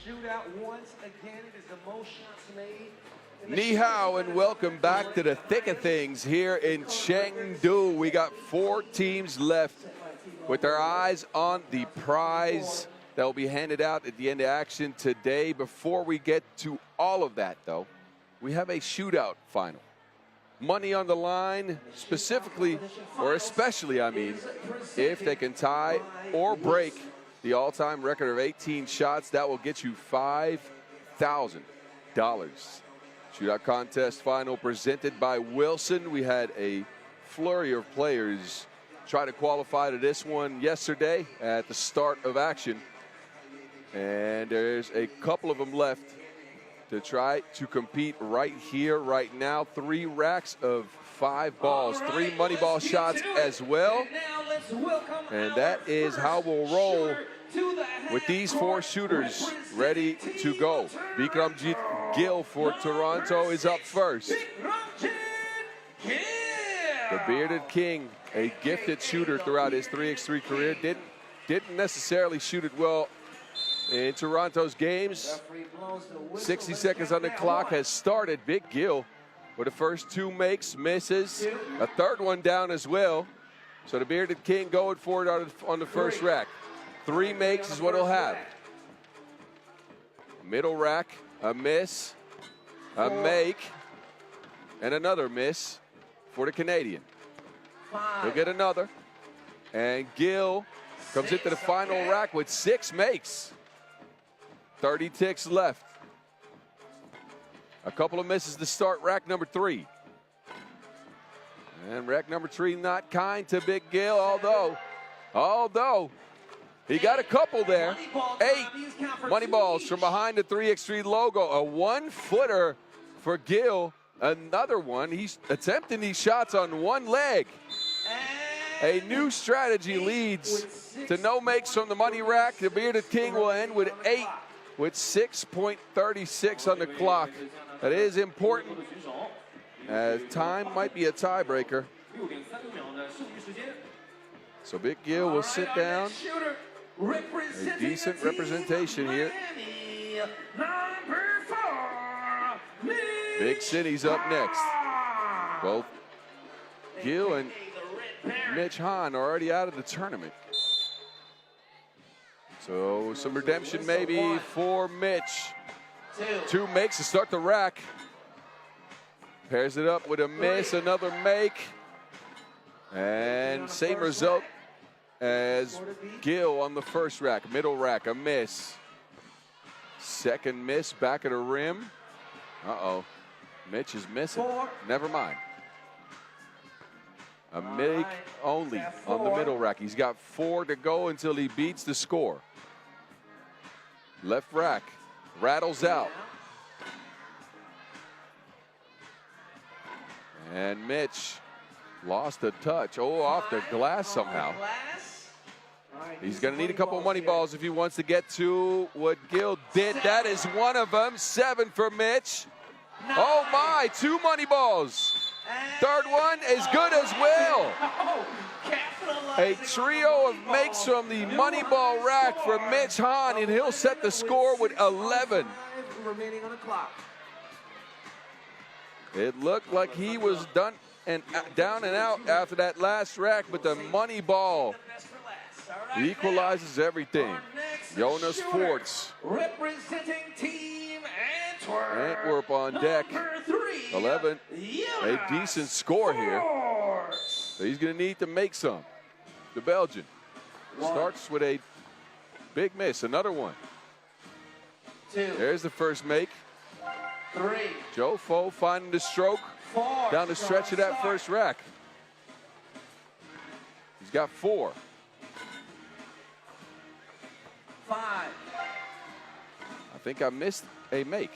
shootout once again. It is the most shots made. Ni hao and welcome back to the thick of things here in Chengdu. We got 4 teams left with their eyes on the prize that will be handed out at the end of action today. Before we get to all of that, though, we have a shootout final. Money on the line, specifically, or especially, I mean, if they can tie or break the all-time record of 18 shots, that will get you $5,000. Shootout contest final presented by Wilson. We had a flurry of players try to qualify to this one yesterday at the start of action. And there's a couple of them left to try to compete right here, right now. 3 racks of 5 balls, 3 money ball shots as well. And that is how we'll roll with these 4 shooters ready to go. Bikramjit Gill for Toronto is up first. The Bearded King, a gifted shooter throughout his 3x3 career, didn't necessarily shoot it well in Toronto's games. 60 seconds on the clock has started. Big Gill with the first 2 makes, misses. A third one down as well. So the Bearded King going for it on the first rack. 3 makes is what he'll have. Middle rack, a miss, a make, and another miss for the Canadian. He'll get another. And Gill comes into the final rack with 6 makes. 30 ticks left. A couple of misses to start rack number 3. And rack number 3 not kind to Big Gill, although he got a couple there. 8 money balls from behind the 3x3 logo. A 1-footer for Gill. Another one. He's attempting these shots on one leg. A new strategy leads to no makes from the money rack. The Bearded King will end with 8 with 6.36 on the clock. That is important, as time might be a tiebreaker. So Big Gill will sit down. A decent representation here. Big City's up next. Both Gill and Mitch Hahn are already out of the tournament. So some redemption maybe for Mitch. 2 makes to start the rack. Pairs it up with a miss, another make. And same result as Gill on the first rack. Middle rack, a miss. Second miss, back of the rim. Uh-oh. Mitch is missing. Never mind. A make only on the middle rack. He's got 4 to go until he beats the score. Left rack rattles out. And Mitch lost a touch. Oh, off the glass somehow. He's going to need a couple of money balls if he wants to get to what Gill did. That is one of them. 7 for Mitch. Oh my, 2 money balls. Third one is good as well. A trio of makes from the money ball rack for Mitch Hahn, and he'll set the score with 11. It looked like he was done and down and out after that last rack, but the money ball equalizes everything. Jonas Forts. Representing Team Antwerp on deck. 11. A decent score here. So he's going to need to make some. The Belgian starts with a big miss. Another one. 2. There's the first make. 3. Joe Foe finding the stroke 4. down the stretch of that first rack. He's got 4. 5. I think I missed a make.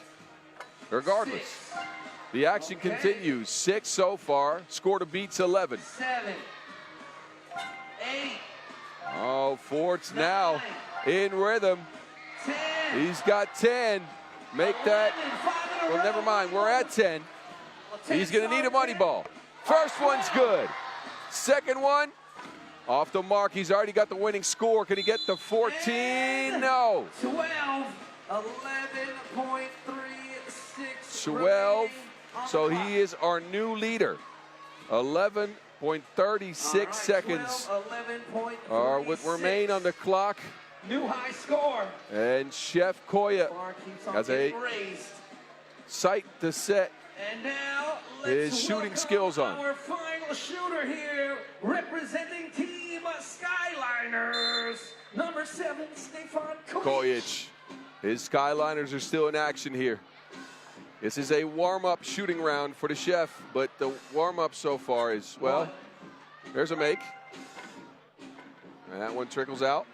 Regardless, 6. The action continues. 6 so far. Score to beats 11. 7. 8. Oh, Forts now in rhythm. 10. He's got 10. Make that. Well, never mind. We're at 10. He's going to need a money ball. First one's good. Second one, off the mark. He's already got the winning score. Can he get the 14? No. 12. 11.36. 12. So he is our new leader. 11.36 seconds are what remain on the clock. New high score. And Chef Koya has a sight to set And now his shooting skills on. Our final shooter here, representing Team Skyliners, number 7, Stefan Kojic. His Skyliners are still in action here. This is a warm-up shooting round for the chef, but the warm-up so far is, well, there's a make. And that one trickles out.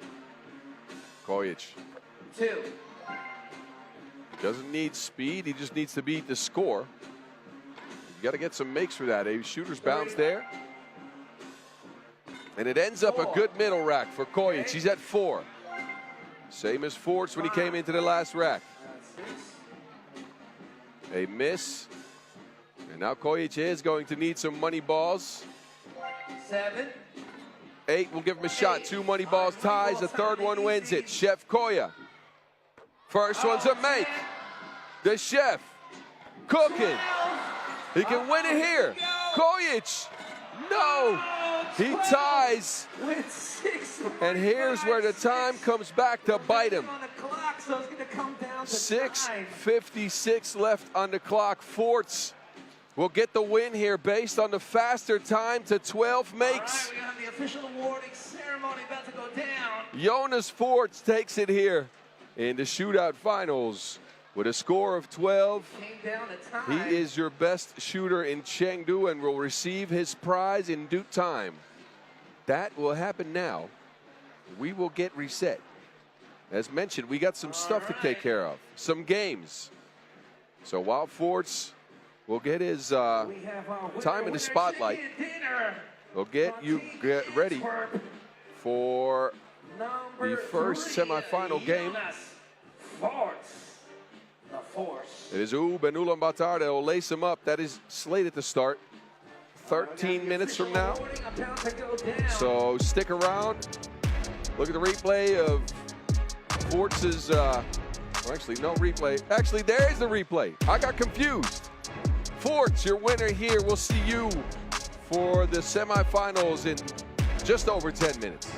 Kojic. 2. Doesn't need speed, he just needs to beat the score. You got to get some makes for that. A shooter's bounce there. And it ends up a good middle rack for Kojic. He's at 4. Same as Forts when he came into the last rack. A miss. And now Kojic is going to need some money balls. 7. 8 will give him a shot. 2 money balls ties. The third one wins it. Chef Koya. First one's a make. The chef cooking. He can win it here. Kojic. No. He ties. With 6. And here's where the time comes back to bite him. On the clock, so it's going to come down to 6:56 left on the clock. Forts will get the win here based on the faster time to 12 makes. All right, we have the official awarding ceremony about to go down. Jonas Forts takes it here in the shootout finals with a score of 12. Came down to time. He is your best shooter in Chengdu and will receive his prize in due time. That will happen now. We will get reset. As mentioned, we got some stuff to take care of, some games. So while Forts will get his time in the spotlight, we'll get you ready for the first semifinal game. It is Ub and Ulaanbaatar that will lace him up. That is slated to start 13 minutes from now. So stick around. Look at the replay of Forts' well, actually, no replay. Actually, there is the replay. I got confused. Forts, your winner here. We'll see you for the semifinals in just over 10 minutes.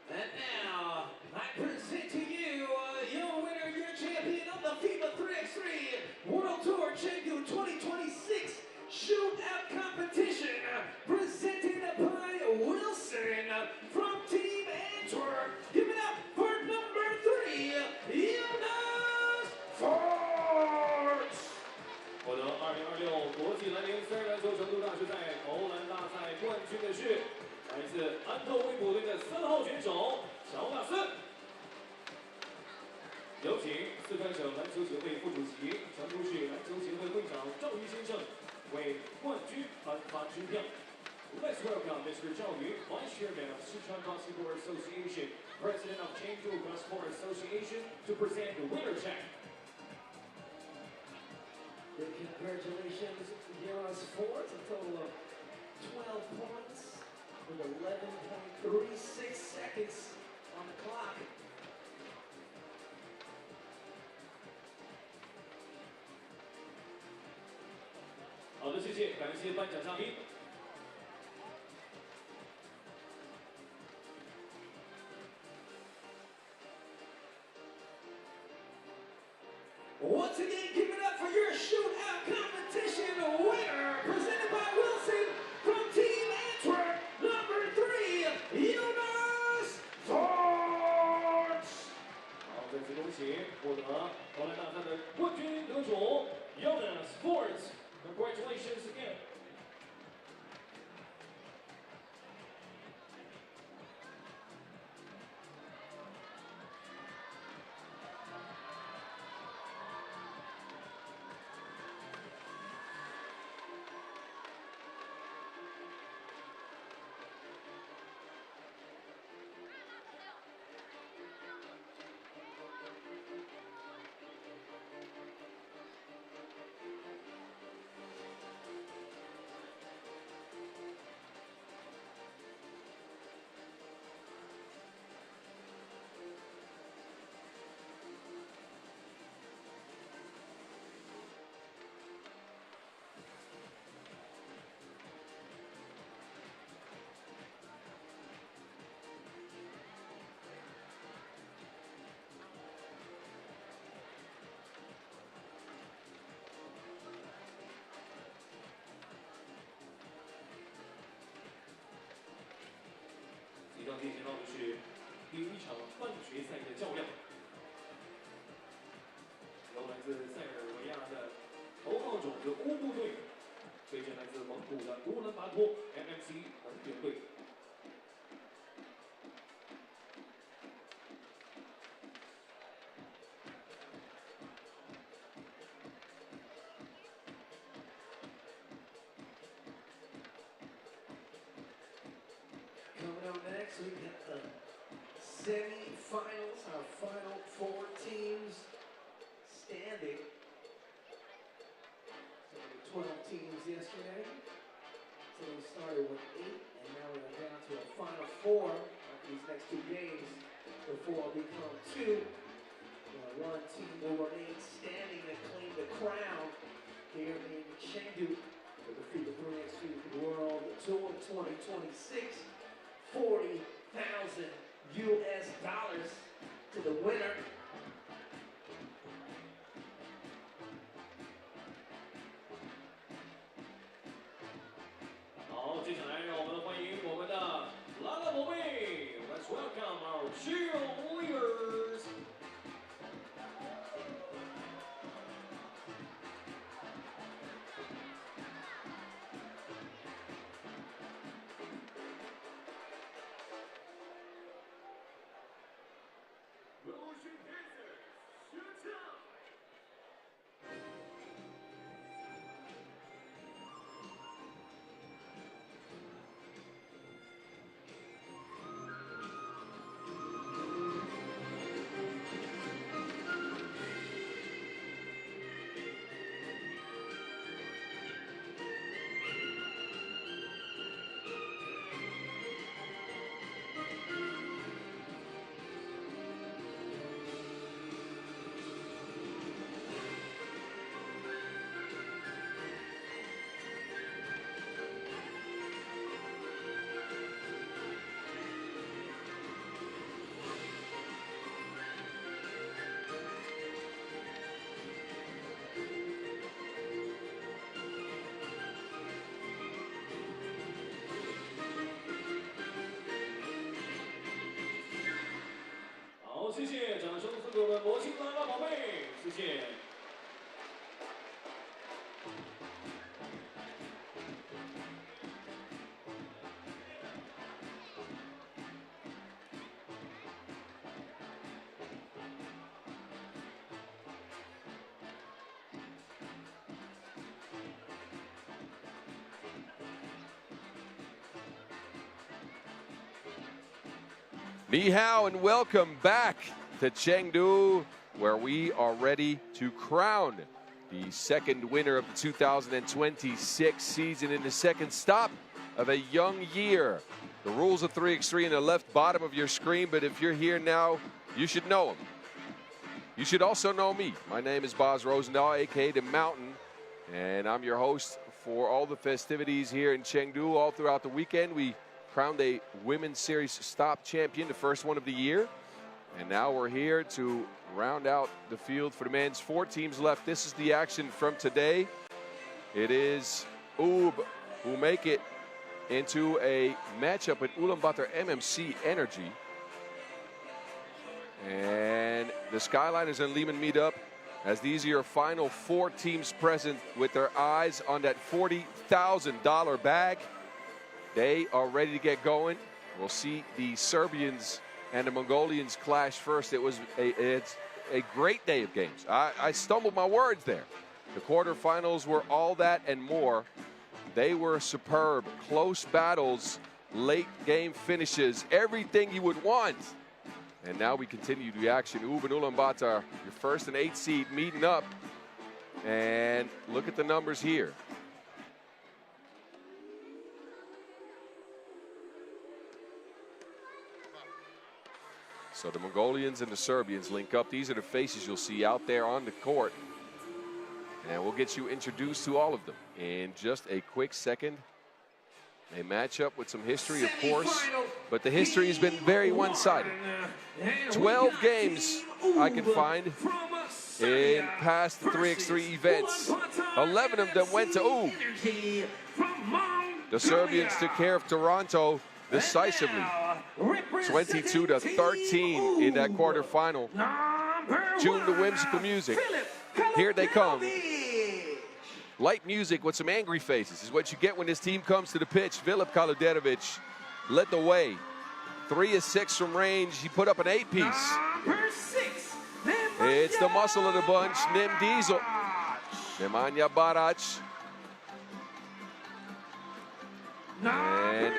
And now, I present to you your winner, your champion of the FIBA 3x3 World Tour Chengdu 2026 Shootout Competition, presented by Wilson from Team Antwerp. Give it up for number 3, Jonas Forts. 获得2026国际篮联3篮球程度大师赛投篮大赛冠军的是来自安特卫普队的3号选手乔纳森。有请四川省篮球协会副主席、成都市篮球协会会长赵瑜先生为冠军颁发支票。Let's welcome Mr. Zhao Yu, Vice Chairman of Sichuan Basketball Association, President of Chengdu Basketball Association, to present the winner check. Congratulations, Jonas Forts, a total of 12 points with 11.36 seconds on the clock. 的，谢谢，感谢颁奖嘉宾。 Once again, give it up for your shootout competition winner, presented by Wilson from Team Antwerp, number 3, Ulaanbaatar. 好，再次恭喜获得荷兰大赛的冠军得主 Ulaanbaatar. Congratulations again. 即将进行到的是第一场半决赛的较量，由来自塞尔维亚的头号种子乌布队对阵来自蒙古的乌兰巴托 MMC 红牛队。 Coming up next, we got the semi-finals, our final 4 teams standing. So we had 12 teams yesterday. So we started with 8, and now we're down to a final 4 after these next 2 games. The 4 will become 2. One team will remain standing and claim the crown here in Chengdu for the FIBA 3x3 World Tour 2026. $40,000 to the winner. 好，接下来让我们欢迎我们的蓝蓝宝贝 ，Let's welcome our cheerleaders. 好，谢谢，掌声送给我们魔星蓝蓝宝贝，谢谢。 Ni hao and welcome back to Chengdu, where we are ready to crown the second winner of the 2026 season in the second stop of a young year. The rules of 3x3 in the left bottom of your screen, but if you're here now, you should know them. You should also know me. My name is Boz Rosendahl, aka The Mountain, and I'm your host for all the festivities here in Chengdu all throughout the weekend. We crowned a Women's Series Stop champion, the first one of the year. And now we're here to round out the field for the men's. 4 teams left. This is the action from today. It is UB who make it into a matchup with Ulaanbaatar MMC Energy. And the Skyliners and Liman meet up, as these are your final 4 teams present with their eyes on that $40,000 bag. They are ready to get going. We'll see the Serbians and the Mongolians clash first. It's a great day of games. I stumbled my words there. The quarterfinals were all that and more. They were superb. Close battles, late game finishes, everything you would want. And now we continue the action. UB and Ulaanbaatar, your first and 8th seed, meeting up. And look at the numbers here. So the Mongolians and the Serbians link up. These are the faces you'll see out there on the court. And we'll get you introduced to all of them in just a quick second. A matchup with some history, of course, but the history has been very one-sided. 12 games I can find in past 3x3 events. 11 of them went to UB. The Serbians took care of Toronto decisively, 22-13 in that quarterfinal. Tune the whimsical music. Here they come. Light music with some angry faces is what you get when this team comes to the pitch. Filip Kaluderovic led the way. 3 of 6 from range. He put up an 8-piece. It's the muscle of the bunch, Nim Diesel. Nemanja Barac. And,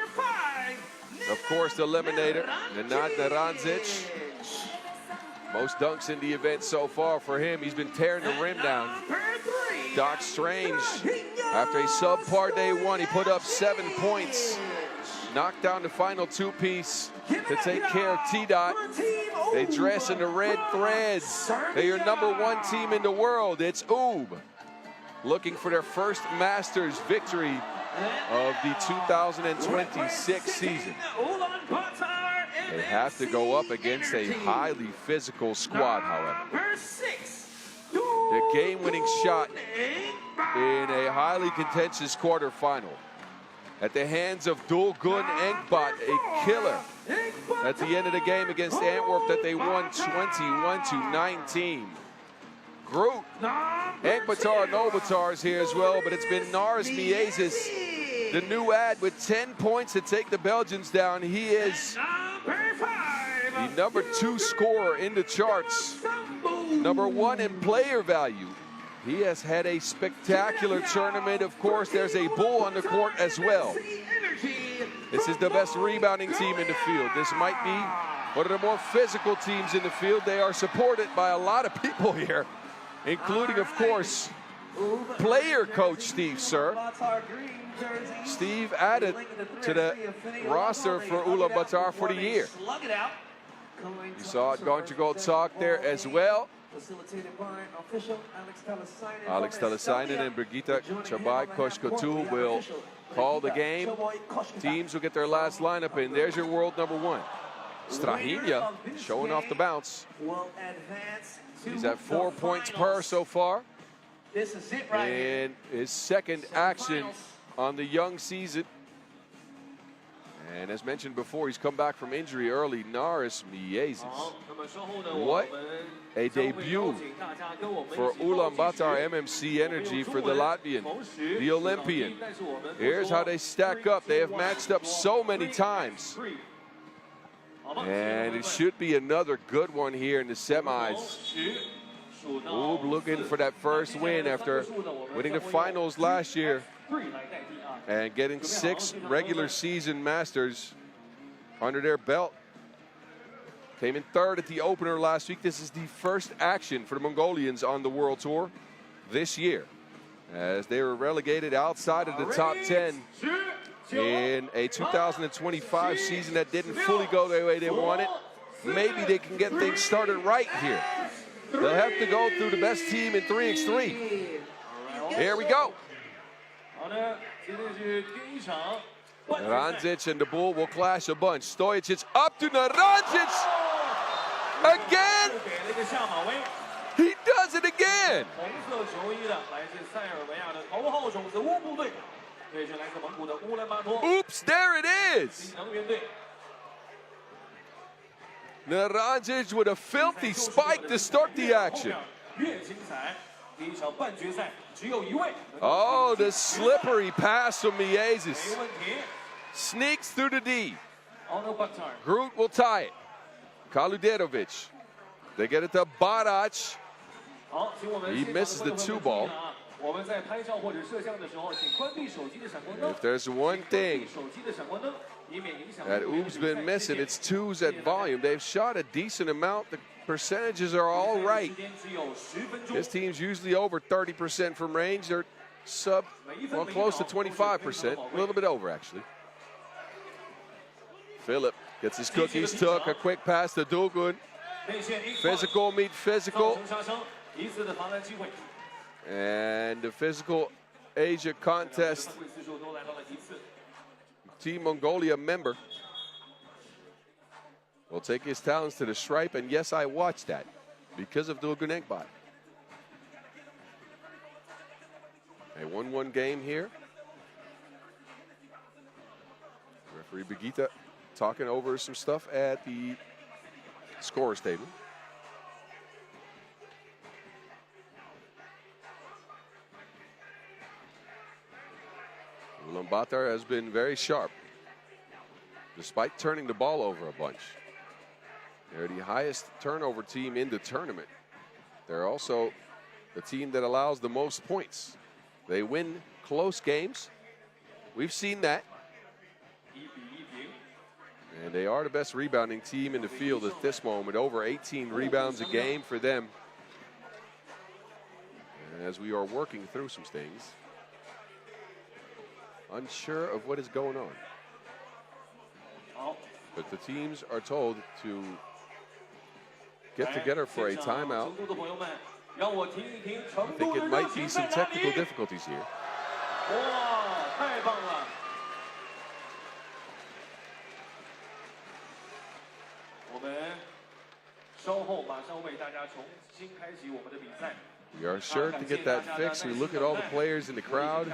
of course, the eliminator, Nenad Narandzic. Most dunks in the event so far for him. He's been tearing the rim down. Doc Strange, after a subpar day 1, he put up 7 points. Knocked down the final 2-piece to take care of T-Dot. They dress in the red threads. They're your #1 team in the world. It's UB, looking for their first Masters victory of the 2026 season. They have to go up against a highly physical squad, however. The game-winning shot in a highly contentious quarterfinal at the hands of Dolgun Enkbat, a killer at the end of the game against Antwerp that they won 21-19. Groot, Enkbatar, Novatar is here as well, but it's been Nars Miezis, the new ad, with 10 points to take the Belgians down. He is the #2 scorer in the charts, #1 in player value. He has had a spectacular tournament. Of course, there's a bull on the court as well. This is the best rebounding team in the field. This might be one of the more physical teams in the field. They are supported by a lot of people here, including, of course, player coach Steve Sir. Steve added to the roster for Ulaanbaatar for the year. You saw it going to go talk there as well. Alex Talasainen and Brigitte Chabai Koshkotul will call the game. Teams will get their last lineup in. There's your world #1. Strahinja showing off the bounce. He's at 4 points per so far. In his second action on the young season. And as mentioned before, he's come back from injury early. Nars Miezis. What a debut for Ulaanbaatar MMC Energy for the Latvian, the Olympian. Here's how they stack up. They have matched up so many times. And it should be another good one here in the semis. UB looking for that first win after winning the finals last year and getting 6 regular season Masters under their belt. Came in 3rd at the opener last week. This is the first action for the Mongolians on the World Tour this year, as they were relegated outside of the top 10 in a 2025 season that didn't fully go the way they wanted. Maybe they can get things started right here. They'll have to go through the best team in 3x3. Here we go. 好的，今天是第一场。 Naranjic and the Bull will clash a bunch. Stojic up to Naranjic again. He does it again. 红色球衣的来自塞尔维亚的头号种子乌布队，对阵来自蒙古的乌兰巴托。 Oops, there it is. 新能源队。 Naranjic with a filthy spike to start the action. 越精彩，第一场半决赛只有一位。 Oh, the slippery pass from Miezis. 没问题。 Sneaks through the D. Ulaanbaatar. Groot will tie it. Kaluderovic. They get it to Barac. 好，请我们 He misses the two ball. 我们在拍照或者摄像的时候，请关闭手机的闪光灯。 If there's one thing 手机的闪光灯，以免影响 that Oob's been missing, it's twos at volume. They've shot a decent amount. The percentages are all right. His team's usually over 30% from range. They're well, close to 25%. A little bit over, actually. Philip gets his cookies took. A quick pass to Dugun. Physical meet physical. And the physical Asia contest. Team Mongolia member will take his talents to the stripe. And yes, I watched that because of Dugun Enkbot. A 1-1 game here. Referee Begita talking over some stuff at the scorer's table. Ulaanbaatar has been very sharp, despite turning the ball over a bunch. They're the highest turnover team in the tournament. They're also the team that allows the most points. They win close games. We've seen that. And they are the best rebounding team in the field at this moment. Over 18 rebounds a game for them. And as we are working through some things, unsure of what is going on. But the teams are told to get together for a timeout. I think it might be some technical difficulties here. We are sure to get that fixed. We look at all the players in the crowd.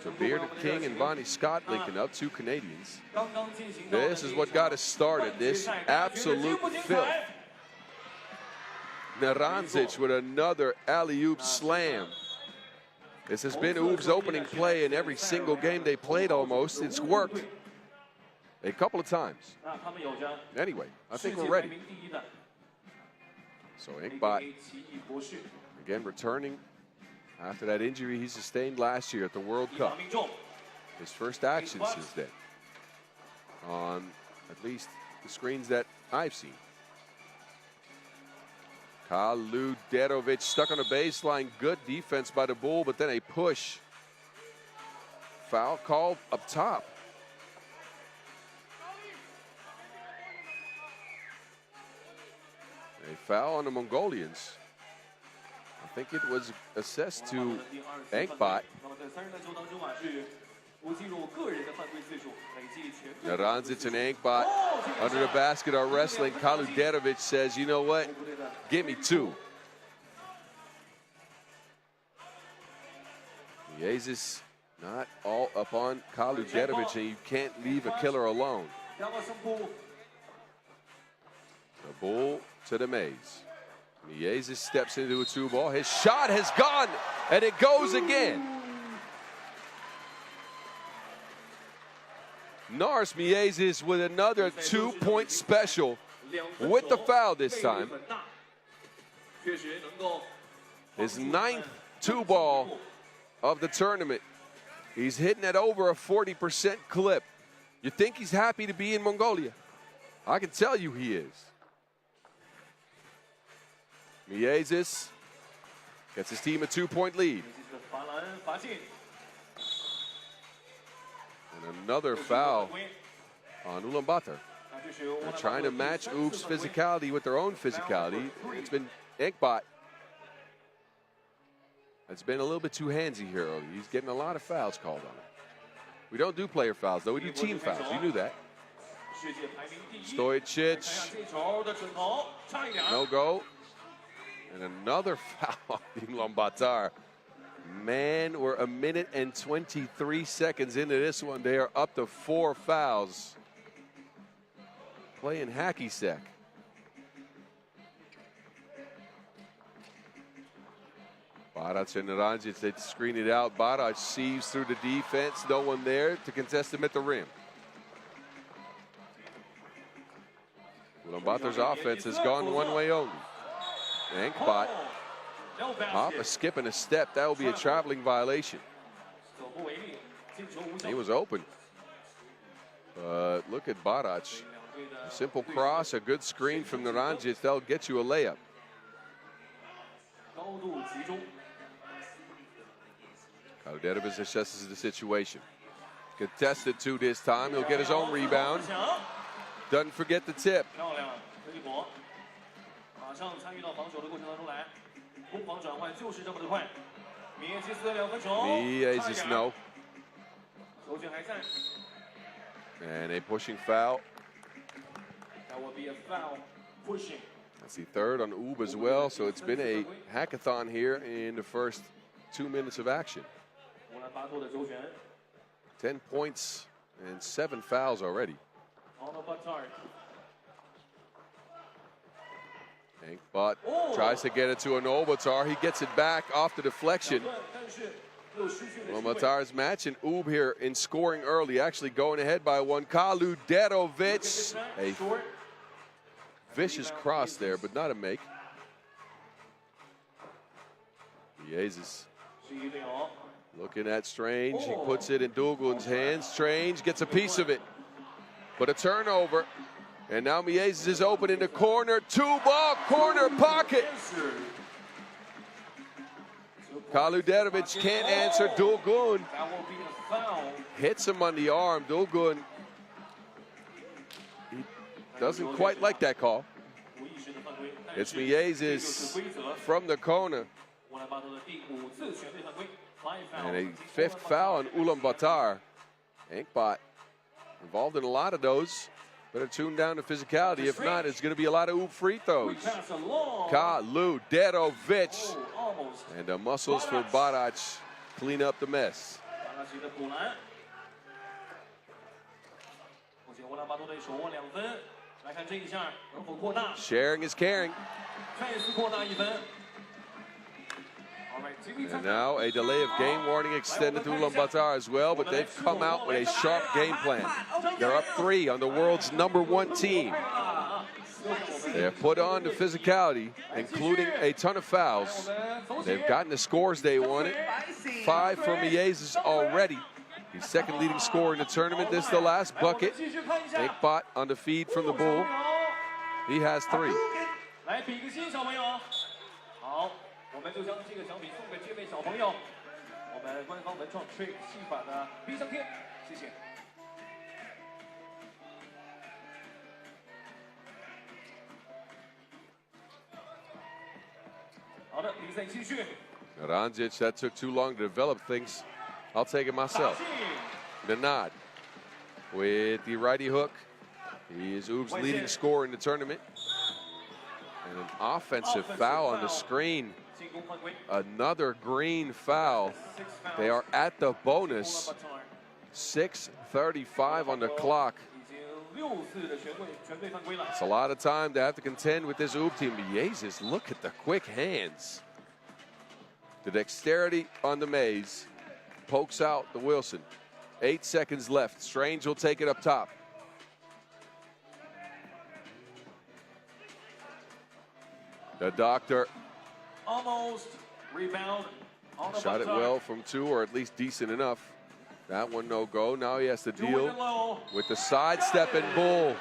The Bearded King and Bonnie Scott linking up, two Canadians. This is what got us started, this absolute filth. Naranjic with another alley-oop slam. This has been Oob's opening play in every single game they played almost. It's worked a couple of times. Anyway, I think we're ready. So Enkbot, again, returning after that injury he sustained last year at the World Cup. His first action since then, on at least the screens that I've seen. Kaluderovic stuck on the baseline. Good defense by the Bull, but then a push. Foul called up top. A foul on the Mongolians. I think it was assessed to Enkbot. Naranjic and Enkbot under the basket are wrestling. Kaluderovic says, you know what? Give me two. Miezis not all up on Kaluderovic, and you can't leave a killer alone. The Bull to the maze. Miezis steps into a two ball. His shot has gone, and it goes again. Nars Miezis with another 2-point special with the foul this time. His 9th two-ball of the tournament. He's hitting at over a 40% clip. You think he's happy to be in Mongolia? I can tell you he is. Miezis gets his team a 2-point lead. And another foul on Ulaanbaatar. They're trying to match Oob's physicality with their own physicality. It's been Enkbot. It's been a little bit too handsy here early. He's getting a lot of fouls called on him. We don't do player fouls, though. We do team fouls. You knew that. Stojicic. No go. And another foul on Ulaanbaatar. Man, we're 1 minute and 23 seconds into this one. They are up to 4 fouls. Playing hacky sack. Barac and Naranjic, they screen it out. Barac sieves through the defense. No one there to contest him at the rim. Ulaanbaatar's offense has gone one way only. Enkbot, hop, a skip, and a step. That will be a traveling violation. He was open. But look at Barac. A simple cross, a good screen from Naranjic. That'll get you a layup. Kaludetovic assesses the situation. Contested 2 this time. He'll get his own rebound. Doesn't forget the tip. Miezes no. And a pushing foul. That will be a foul. Pushing. That's the 3rd on Ub as well. So it's been a hackathon here in the first 2 minutes of action. 10 points and 7 fouls already. Enkbot tries to get it to an Ulaanbaatar. He gets it back off the deflection. Ulaanbaatar's matching Ub here in scoring early, actually going ahead by 1. Kaludetovic. A vicious cross there, but not a make. Miezes looking at Strange. He puts it in Dugun's hands. Strange gets a piece of it, but a turnover. And now Miezes is open in the corner. 2-ball corner pocket. Kaludetovic can't answer. Dugun hits him on the arm. Dugun, he doesn't quite like that call. It's Miezes from the corner. And a 5th foul on Ulaanbaatar. Enkbot involved in a lot of those. Better tune down to physicality. If not, it's going to be a lot of Ub free throws. Kaludetovic. And the muscles for Barac clean up the mess. Sharing is caring. And now a delay of game warning extended to Ulaanbaatar as well, but they've come out with a sharp game plan. They're up 3 on the world's #1 team. They have put on the physicality, including a ton of fouls. They've gotten the scores they wanted. 5 for Miezes already. He's 2nd leading scorer in the tournament. This is the last bucket. Enkbot on the feed from the Bull. He has 3. 我们就将这个奖品送给这位小朋友。我们官方文创 Trick 戏法的冰箱贴，谢谢。好的，比赛继续。Naranjic, that took too long to develop things. I'll take it myself. Nanad with the righty hook. He is Ub's leading scorer in the tournament. And an offensive foul on the screen. Another green foul. They are at the bonus. 6:35 on the clock. It's a lot of time to have to contend with this Ub team. Miezes, look at the quick hands. The dexterity on the maze. Pokes out the Wilson. 8 seconds left. Strange will take it up top. The Doctor. Almost. Rebound. Shot it well from 2, or at least decent enough. That one no go. Now he has to deal with the sidestep and Bull.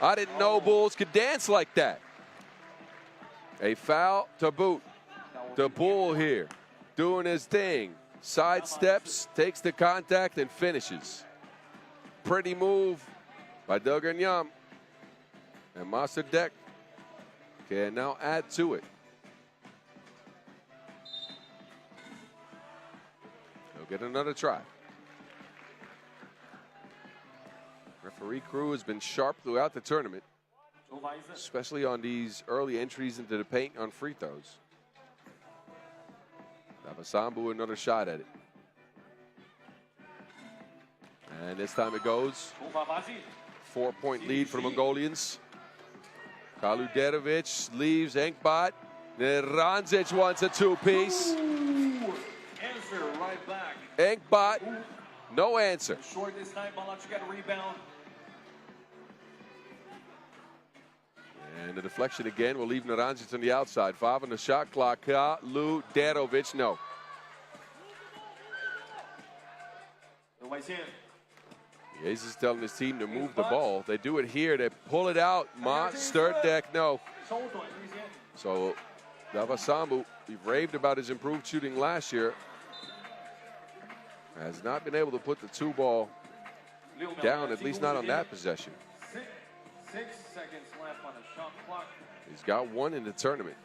I didn't know Bulls could dance like that. A foul to boot. The Bull here doing his thing. Sidesteps, takes the contact, and finishes. Pretty move by Dogan Yum. And Master Deck can now add to it. They'll get another try. Referee crew has been sharp throughout the tournament, especially on these early entries into the paint on free throws. Davasambu, another shot at it. And this time it goes. 4-point lead for the Mongolians. Kaluderovic leaves Enkbot. Then Ranzic wants a two-piece. Answer right back. Enkbot, no answer. Short this time, Balac got a rebound. And the deflection again will leave Naranjic on the outside. 5 on the shot clock. Kaluderovic, no. Hayes is telling his team to move the ball. They do it here. They pull it out. Sturdek, no. So Davasambu, he raved about his improved shooting last year, has not been able to put the 2-ball down, at least not on that possession. 6 seconds left on the shot clock. He's got 1 in the tournament.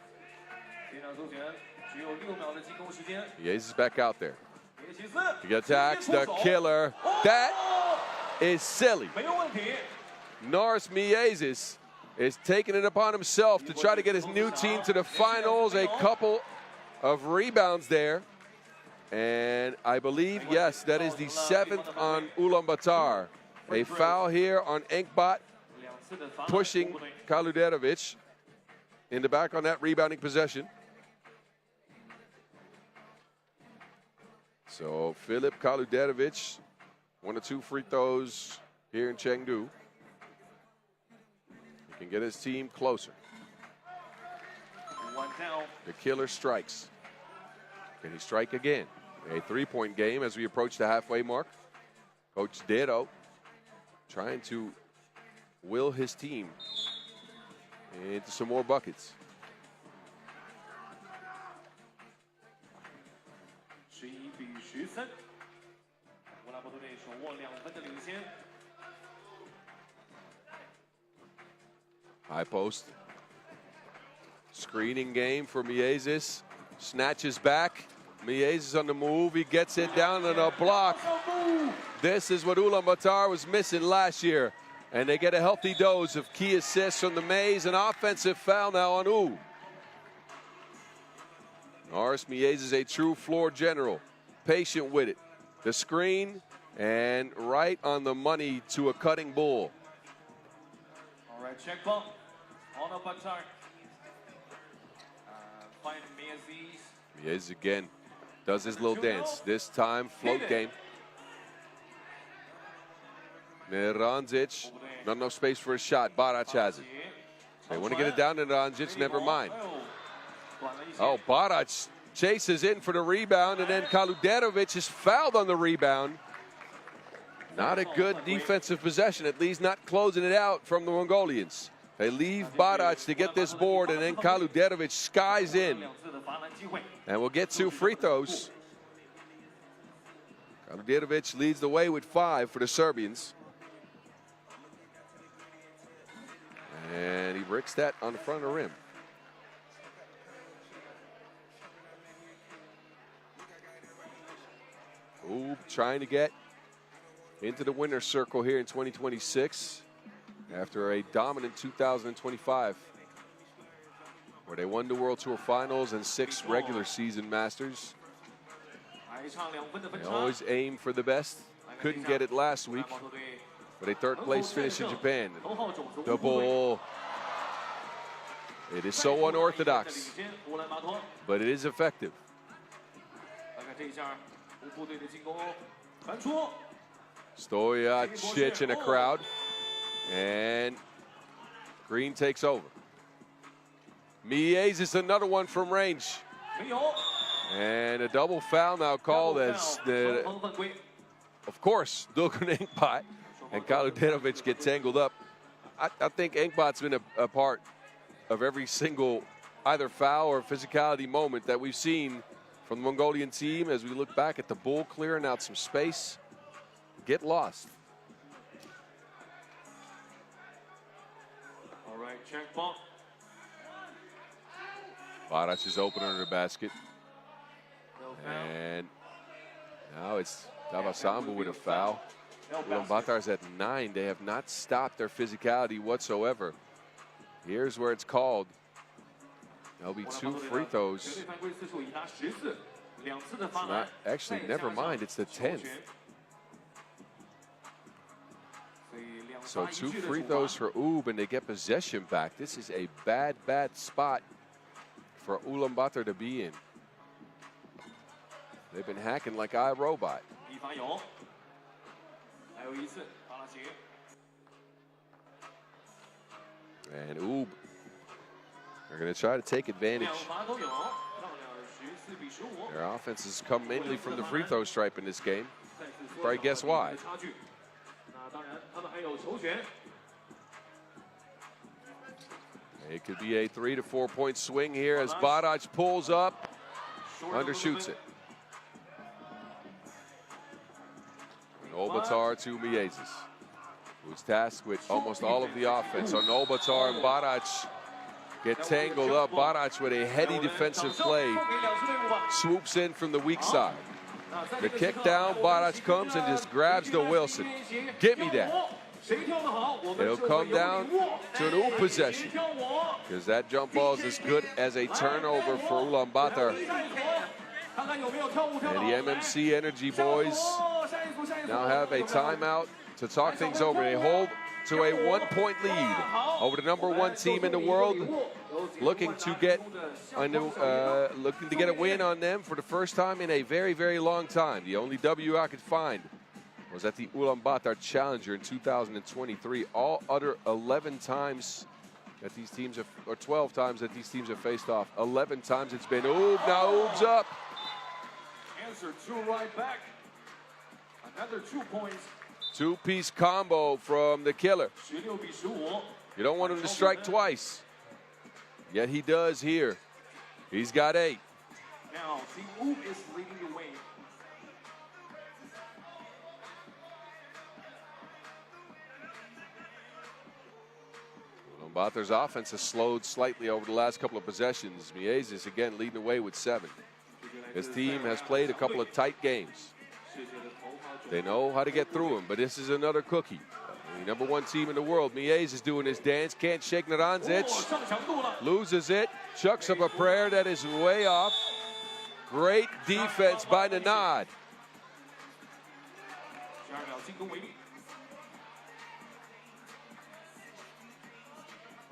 Hayes is back out there. He attacks the killer. That is silly. Norris Miezis is taking it upon himself to try to get his new team to the finals. A couple of rebounds there. And I believe, yes, that is the 7th on Ulaanbaatar. A foul here on Enkbot, pushing Kaluderovic in the back on that rebounding possession. So Filip Kaluderovic, 1 or 2 free throws here in Chengdu. He can get his team closer. The killer strikes. Can he strike again? A 3-point game as we approach the halfway mark. Coach Dero trying to will his team into some more buckets. High post. Screening game for Miezis. Snatches back. Miezis on the move. He gets it down on a block. This is what Ulaanbaatar was missing last year. And they get a healthy dose of key assists from the Mays. An offensive foul now on U. Norris Miezis, a true floor general. Patient with it. The screen, and right on the money to a cutting bull. All right, check ball. Ulaanbaatar. Find Miezis. Miezis again does his little dance. This time, float game. Naranjic, not enough space for a shot. Barac has it. They want to get it down to Naranjic, never mind. Oh, Barac chases in for the rebound, and then Kaluderovic is fouled on the rebound. Not a good defensive possession, at least not closing it out from the Mongolians. They leave Barac to get this board, and then Kaluderovic skies in. And we'll get 2 free throws. Kaluderovic leads the way with 5 for the Serbians. And he bricks that on the front of the rim. Ooh, trying to get into the winner's circle here in 2026 after a dominant 2025 where they won the World Tour Finals and 6 regular season Masters. They always aim for the best. Couldn't get it last week, but a 3rd place finish in Japan. The ball. It is so unorthodox, but it is effective. Stojacic in a crowd, and Green takes over. Miezis, another one from range. And a double foul now called as the, of course, Dulgun Enkbot and Kaluderovic get tangled up. I think Enkbot's been a part of every single either foul or physicality moment that we've seen from the Mongolian team as we look back at the bull clearing out some space. Get lost. All right, check ball. Barac is open under the basket. And now it's Davasambu with a foul. Ulaanbaatar is at 9. They have not stopped their physicality whatsoever. Here's where it's called. There'll be 2 free throws. It's not, actually, never mind. It's the 10th. So 2 free throws for Ub, and they get possession back. This is a bad, bad spot for Ulaanbaatar to be in. They've been hacking like iRobot. And Ub are going to try to take advantage. Their offense has come mainly from the free throw stripe in this game. Probably guess why. It could be a 3 to 4 point swing here as Barac pulls up, undershoots it. Ulaanbaatar to Miezes, who's tasked with almost all of the offense. So Ulaanbaatar and Barac get tangled up. Barac with a heady defensive play swoops in from the weak side. The kick down, Barac comes and just grabs the Wilson. Get me that. It'll come down to an Ub possession because that jump ball is as good as a turnover for Ulaanbaatar. And the MMC Energy boys now have a timeout to talk things over. They hold to a 1-point lead over the #1 team in the world, looking to get a win on them for the first time in a very, very long time. The only W I could find was at the Ulaanbaatar Challenger in 2023. All other 11 times that these teams have, or 12 times that these teams have faced off, 11 times it's been Ub. Now Ub's up. Answer 2 right back. Another 2 points. 2-piece combo from the killer. You don't want him to strike twice. Yet he does here. He's got 8. Now, the Ub is leading the way. Ulaanbaatar's offense has slowed slightly over the last couple of possessions. Miezes again leading the way with 7. His team has played a couple of tight games. They know how to get through him, but this is another cookie. The #1 team in the world. Miezes is doing his dance, can't shake Naranzic. Loses it, chucks up a prayer that is way off. Great defense by Nanad.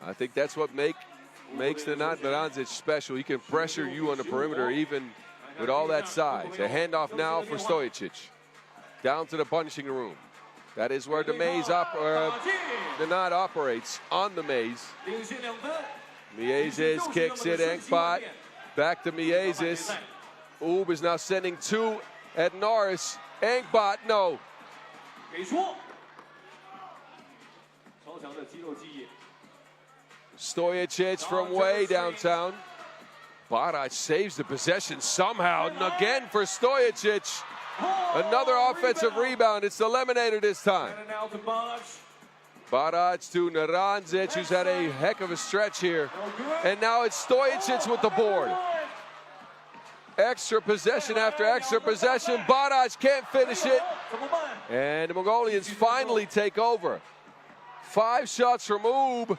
I think that's what makes Naranzic special. He can pressure you on the perimeter even with all that size. A handoff now for Stojacic. Down to the punishing room. That is where the Nanad operates, on the maze. Miezes kicks it, Enkbot. Back to Miezes. Ub is now sending 2 at Norris. Enkbot, no. Stojacic from way downtown. Barac saves the possession somehow, and again for Stojacic. Another offensive rebound. It's the Lemonator this time. Barac to Naranzic, who's had a heck of a stretch here. And now it's Stojacic with the board. Extra possession after extra possession. Barac can't finish it. And the Mongolians finally take over. 5 shots from Ub.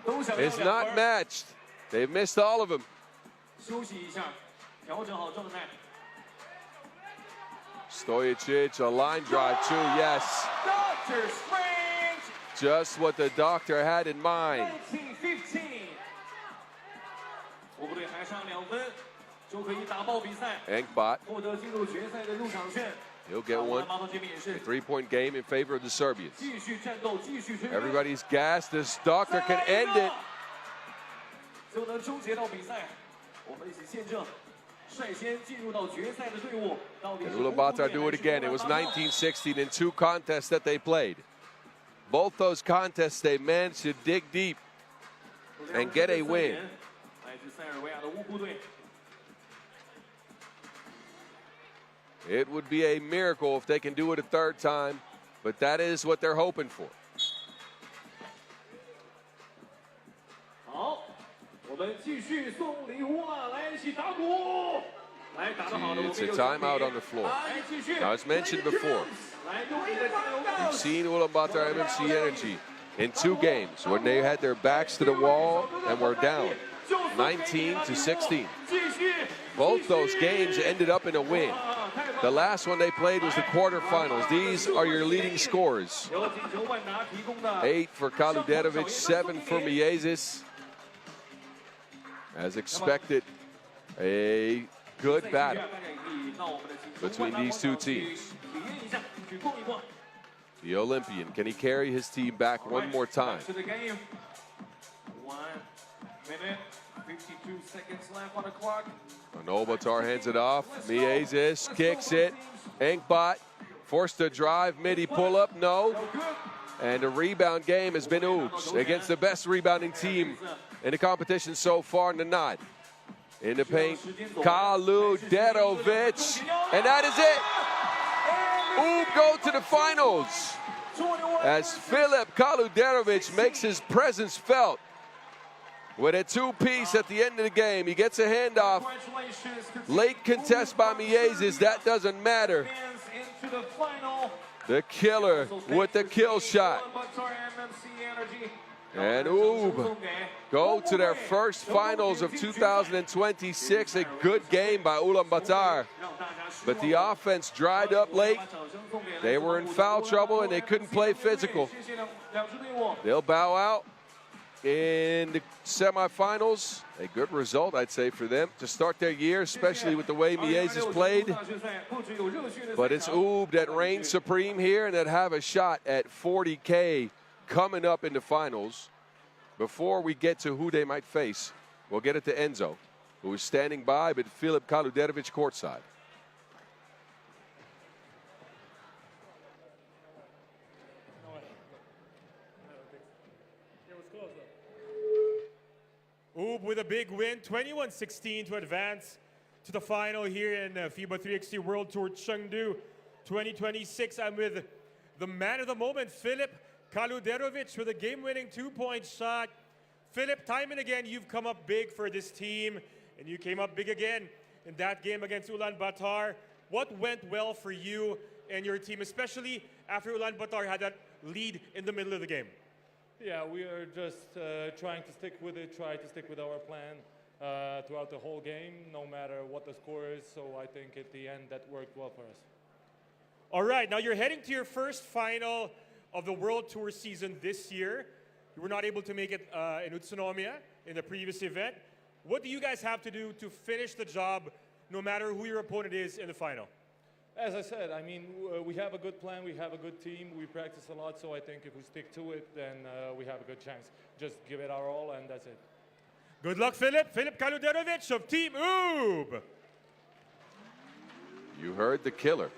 It's not matched. They've missed all of them. Stojacic, a line drive too, yes. Just what the doctor had in mind. Enkbot. He'll get one. A 3-point game in favor of the Serbians. Everybody's gassed. This doctor can end it. Can Ulaanbaatar do it again? It was 1916 in 2 contests that they played. Both those contests they managed to dig deep and get a win. It would be a miracle if they can do it a 3rd time, but that is what they're hoping for. It's a timeout on the floor. Now, as mentioned before, we've seen Ulaanbaatar MMC Energy in 2 games when they had their backs to the wall and were down 19-16. Both those games ended up in a win. The last one they played was the quarterfinals. These are your leading scores. 8 for Kaluderovic, 7 for Miezis. As expected, a good battle between these 2 teams. The Olympian, can he carry his team back one more time? 1 minute, 52 seconds left on the clock. Ulaanbaatar hands it off. Miezis kicks it. Enkbot forced to drive. Midi pull-up, no. And the rebound game has been Oobs against the best rebounding team in the competition so far, Nanad. In the paint, Kaluderovic. And that is it. Oob go to the finals as Filip Kaluderovic makes his presence felt with a 2-piece at the end of the game. He gets a handoff. Late contest by Miezis. That doesn't matter. The killer with the kill shot. And Oob go to their first finals of 2026. A good game by Ulaanbaatar. But the offense dried up late. They were in foul trouble and they couldn't play physical. They'll bow out in the semifinals. A good result, I'd say, for them to start their year, especially with the way Miezis played. But it's Oob that reigns supreme here and that have a shot at 40K coming up in the finals. Before we get to who they might face, we'll get it to Enzo, who is standing by, but Filip Kaluderovic courtside. Oob with a big win, 21-16 to advance to the final here in FIBA 3x3 World Tour Chengdu 2026. I'm with the man of the moment, Filip Kaluderovic, with a game-winning 2-point shot. Filip, time and again, you've come up big for this team, and you came up big again in that game against Ulaanbaatar. What went well for you and your team, especially after Ulaanbaatar had that lead in the middle of the game? Yeah, we are just trying to stick with it, try to stick with our plan throughout the whole game, no matter what the score is. So I think at the end that worked well for us. All right, now you're heading to your first final of the World Tour season this year. You were not able to make it in Utsunomiya in the previous event. What do you guys have to do to finish the job, no matter who your opponent is in the final? As I said, I mean, we have a good plan, we have a good team, we practice a lot, so I think if we stick to it, then we have a good chance. Just give it our all, and that's it. Good luck, Filip. Filip Kaluderovic of Team Oob. You heard the killer.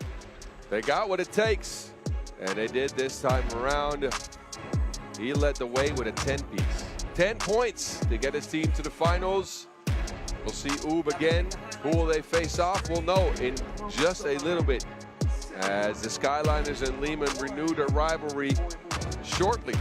They got what it takes, and they did this time around. He led the way with a 10-piece. 10 points to get his team to the finals. We'll see Oob again. Who will they face off? We'll know in just a little bit as the Skyliners and Liman renew their rivalry shortly.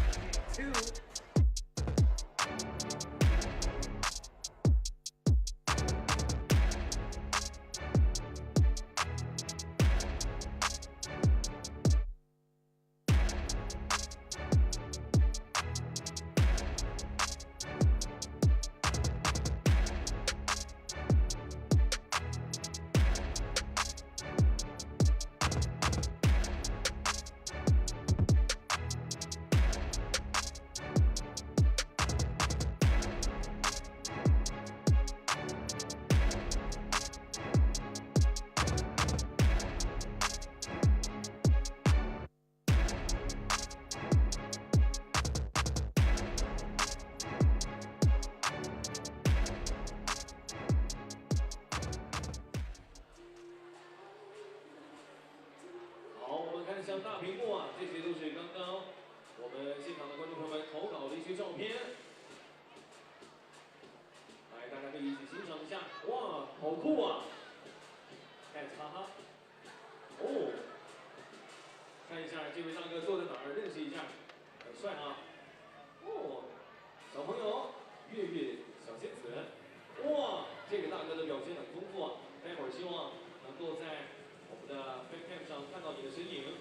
够在我们的 webcam 上看到你的身影。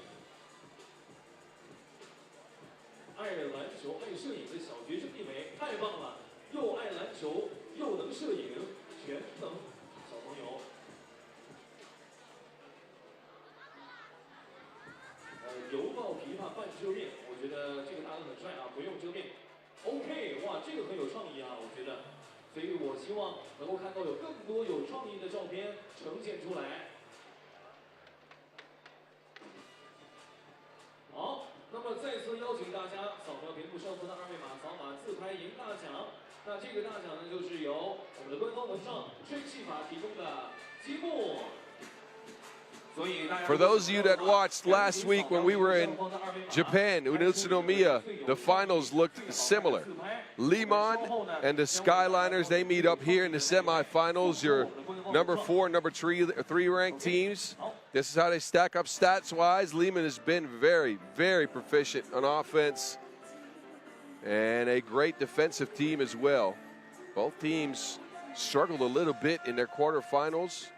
爱篮球、爱摄影的小学生地美，太棒了！又爱篮球，又能摄影，全能小朋友。犹抱琵琶半遮面，我觉得这个搭的很帅啊，不用遮面。OK， 哇，这个很有创意啊，我觉得。所以我希望能够看到有更多有创意的照片呈现出来。好，那么再次邀请大家扫描屏幕上方的二维码，扫码自拍赢大奖。那这个大奖呢，就是由我们的官方文章吹气法提供的积木。For those of you that watched last week when we were in Japan, in Utsunomiya, the finals looked similar. Liman and the Skyliners, they meet up here in the semifinals. Your number 4, number 3 ranked teams. This is how they stack up stats-wise. Liman has been very, very proficient on offense and a great defensive team as well. Both teams struggled a little bit in their quarterfinals,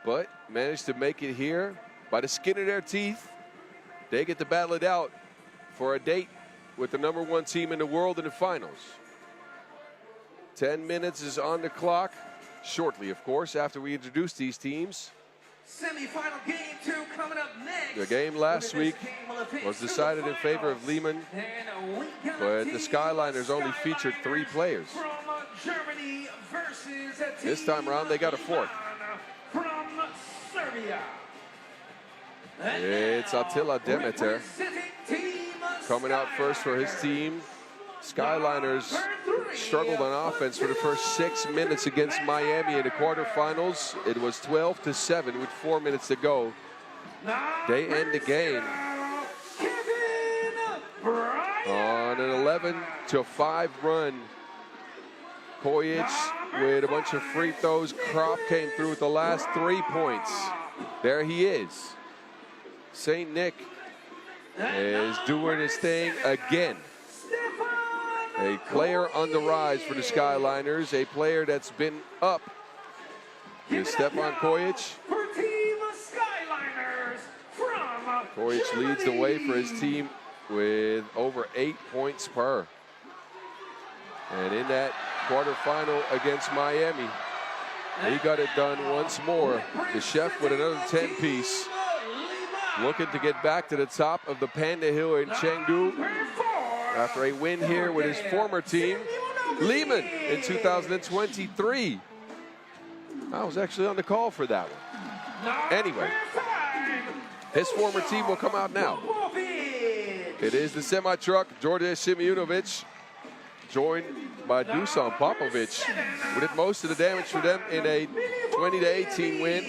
but managed to make it here by the skin of their teeth. They get to battle it out for a date with the number 1 team in the world in the finals. 10 minutes is on the clock, shortly, of course, after we introduce these teams. Semi-final game 2 coming up next. The game last week was decided in favor of Liman, but the Skyliners only featured 3 players. This time around, they got a 4th. It's Attila Demeter coming out first for his team. Skyliners struggled on offense for the first 6 minutes against Miami in the quarterfinals. It was 12-7 with 4 minutes to go. They end the game on an 11-5 run. Kojic with a bunch of free throws. Krop came through with the last 3 points. There he is. St. Nick is doing his thing again. A player on the rise for the Skyliners, a player that's been up is Stepan Kojic. Kojic leads the way for his team with over 8 points per. And in that quarterfinal against Miami, he got it done once more. The chef with another 10-piece, looking to get back to the top of the Panda Hill in Chengdu after a win here with his former team, Liman, in 2023. I was actually on the call for that one. Anyway, his former team will come out now. It is the semi-truck, George Simeonovic, joined by Dusan Popovic, who did most of the damage for them in a 20-18 win.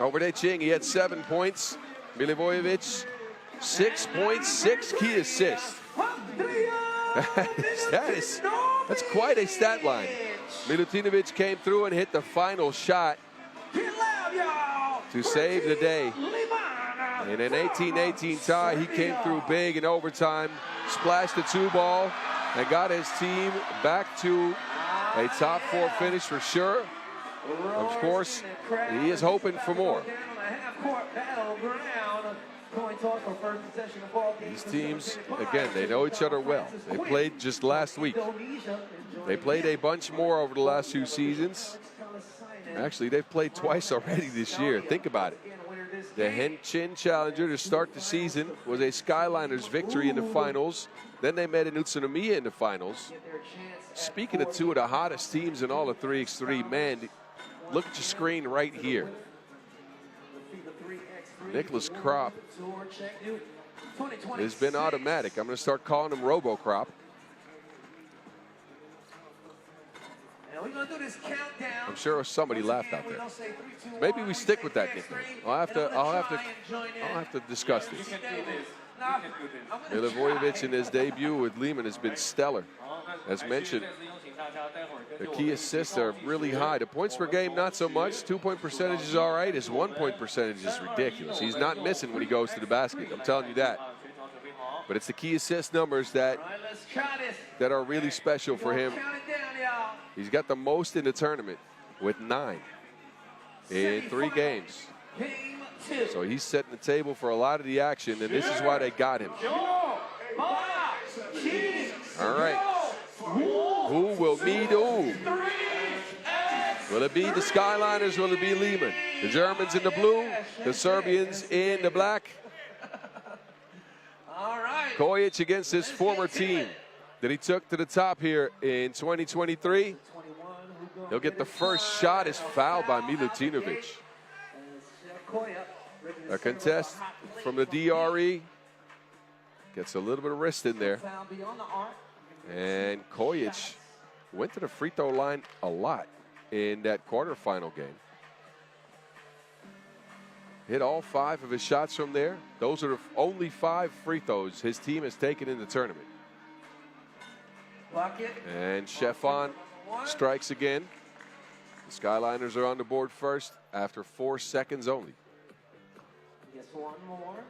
Over WT Chengdu, he had 7 points. Milivojevic, 6 points, 6 key assists. That's quite a stat line. Milutinovic came through and hit the final shot to save the day. In an 18-18 tie, he came through big in overtime, splashed the 2-ball, and got his team back to a top 4 finish for sure. Of course, he is hoping for more. These teams, again, they know each other well. They played just last week. They played a bunch more over the last 2 seasons. Actually, they've played twice already this year. Think about it. The Henchin Challenger to start the season was a Skyliners victory in the finals. Then they met in Utsunomiya in the finals. Speaking of 2 of the hottest teams in all of 3x3, man, look at your screen right here. Nicholas Krop has been automatic. I'm going to start calling him Robo Krop. I'm sure somebody laughed out there. Maybe we stick with that nickname. I'll have to discuss this. Milivojevic in his debut with Liman has been stellar. As mentioned, the key assists are really high. The points per game, not so much. 2-point percentage is all right. His 1-point percentage is ridiculous. He's not missing when he goes to the basket. I'm telling you that. But it's the key assist numbers that are really special for him. He's got the most in the tournament with 9. in 3 games. Game 2. So he's setting the table for a lot of the action, and this is why they got him. All right. Who will meet who? Will it be the Skyliners or will it be Liman? The Germans in the blue, the Serbians in the black. All right. Kojic against his former team that he took to the top here in 2023. He'll get the first shot is fouled by Milutinovic. A contest from the DRE. Gets a little bit of wrist in there. And Kojic went to the free throw line a lot in that quarterfinal game. Hit all 5 of his shots from there. Those are the only 5 free throws his team has taken in the tournament. And Shefan strikes again. The Skyliners are on the board first after 4 seconds only. Gets one more.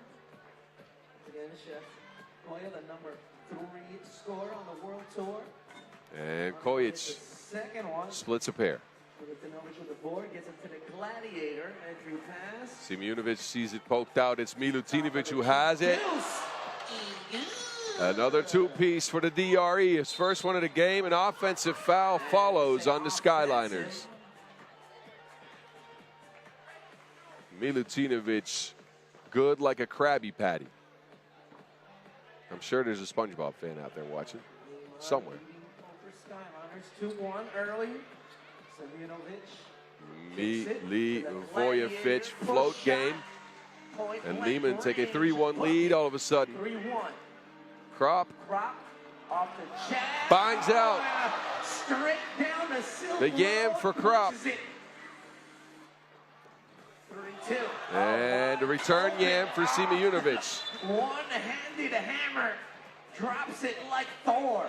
Again, Chef Koya, the number 3 scorer on the World Tour. And Kojic splits a pair. With the board, gets him to the Gladiator. Entry pass. Simunovic sees it poked out. It's Milutinovic who has it. Another 2-piece for the DRE. His first one of the game. An offensive foul follows on the Skyliners. Milutinovic, good like a Krabby Patty. I'm sure there's a SpongeBob fan out there watching somewhere. Skyliner 2-1 early. Milivojevic float game. And Liman take a 3-1 lead all of a sudden. 3-1. Krop Off the jab. binds out. Straight down the silver. The yam for Krop. 3-2. And the return yam for Simunovic. One-handed hammer. Drops it like Thor.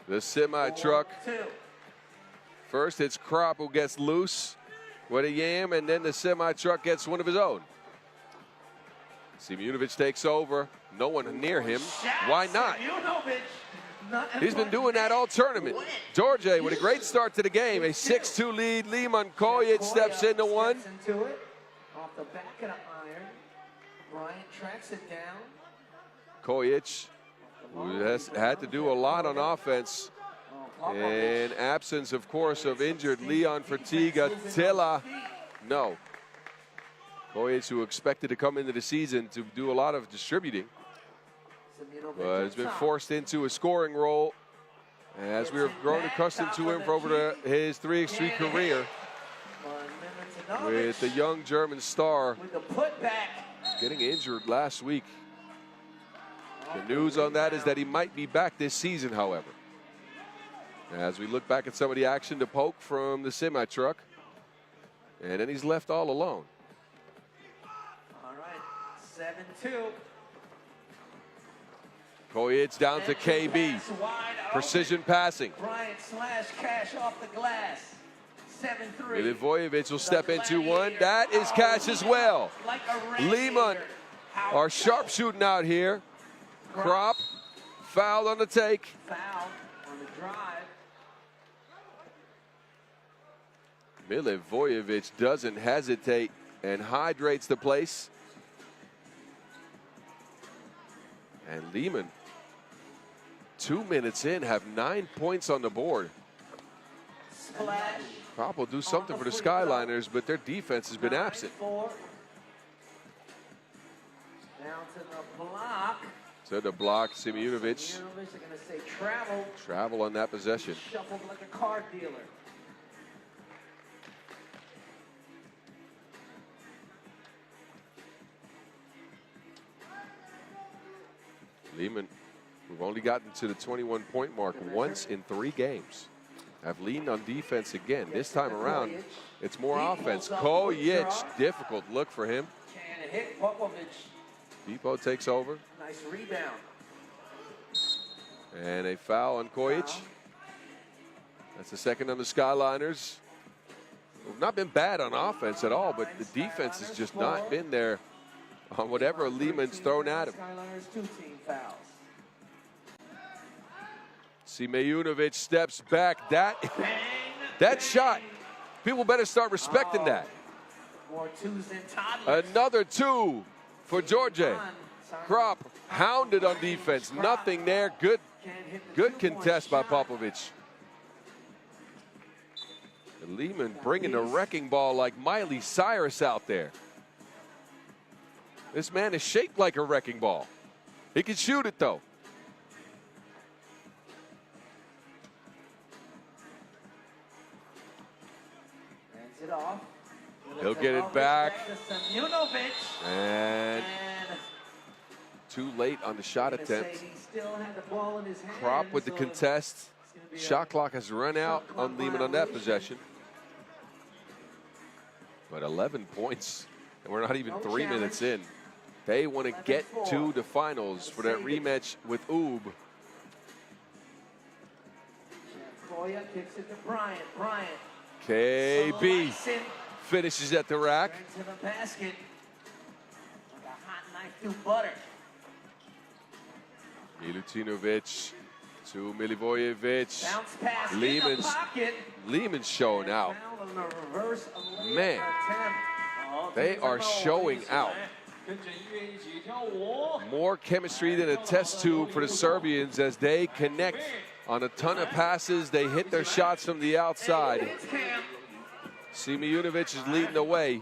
The semi-truck. 4-2. First, it's Krop who gets loose with a yam, and then the semi-truck gets one of his own. Simunovic takes over. No one near him. Why not? He's been doing that all tournament. George with a great start to the game. A 6-2 lead. Liman Kojic steps into one. Off the back of the iron. Bryant tracks it down. Kojic, who has had to do a lot on offense. In absence, of course, of injured Leon Fertiga. Tilla, no. Kojic, who expected to come into the season to do a lot of distributing, but has been forced into a scoring role as we have grown accustomed to him for over his 3x3 career. With the young German star getting injured last week. The news on that is that he might be back this season, however. As we look back at some of the action, to poke from the semi-truck. And then he's left all alone. All right, 7-2. Kojic down to KB. Precision passing. Bryant slash cash off the glass. 7-3. Milivojevic will step into one. That is cash as well. Liman are sharpshooting out here. Krop fouled on the take. Foul on the drive. Milivojevic doesn't hesitate and hydrates the place. And Liman, 2 minutes in, have 9 points on the board. Splash. Krop will do something for the Skyliners, but their defense has been absent. 9-4. Down to the block. To the block, Simunovic. Travel. Travel on that possession. Shuffled like a car dealer. Liman, we've only gotten to the 21-point mark once in 3 games. Have leaned on defense again. This time around, it's more offense. Kojic, difficult look for him. Can hit Popovic. Depot takes over. Nice rebound. And a foul on Kojic. That's the second on the Skyliners. We've not been bad on offense at all, but the defense has just not been there on whatever Liman's thrown at him. Skyliners 2 team fouls. Simunovic steps back. That shot People better start respecting that. More twos than toddlers. Another two for George. Krop hounded on defense. Nothing there. Good contest by Popovic. And Liman bringing the wrecking ball like Miley Cyrus out there. This man is shaped like a wrecking ball. He can shoot it though. Hands it off. He'll get it back. To And too late on the shot attempt. Krop with the contest. Shot clock has run out on Liman on that possession. But 11 points, and we're not even 3 minutes in. They want to get to the finals for that rematch with Oob. Kicks it to Bryant. Bryant. KB finishes at the rack. To the basket. Like a hot knife through butter. Milutinovic to Milivojevic. Bounce pass in the pocket. Liman's showing out. Man, they are showing out. More chemistry than a test tube for the Serbians as they connect on a ton of passes. They hit their shots from the outside. Simejunovic is leading the way.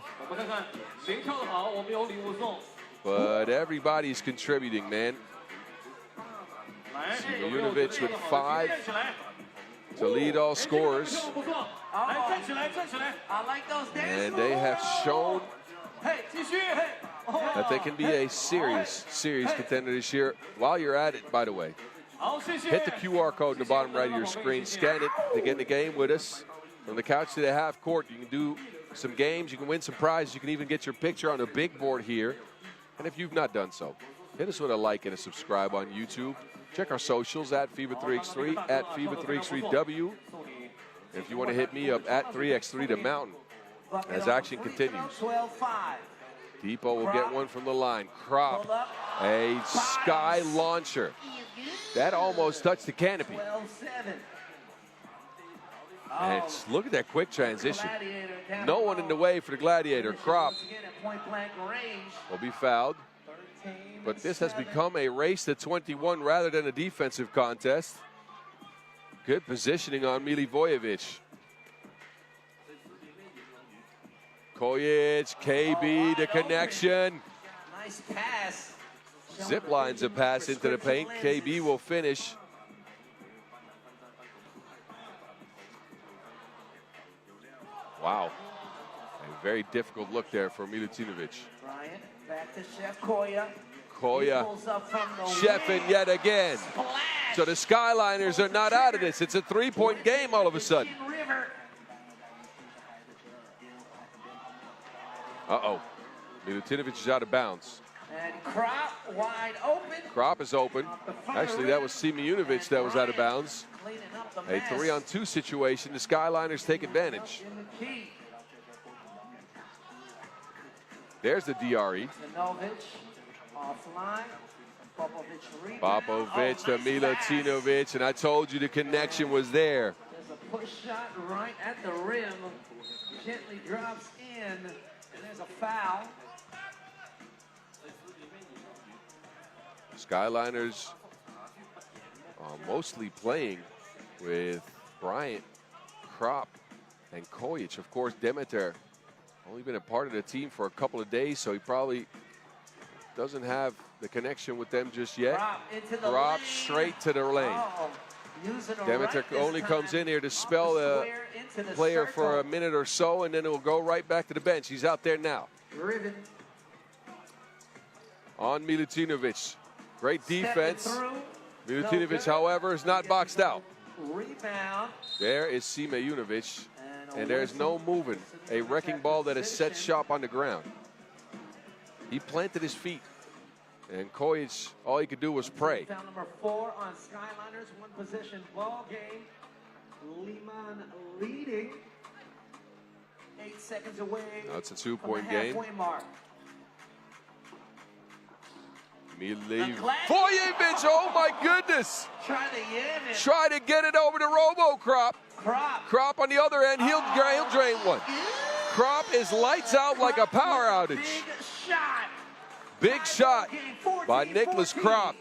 But everybody's contributing, man. Simejunovic with 5 to lead all scorers. And they have shown that they can be a serious contender this year. While you're at it, by the way, hit the QR code in the bottom right of your screen. Scan it to get in the game with us. From the couch to the half court, you can do some games. You can win some prizes. You can even get your picture on the big board here. And if you've not done so, hit us with a like and a subscribe on YouTube. Check our socials at FIBA3x3, at FIBA3x3W. And if you want to hit me up at 3x3 the Mountain as action continues. Depot will get one from the line. Krop, a sky launcher. That almost touched the canopy. And look at that quick transition. No one in the way for the Gladiator. Krop will be fouled. But this has become a race to 21 rather than a defensive contest. Good positioning on Milivojevic. Kojic, KB, the connection. Nice pass. Zip lines a pass into the paint. KB will finish. Wow. A very difficult look there for Milutinovic. Bryant, back to Chef Koya. Koya, chefing yet again. So the Skyliners are not out of this. It's a 3-point game all of a sudden. Uh-oh. Milutinovic is out of bounds. And Krop wide open. Krop is open. Actually, that was Simejunovic that was out of bounds. A 3-on-2 situation. The Skyliners take advantage. There's the DRE. Offline. Popovic to Milutinovic, and I told you the connection was there. There's a push shot right at the rim. Gently drops in, and there's a foul. Skyliners mostly playing with Bryant, Krop, and Kojic. Of course, Demeter only been a part of the team for a couple of days, so he probably doesn't have the connection with them just yet. Krop straight to the lane. Demeter only comes in here to spell the player for a minute or so, and then it will go right back to the bench. He's out there now. On Milutinovic. Great defense. Milutinovic, however, is not boxed out. There is Simejunovic, and there's no moving. A wrecking ball that is set sharp on the ground. He planted his feet, and Kojic, all he could do was pray. Foul number 4 on Skyliners, 1-possession ball game. Liman leading. 8 seconds away. Now it's a 2-point game. Milivojevic, oh my goodness! Try to yen it. Try to get it over to Robo Crop. Crop on the other end, he'll drain one. Crop is lights out like a power outage. Big shot. Big shot by Nicholas Crop.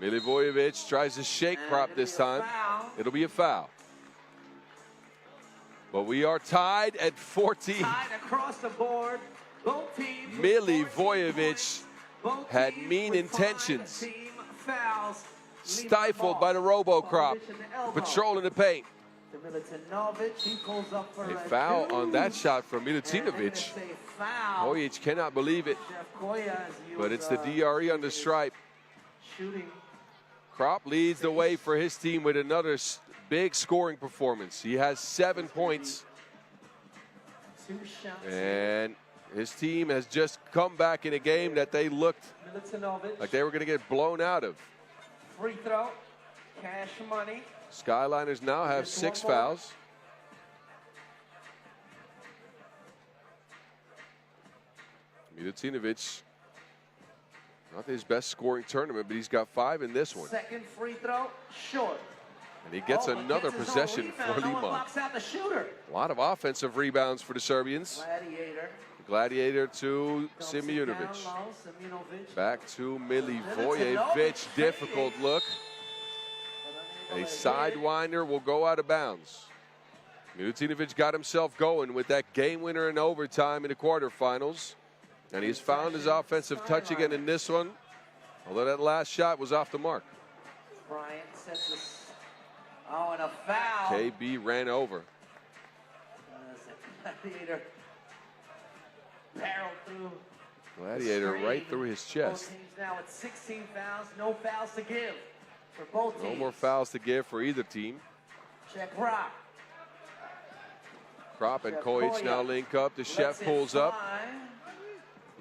Milivojevic tries to shake Crop this time. It'll be a foul. But we are tied at 14. Tied across the board. Both teams. Milivojevic had mean intentions. Stifled by the Robo Crop. Patrolling the paint. A foul on that shot from Milutinovic. Kojic cannot believe it. But it's the DRE on the stripe. Crop leads the way for his team with another big scoring performance. He has 7 points. And his team has just come back in a game that they looked like they were going to get blown out of. Free throw, cash money. Skyliners now have 6 fouls. Milutinovic, not his best scoring tournament, but he's got 5 in this one. Second free throw, short. And he gets another possession for Liman. A lot of offensive rebounds for the Serbians. Gladiator to Simunovic. Back to Milivojevic. Difficult look. A sidewinder will go out of bounds. Milutinovic got himself going with that game winner in overtime in the quarterfinals. And he's found his offensive touch again in this one. Although that last shot was off the mark. Bryant sets this. Oh, and a foul. KB ran over. Gladiator barreled through. Gladiator right through his chest. Both teams now at 16 fouls, no fouls to give for both teams. No more fouls to give for either team. Check Rock. Crop and Kojic now link up. The chef pulls up.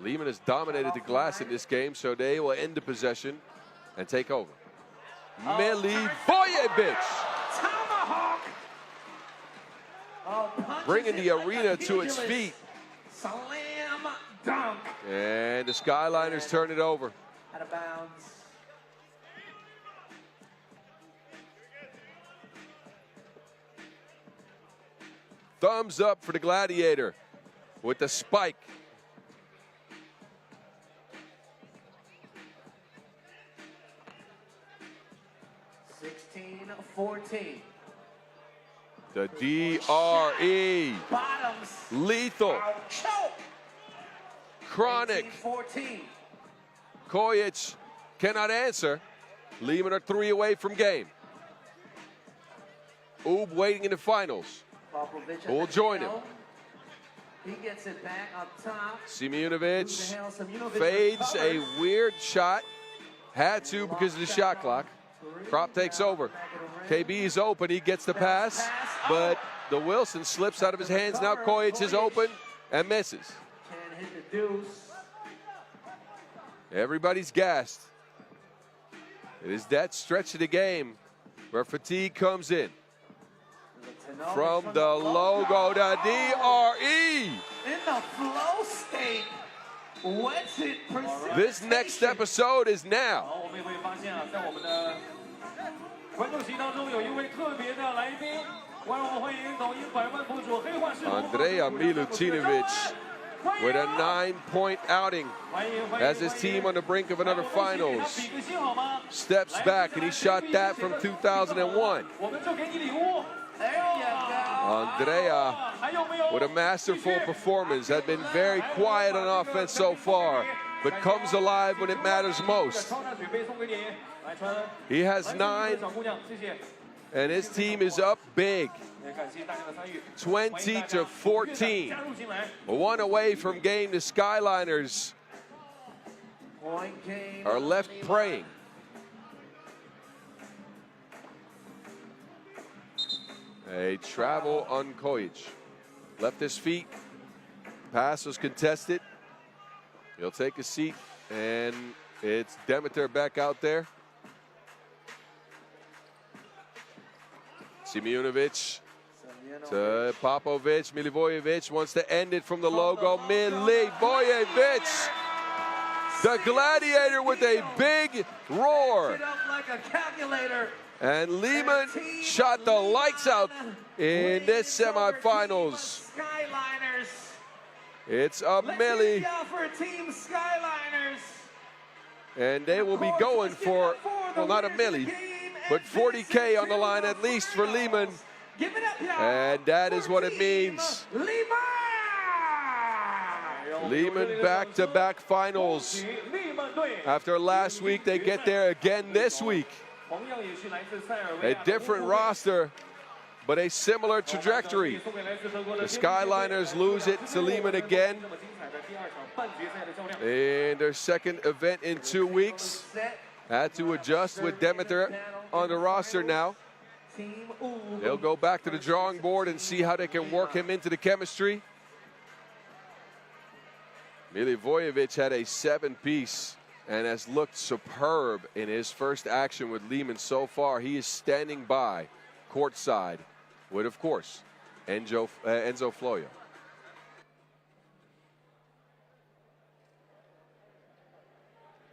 Liman has dominated the glass in this game, so they will end the possession and take over. Milivojevic Tomahawk. bringing the arena to its feet. Slam dunk. And the Skyliners turn it over. Out of bounds. Thumbs up for the Gladiator with the spike. The DRE. Bottoms. Lethal. Choke. Chronic. 14. Kojic cannot answer. Liman are 3 away from game. Oob waiting in the finals. Who will join him? He gets it back up top. Simunovic fades a weird shot. Had to because of the shot clock. Crop takes over. KB is open. He gets the pass, but the Wilson slips out of his hands. Now Kojic is open and misses. Can't hit the deuce. Everybody's gassed. It is that stretch of the game where fatigue comes in. From the logo, the DRE. In the flow state. What's it? This next episode is now. Andrea Milutinovic with a 9-point outing as his team on the brink of another finals. Steps back and he shot that from 2001. Andrea with a masterful performance, had been very quiet on offense so far, but comes alive when it matters most. He has 9, and his team is up big, 20-14. 1 away from game. The Skyliners are left praying. A travel on Kojic. Left his feet. Pass was contested. He'll take a seat, and it's Demeter back out there. Simunovic to Popovic. Milivojevic wants to end it from the logo. Milivojevic The Gladiator with a big roar. It up like a calculator. And Liman shot the lights out in this semifinals. Skyliners. It's a Let's milli, give it up for Team Skyliners. and they will be going for, well, not a milli, but 40K on the line at least for Liman. Give it up, y'all. And that is for what it Team means. Liman. Liman back-to-back finals. After last week, they get there again this week. A different roster, but a similar trajectory. The Skyliners lose it to Liman again in their second event in 2 weeks. Had to adjust with Demeter on the roster now. They'll go back to the drawing board and see how they can work him into the chemistry. Milivojevic had a 7-piece and has looked superb in his first action with Liman so far. He is standing by courtside with, of course, Enzo Floyo.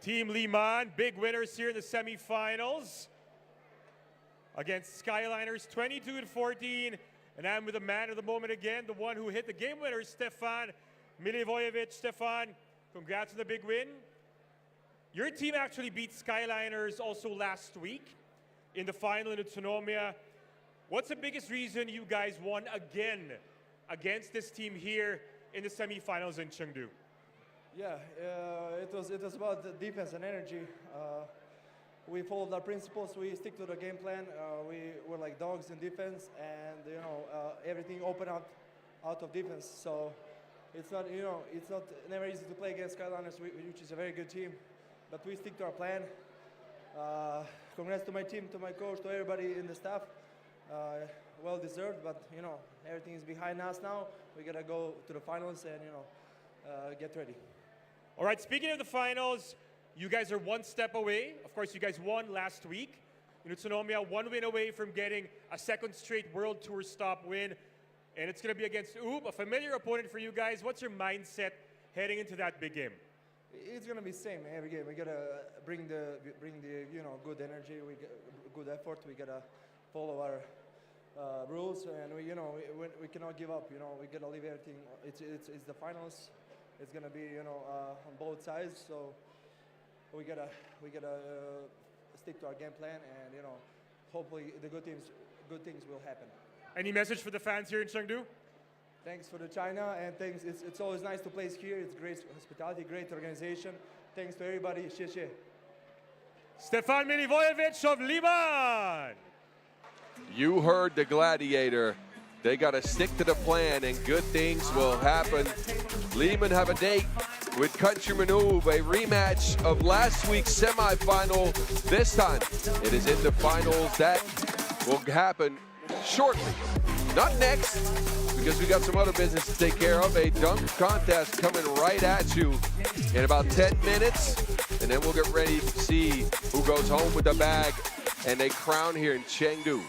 Team Liman, big winners here in the semifinals against Skyliners, 22-14. And I'm with the man of the moment again, the one who hit the game winner, Stefan Milivojevic. Stefan, congrats on the big win. Your team actually beat Skyliners also last week in the final in Utsunomiya. What's the biggest reason you guys won again against this team here in the semifinals in Chengdu? Yeah, it was about the defense and energy. We followed our principles. We stick to the game plan. We were like dogs in defense, and everything opened out of defense. So it's not never easy to play against Skyliners, which is a very good team. But we stick to our plan. Congrats to my team, to my coach, to everybody in the staff. Well deserved, but everything is behind us now. We gotta go to the finals and get ready. All right, speaking of the finals, you guys are one step away. Of course, you guys won last week in Utsunomiya, one win away from getting a second straight World Tour stop win. And it's going to be against Ub, a familiar opponent for you guys. What's your mindset heading into that big game? It's going to be the same every game. We got to bring the good energy, we get good effort. We got to follow our rules, and we cannot give up. We got to leave everything. It's the finals. It's gonna be on both sides, so we gotta stick to our game plan, and hopefully the good things will happen. Any message for the fans here in Chengdu? Thanks for the China, and thanks. It's always nice to play here. It's great hospitality, great organization. Thanks to everybody. Xie xie. Stefan Milivojevic of Liman. You heard the Gladiator. They got to stick to the plan, and good things will happen. Liman have a date with Countryman Ub, a rematch of last week's semifinal. This time, it is in the finals. That will happen shortly. Not next, because we got some other business to take care of. A dunk contest coming right at you in about 10 minutes. And then we'll get ready to see who goes home with the bag and a crown here in Chengdu.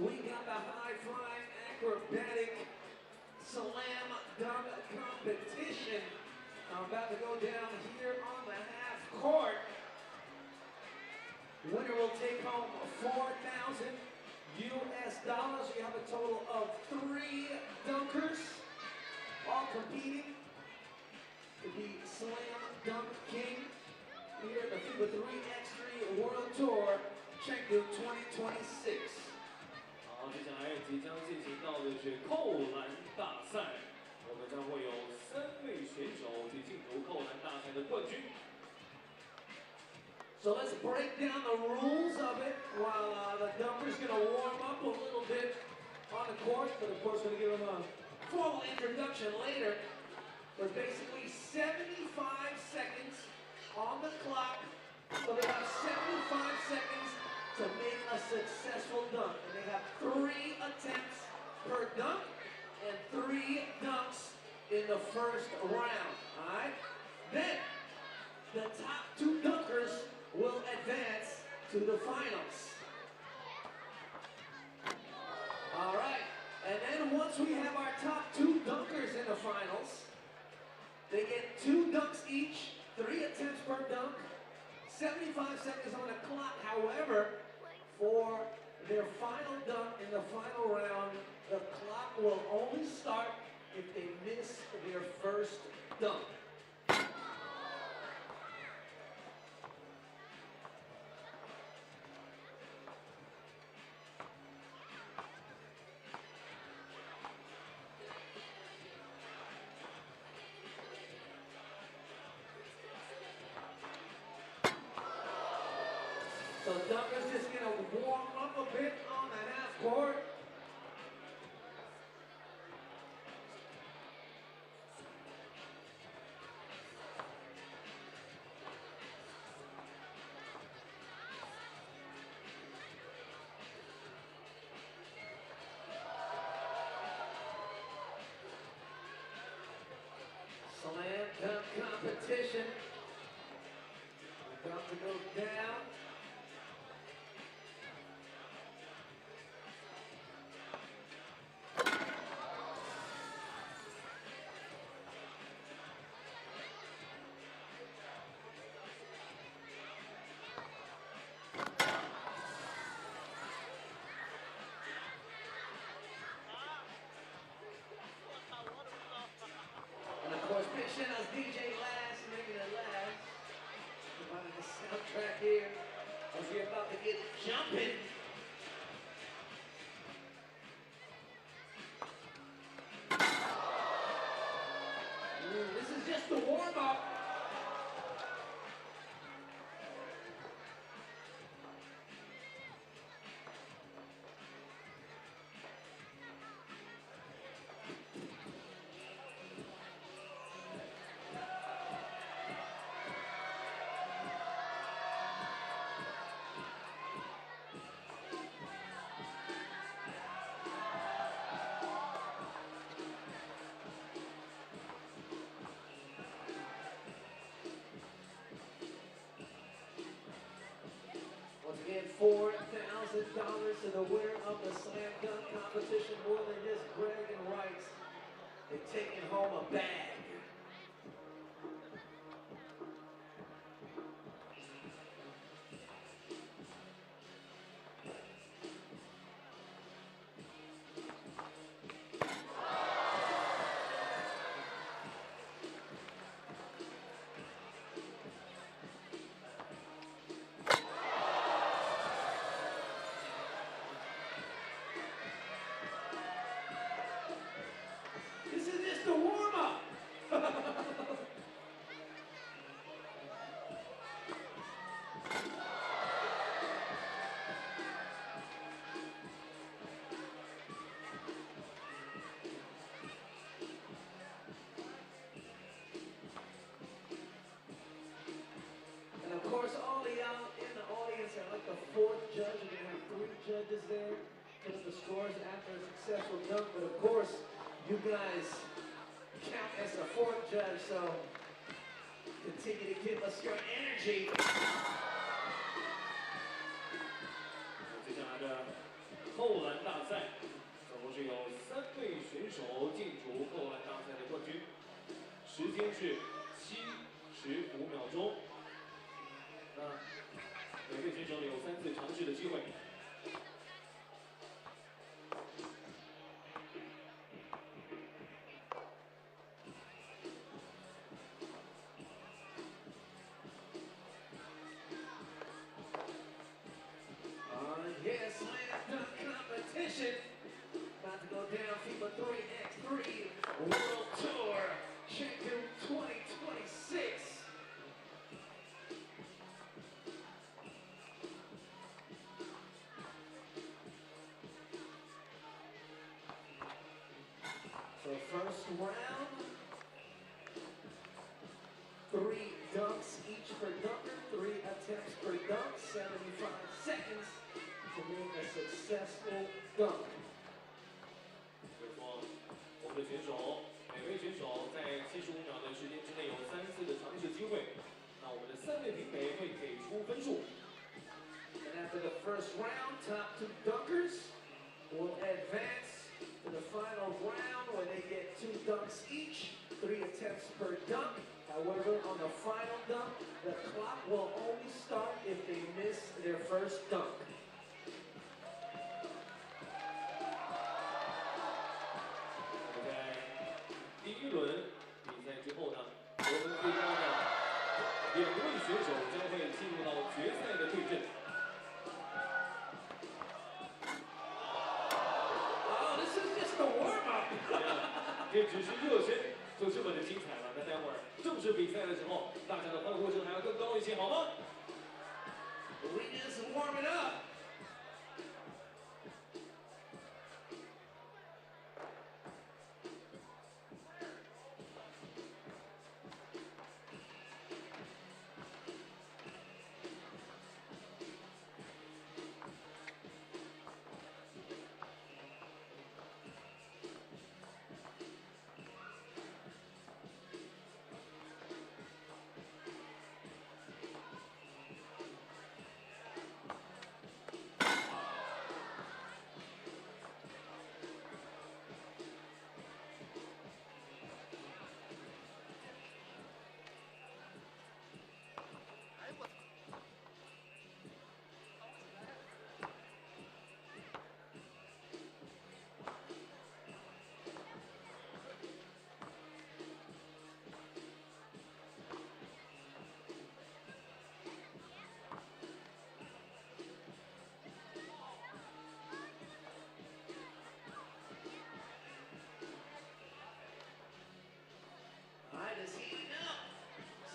we got the high-flying acrobatic slam dunk competition about to go down here on the half court. Winner will take home $4,000 US. You have a total of 3 dunkers all competing to be Slam Dunk King here at the FIBA 3x3 World Tour Chengdu 2026. 好，接下来即将进行到的是扣篮大赛，我们将会有3位选手去竞逐扣篮大赛的冠军。 So let's break down the rules of it while the dunker's going to warm up a little bit on the court, but of course we're going to give them a formal introduction later. There's basically 75 seconds on the clock, so they have 75 seconds to make a successful dunk. And they have 3 attempts per dunk and 3 dunks in the first round, all right? Then, the top 2 dunkers will advance to the finals. All right, and then once we have our top 2 dunkers in the finals, they get 2 dunks each, 3 attempts per dunk, 75 seconds on the clock. However, for their final dunk in the final round, the clock will only start if they miss their first dunk. So Dunker's just going to warm up a bit on that half court. Slam dunk competition. About to go down. And of course, big shout out to DJ Last, making it last. Providing the soundtrack here as we're about to get jumping. This is just the warm-up. Once again, $4,000 to the winner of the slam dunk competition. More than just bragging rights, they're taking home a bag. This is just the warm-up. And of course, all the out in the audience are like the 4th judge. We're gonna have 3 judges there put the scores after a successful dunk. But of course, you guys count as the 4th judge, so continue to give us your energy. 接下来的扣扣篮大赛，总共是有3位选手竞逐扣篮大赛的冠军，时间是75秒钟。那每位选手有3次尝试的机会。 Yes, slam dunk competition. About to go down FIBA 3x3 World Tour Chengdu 2026. So first round, 3 dunks each per dunker, 3 attempts per dunk, 75 seconds. To make a successful dunk. 就是说，我们的选手每位选手在75秒的时间之内有3次的尝试机会。那我们的3位评委会给出分数。And after the first round, top 2 dunkers will advance to the final round where they get 2 dunks each, 3 attempts per dunk. However, on the final dunk, the clock will only start if they miss their first dunk. 第1轮比赛之后呢，我们最高的2位选手将会进入到决赛的对阵。Oh, this is just the warm-up. 这只是热身，就这么的精彩了。那待会儿正式比赛的时候，大家的欢呼声还要更高一些，好吗？ We just warming up.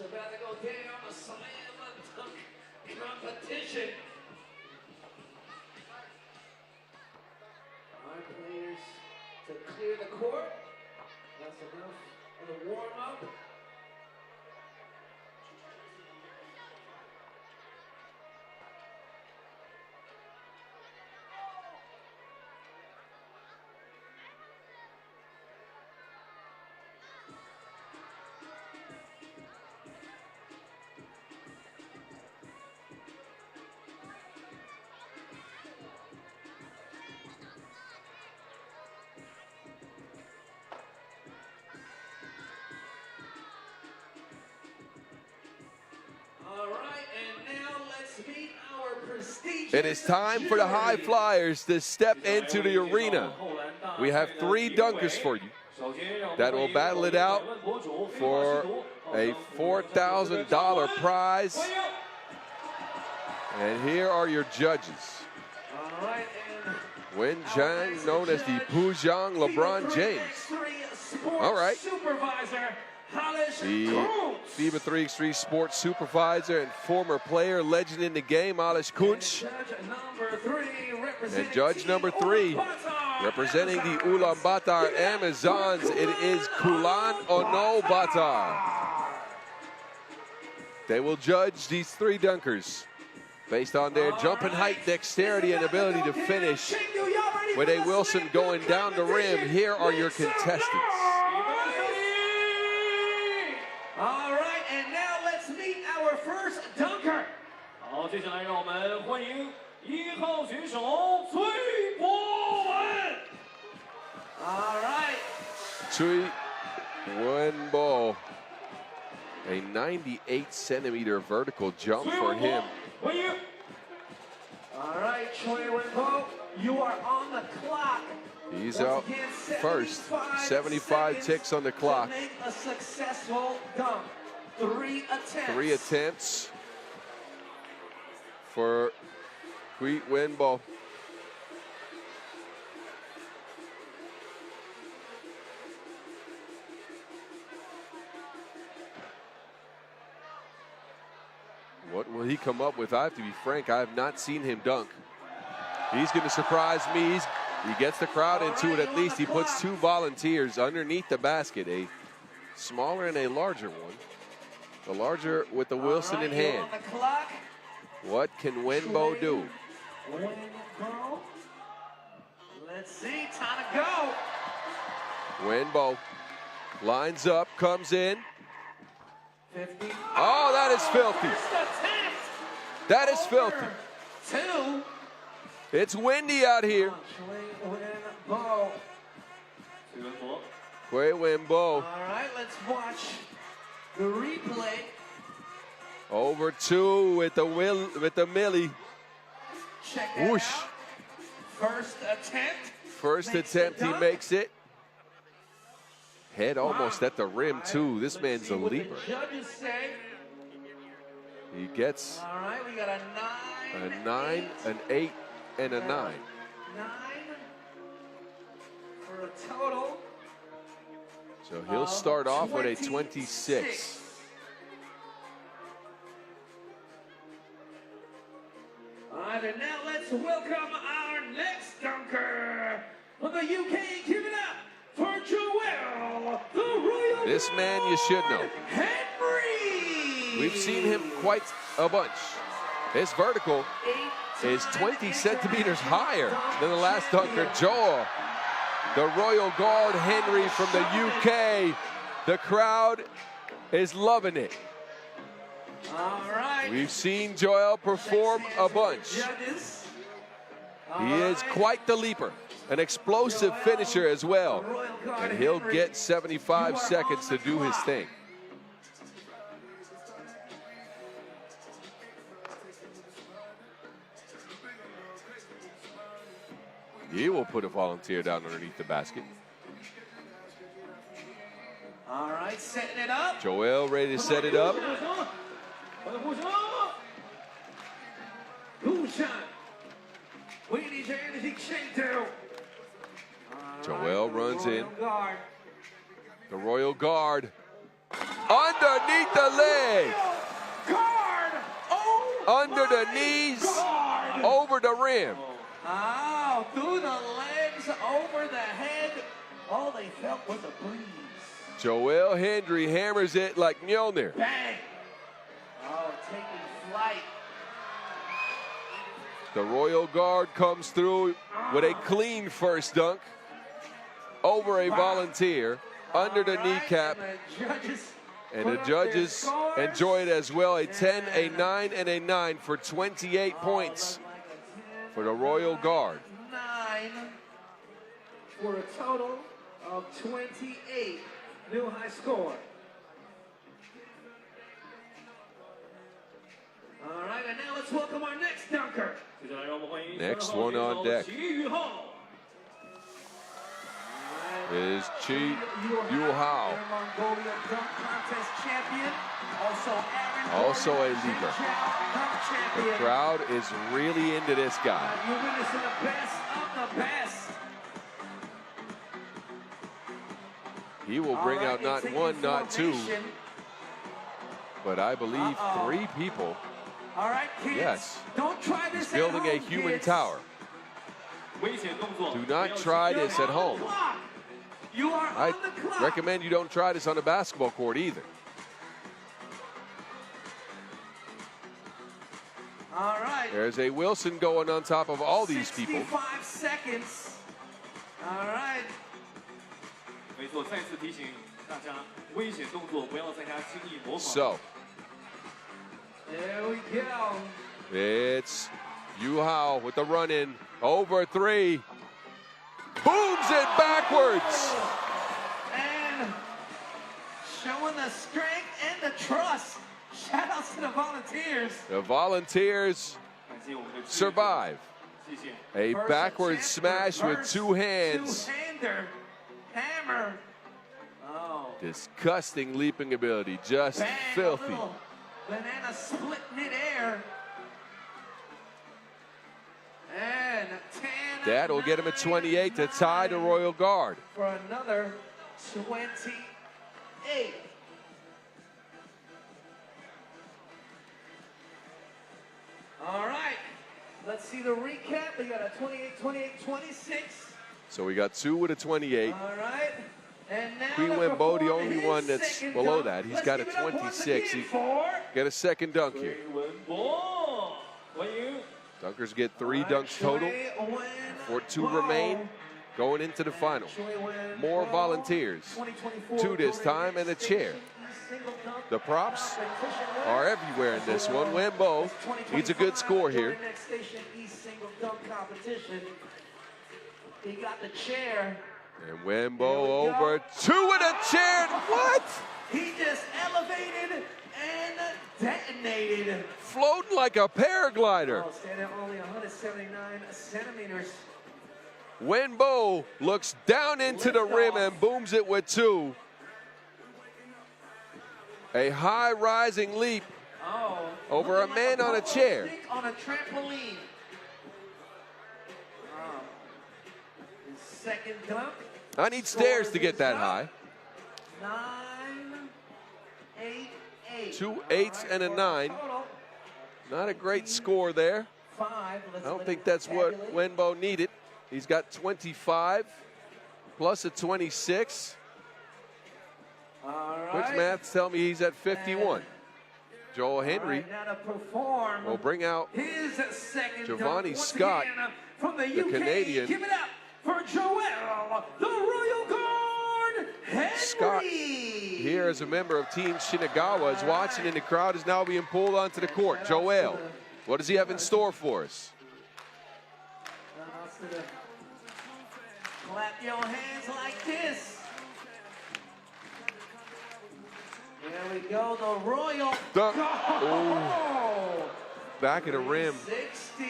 It's about to go down a slam dunk competition. Our players to clear the court. That's enough of the warm-up. It is time for the high flyers to step into the arena. We have 3 dunkers for you that will battle it out for a $4,000 prize. And here are your judges. Wen Chang, known as the Pujang LeBron James. All right. The FIBA 3x3 sports supervisor and former player, legend in the game, Alice Kunch. And judge number 3, representing the Ulaanbaatar Amazons, it is Ulaanbaatar. They will judge these 3 dunkers based on their jumping height, dexterity, and ability to finish with a Wilson going down the rim. Here are your contestants. All right, and now let's meet our first dunker. 好，接下来让我们欢迎1号选手崔博。Chui Wenbo. A 98-centimeter vertical jump for him. All right, Choi Wenbo, you are on the clock. He's Once out again, first. 75 seconds ticks on the clock. to make a successful dunk. 3 attempts. 3 attempts for Chui Wenbo. What will he come up with? I have to be frank, I have not seen him dunk. He's going to surprise me. He gets the crowd into it at least. He puts 2 volunteers underneath the basket, a smaller and a larger one. The larger with the Wilson in hand. What can Wenbo do? Wenbo. Let's see, time to go. Wenbo lines up, comes in. 50. Oh, that is filthy. First attempt. That is filthy. 2. It's windy out here. Wenbo. Chui Wenbo All right, let's watch the replay. over 2 with the Millie. Check that Whoosh. out. First attempt. First Makes attempt, the he dunk. makes it. Head almost at the rim, All right, too. This let's man's see a what the leaper. Judges say. He gets All right, we got a 9, a 9, an 8, and a 9. 9 for a total. So he'll of start off with a 26. 26. All right, and now let's welcome our next dunker from the UK. Give it up for Joel, the Royal This man you should know. Henry. We've seen him quite a bunch. His vertical is 20 centimeters higher than the last dunker, Joel. The Royal Guard Henry from the UK. The crowd is loving it. All right. We've seen Joel perform a bunch. Judges. He is quite the leaper, an explosive finisher as well. And he'll get 75 seconds to do his thing. He will put a volunteer down underneath the basket. All right, setting it up. Joel ready to set it up. WT Chengdu. Joel runs in. Guard. The Royal Guard underneath the leg, Guard. Oh, under the my knees, God. over the rim. Oh, through the legs, over the head. All they felt was a breeze. Joel Henry hammers it like Mjolnir. Bang. Oh, taking flight. The Royal Guard comes through with a clean first dunk over a volunteer under the kneecap. And the judges enjoy it as well. A 10, a 9, and a 9 for 28 points for the Royal Guard. 9 for a total of 28. New high score. All right, and now let's welcome our next dunker. Next one on deck is Chi Yu-Hao. Mongolia dunk contest champion. Also a leaper. The crowd is really into this guy. You're witnessing the best of the best. He will bring out not one, not two, but I believe 3 people. All right, kids. Yes. Don't try this He's building at a home, human kids. tower. Do not try this at home. You are I on the clock. recommend you don't try this on a basketball court either. All right. There's a Wilson going on top of all these people. 65 seconds. All right. So There we go. it's Yu-Hao with the run-in over 3. Booms it backwards. And showing the strength and the trust. Shout outs to the Volunteers. The Volunteers survive. A backward smash with two hands. Two-hander. Hammer. Oh. Disgusting leaping ability, just Bang, filthy. a little banana split midair. And 10. That'll get him a 28 to tie the Royal Guard. For another 28. All right. Let's see the recap. We got a 28, 28, 26. So we got two with a 28. All right. And now Queen to Wembo, the perform only his one that's second below dunk. that. He's Let's got a give it up once 26. again He for get a second dunk here. Wembo, 欢迎 Dunkers get 3 dunks total. 2 remain going into the final. More Volunteers. 2 this time and a chair. The props are everywhere in this one. Wembo needs a good score here. Next station, East single dunk competition. He got the chair. And Wembo over 2 with a chair. What? He just elevated and detonated. Floating like a paraglider. Oh, standing at only 179 centimeters. Wembo looks down into the rim and booms it with 2. A high rising leap over a man on a chair. On a trampoline. His second dunk. I need stairs to get that high. 9, 8, 8. 2 8s and a 9. Not a great score there. 5. I don't think that's what Wembo needed. He's got 25 plus a 26. All right. Quick math tell me he's at 51. Joel Henry Now to perform will bring out his second Giovanni dunk. Once Scott, again, from the the UK. Canadian. Give it up for Joel, the Royal Guard Henry. Scott, here as a member of Team Shinagawa, is watching, and the crowd is now being pulled onto the court. Joel, what does he have in store for us? Clap your hands like this. There we go, the Royal Dunk. Guard. Back of the rim. 60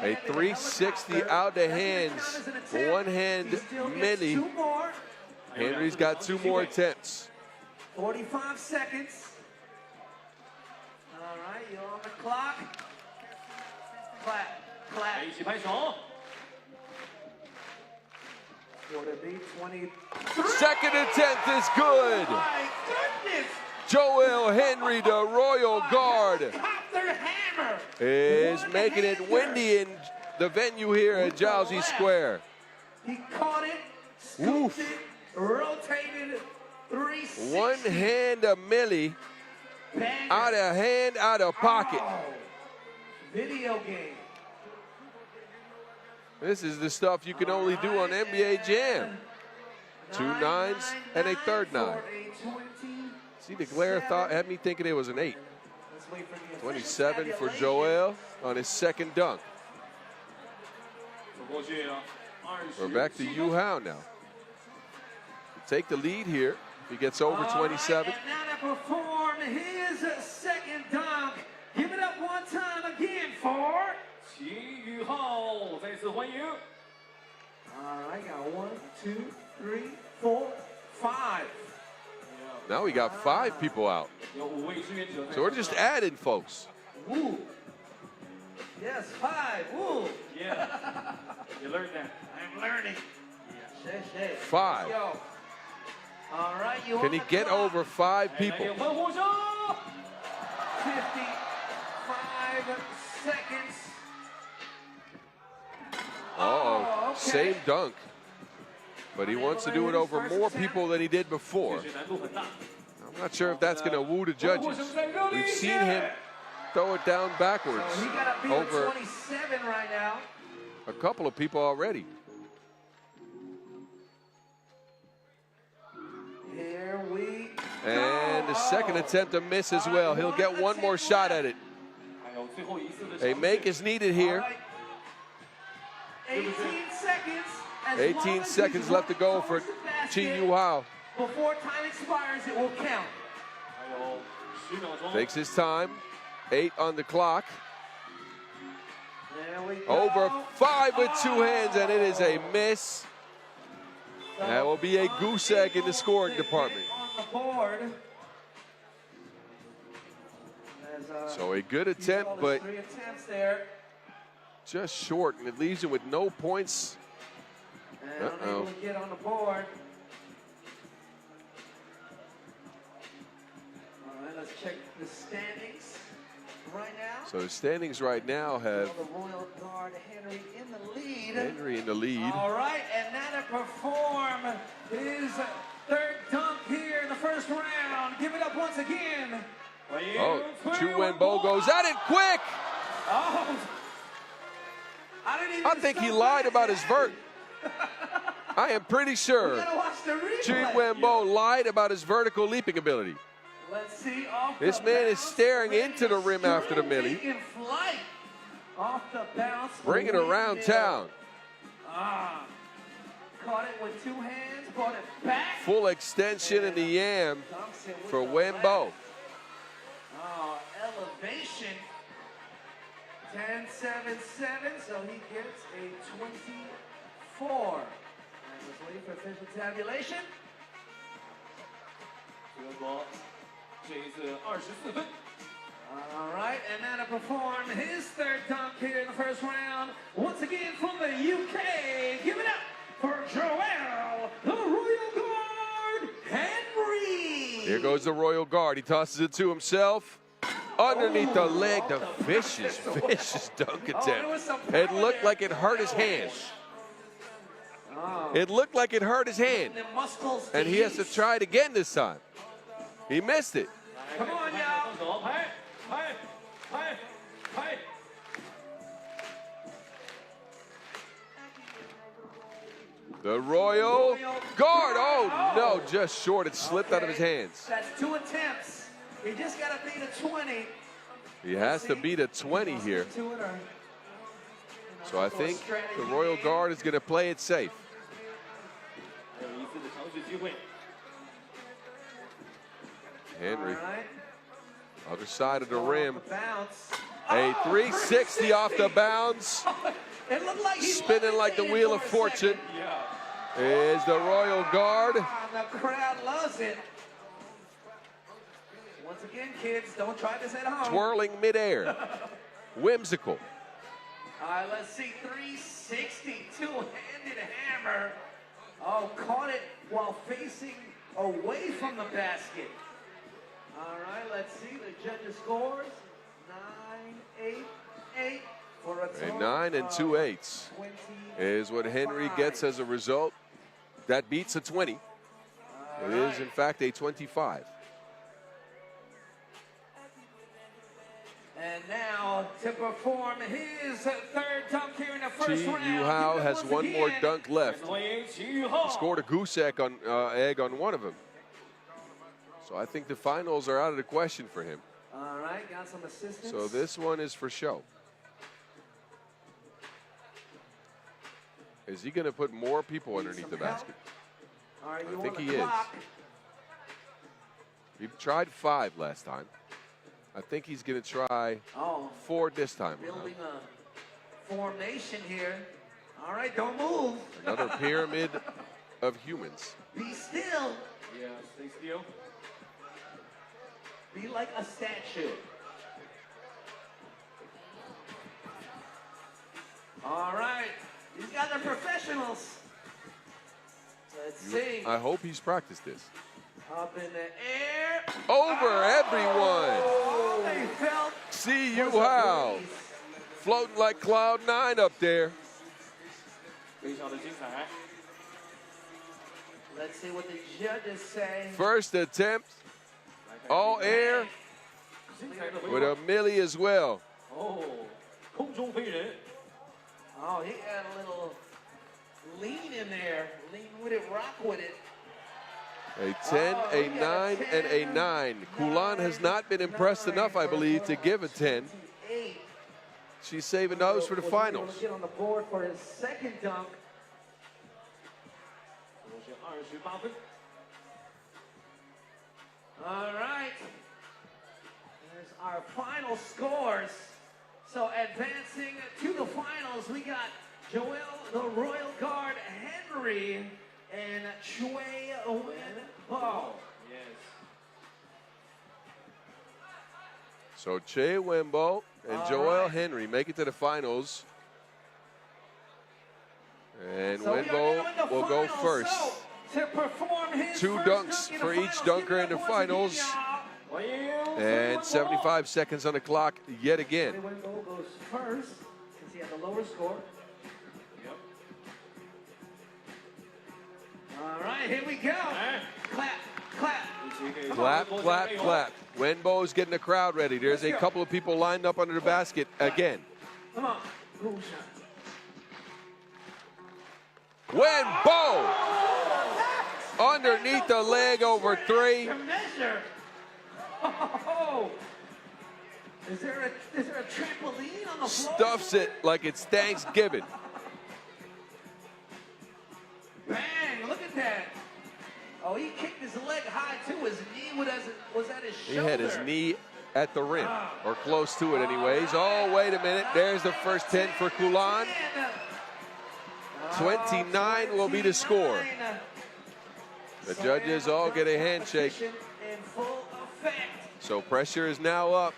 A 360 out the hands. One hand Millie. Henry's got 2 more attempts. 45 seconds. All right, you're on the clock. Clap, clap. 一起拍手。 Would it be 20? Second attempt is good. My goodness! Joel Henry, the Royal Guard, Copter hammer. is making it windy in the venue here at Jowsey Square. He caught it, scooped it, rotated 360. One hand of Millie, Banger. out of hand, out of pocket. Oh. Video game. This is the stuff you can only do on NBA Jam. 2 9s and a third 9. See, the glare thought had me thinking it was an 8. 27 for Joel on his second dunk. We're back to Yu Hao now. Take the lead here. He gets over 27. And now to perform his second dunk. Give it up one time again for 齐宇浩，再次欢迎。 All right, got 1, 2, 3, 4, 5. Now we got 5 people out. 有5位志愿者。 So we're just adding folks. Woo. Yes, 5. Woo. Yeah, you learned that. I'm learning. Yeah. 5. Yo. All right, you Can on he the get clock. over 5 来 people? 点欢呼声。 55 seconds. Uh-oh, okay. same dunk. But he wants to do it over more people than he did before. 这难度很大。 I'm not sure if that's going to woo the judges. We've seen him throw it down backwards So he got to be over 27 right now. a couple of people already. Here we go. And the second attempt a miss as well. He'll get one more shot at it. 还有最后一次的 A make is needed here. All right. 18 seconds. As 18 long as seconds he's left to go for towards the basket. Chi Yu Hao. Before time expires, it will count. 还有10秒钟。 Takes his time. 8 on the clock. There we go. Over 5 with 2 hands, and it is a miss. That will be a goose egg in the scoring department. On the board. So a good attempt, but 3 attempts there. just short, and it leaves him with no points. And unable to get on the board. All right, let's check the standings right now. So the standings right now have The Royal Guard Henry in the lead. Henry in the lead. All right, and now to perform his third dunk here in the first round. Give it up once again. Oh, Wenbo goes at it quick. Oh. I think he lied about his vert. I am pretty sure Wenbo lied about his vertical leaping ability. Let's see. This man is staring into the rim after the millie. Off the bounce. Bring it around town. Caught it with 2 hands, brought it back. Full extension in the yam for Wenbo. Elevation. 10-7-7, so he gets a 24. And let's wait for official tabulation. 德国这一次24分。 All right, and now to perform his third dunk here in the first round. Once again from the UK, give it up for Joel, the Royal Guard, Henry. Here goes the Royal Guard. He tosses it to himself. Underneath the leg, the vicious dunk attempt. It looked like it hurt his hand. It looked like it hurt his hand. And he has to try it again this time. He missed it. Come on, y'all. The Royal Guard. Oh, no, just short. It slipped out of his hands. That's 2 attempts. He just got to beat a 20. He has to beat a 20 here. So I think the Royal Guard is going to play it safe. 还有一次的尝试机会。 Henry, other side of the rim. A 360 off the bounce. Spinning like the wheel of fortune is the Royal Guard. The crowd loves it. Once again, kids, don't try this at home. Twirling midair. Whimsical. All right, let's see. 360, two-handed hammer. Oh, caught it while facing away from the basket. All right, let's see the judges' scores. 9-8-8 for a total A 9 and 2 8s is what Henry gets as a result. That beats a 20. It is, in fact, a 25. And now to perform his third dunk here in the first Chi round. Yu-Hao has one more dunk left. 欢迎齐宇 He 浩。 scored a goose egg on one of them. So I think the finals are out of the question for him. All right, got some assistance. So this one is for show. Is he going to put more people underneath the basket? All right, I think he is. He tried 5 last time. I think he's going to try 4 this time. Building a formation here. All right, don't move. Another pyramid of humans. Be still. Yeah, stay still. Be like a statue. All right, these guys are professionals. Let's see. I hope he's practiced this. Up in the air. Over everyone. Oh, they felt. See you how. Floating like Cloud 9 up there. 非常的精彩。 Let's see what the judges say. First attempt, all air, 精彩的回 with 放 a millie as well. 哦，空中飞人。 Oh, he had a little lean in there. Lean with it, rock with it. A 10, a 9, and a 9. Kulan has not been impressed enough, I believe, to give a 10. She's saving those for the finals. Get on the board for his second dunk. 都是28分。All right. There's our final scores. So advancing to the finals, we got Joel, the Royal Guard, Henry, and Shui Wenbo. Yes. So Che Wenbo and Joel Henry make it to the finals. And So Wenbo will go first. So, to perform his 2 first dunks dunk in for the each finals, dunker give in it the up once again, finals. y'all. And 75 seconds on the clock yet again. Wenbo goes first because he had the lower score. Yep. All right, here we go. Clap, clap. Clap, clap, clap. Wenbo's getting the crowd ready. There's a couple of people lined up under the basket again. Come on. Boom shot. Wenbo! Underneath the leg over 3. Measure. Oh. Is there a trampoline on the floor? Stuffs it like it's Thanksgiving. Bang, look at that. Oh, he kicked his leg high too. His knee was at his shoulder. He had his knee at the rim, or close to it anyways. Oh, wait a minute. There's the first 10 for Kulan. 29 will be the score. The judges all get a handshake. In full effect. So pressure is now up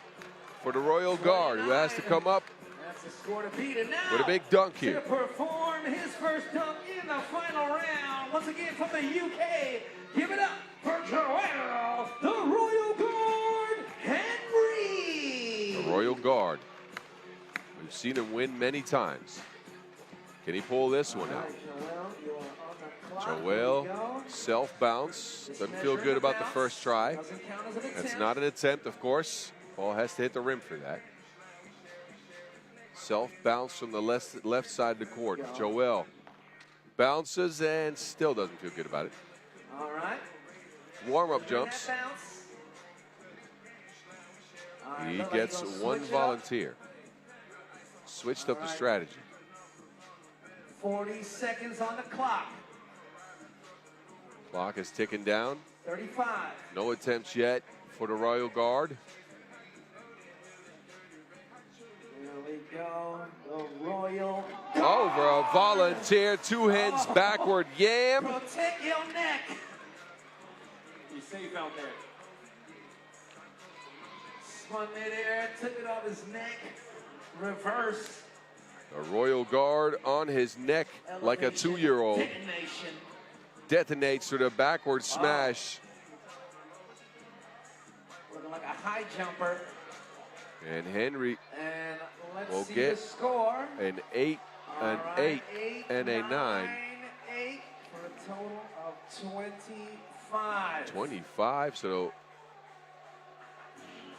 for the Royal Guard, who has to come up That's the score to beat. And now, with a big dunk to here. perform his first dunk in the final round. Once again from the UK, give it up for Joel, the Royal Guard, Henry. The Royal Guard. We've seen him win many times. Can he pull this one out? Joel, self-bounce. Doesn't feel good about the first try. That's not an attempt, of course. Ball has to hit the rim for that. Self-bounce from the left side of the court. Joel bounces and still doesn't feel good about it. All right. Warm-up jumps. He gets one volunteer. Switched up the strategy. 40 seconds on the clock. Clock is ticking down. 35. No attempts yet for the Royal Guard. Here we go. The Royal Over a volunteer, 2 hands backward. Yam. Protect your neck. He's safe out there. Spun midair, took it off his neck. Reverse. The Royal Guard on his neck like a 2-year-old. Detonation. Detonates with a backward smash. Looking like a high jumper. And Henry And let's will see get the score. an 8, an 8, and a 9. 8 for a total of 25. 25, so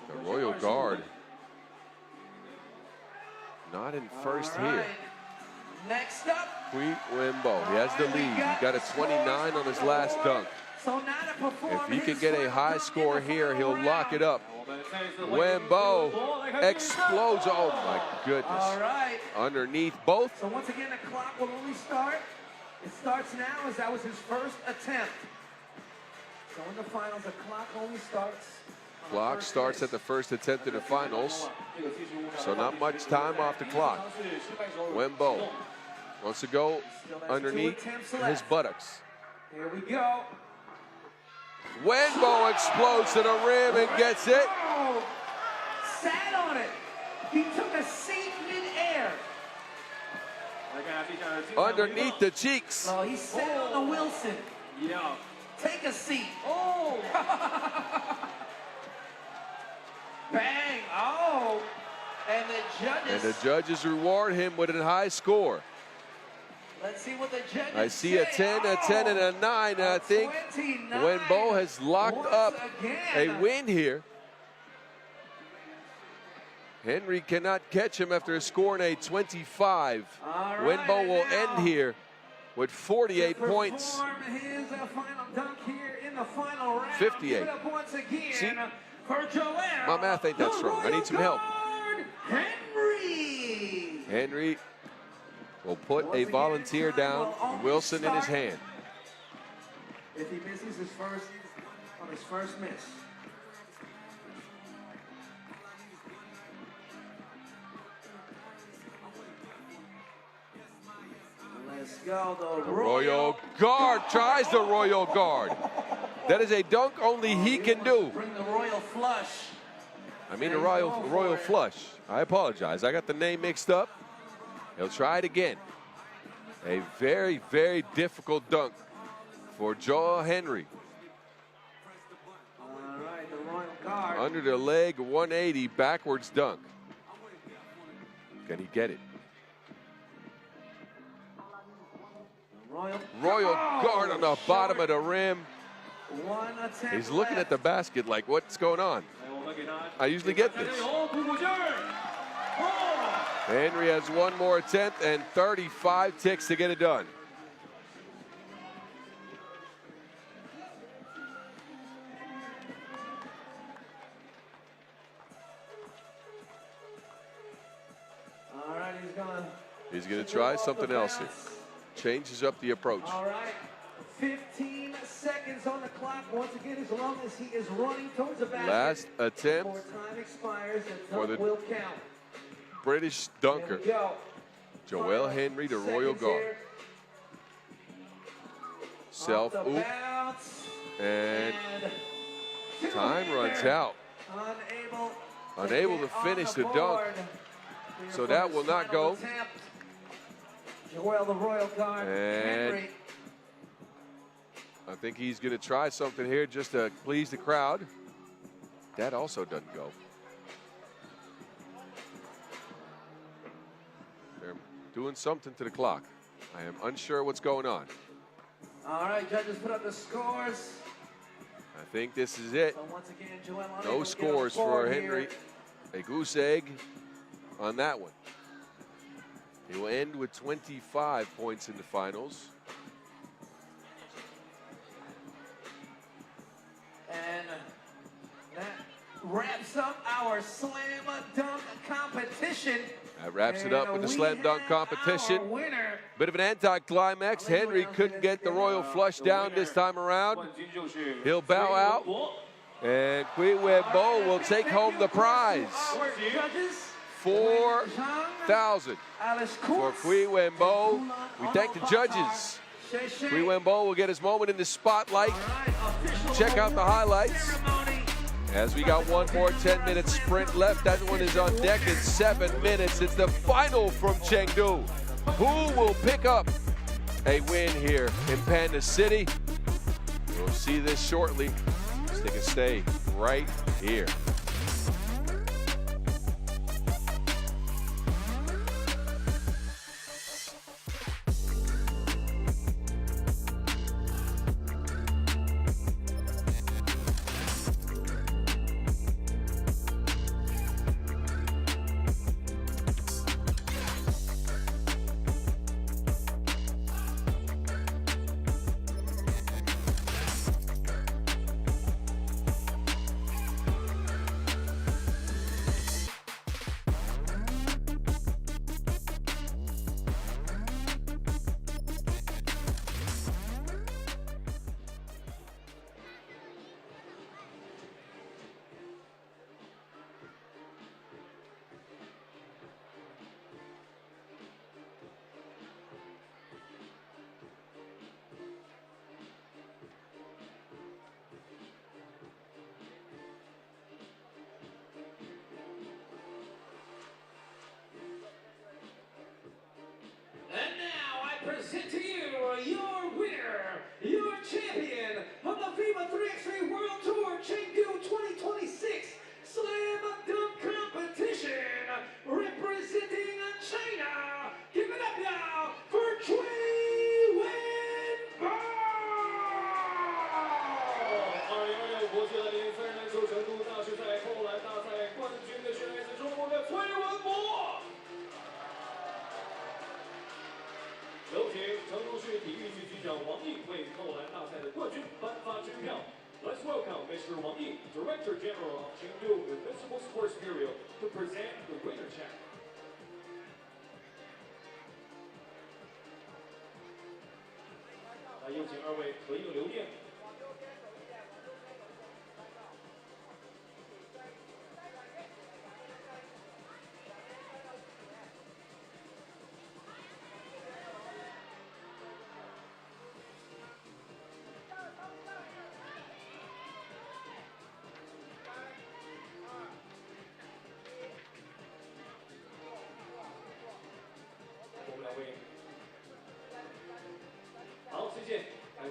the Royal Guard not in first All right. here. Next up. Hui Wenbo, he has the lead. He got a 29 on his last dunk. So now to perform If he can his get a first high dunk score in the here, final he'll lock it round. up. Wenbo explodes. Oh my All goodness. right. Underneath both. So once again, the clock will only start. It starts now as that was his first attempt. So in the finals, the clock only starts. on the Clock first starts miss. at the first attempt in the finals. So not much time off the clock. Wenbo wants to go underneath his buttocks. Here we go. Wenbo explodes to the rim and gets it. Oh, sat on it. He took a seat mid-air. Underneath the cheeks. Oh, he sat on the Wilson. Yeah. Take a seat. Oh. Bang. Oh. And And the the judges reward him with a high score. Let's see what the judges I see a 10, a 10, and a 9, and I think 29 Wenbo has locked once up again. a win here. Henry cannot catch him after scoring a 25. All right, Wenbo will and now end here with 48 to points. perform his final dunk here in the final round. 58. Give it up once again See? for Joel. My math ain't that the strong. I need some help. Royal Guard, Henry. Henry will put Once a again, volunteer time down, will only Wilson in his start hand. If he misses his first, on his first miss. Let's go, the Royal Guard tries the Royal Guard. That is a dunk only he can do. Bring the Royal Flush. I mean the Royal Flush. I apologize. I got the name mixed up. He'll try it again. A very, very difficult dunk for Joel Henry. All right, the Royal Guard. Under the leg, 180 backwards dunk. Can he get it? Royal Guard on the bottom of the rim. One attempt He's looking at left. the basket like, what's going on? I usually get this. Henry has one more attempt and 35 ticks to get it done. All right, He's going to try something else here. Changes up the approach. All right, 15 seconds on the clock. Once again, as long as he is running towards the basket. Last attempt Before time expires, and for the will count. British dunker. Here we go. Joel Henry, the Royal Seconds Guard. here. Self Off the oop. bounce. And two time in runs there. out. Unable to get on finish the dunk. board. So that will not go. Attempt. Joel, the Royal Guard. And Henry. I think he's going to try something here just to please the crowd. That also doesn't go. They're doing something to the clock. I am unsure what's going on. All right, judges put up the scores. I think this is it. So once again, Joel unable No to get on scores for board Henry. here. A goose egg on that one. He will end with 25 points in the finals. And that wraps up our slam dunk competition. That wraps it up with the slam dunk competition. Our winner. Bit of an anticlimax. Henry couldn't get the Royal Flush down this time around. He'll bow out. And Kui Bo will take home the prize. Our judges, 4,000 for Kui Bo. We thank the judges. Kui Bo will get his moment in the spotlight. Check out the highlights. As we got one more 10-minute sprint left. That one is on deck in 7 minutes. It's the final from Chengdu. Who will pick up a win here in Panda City? We'll see this shortly. They can stay right here. And now I present to you your winner, your champion of the FIBA 3x3 World Tour Chengdu 2026 Slam Dunk Competition, representing China. Give it up now for Cui Wenbo! 2026国际的联赛篮球成都大师赛扣篮大赛冠军的是来自中国的崔文博。有请成都市体育局局长王毅为扣篮大赛的冠军颁发支票。Let's welcome Mr. Wang Yi, Director General of Chengdu Municipal Sports Bureau, to present the winner check. 来，有请二位合影留念。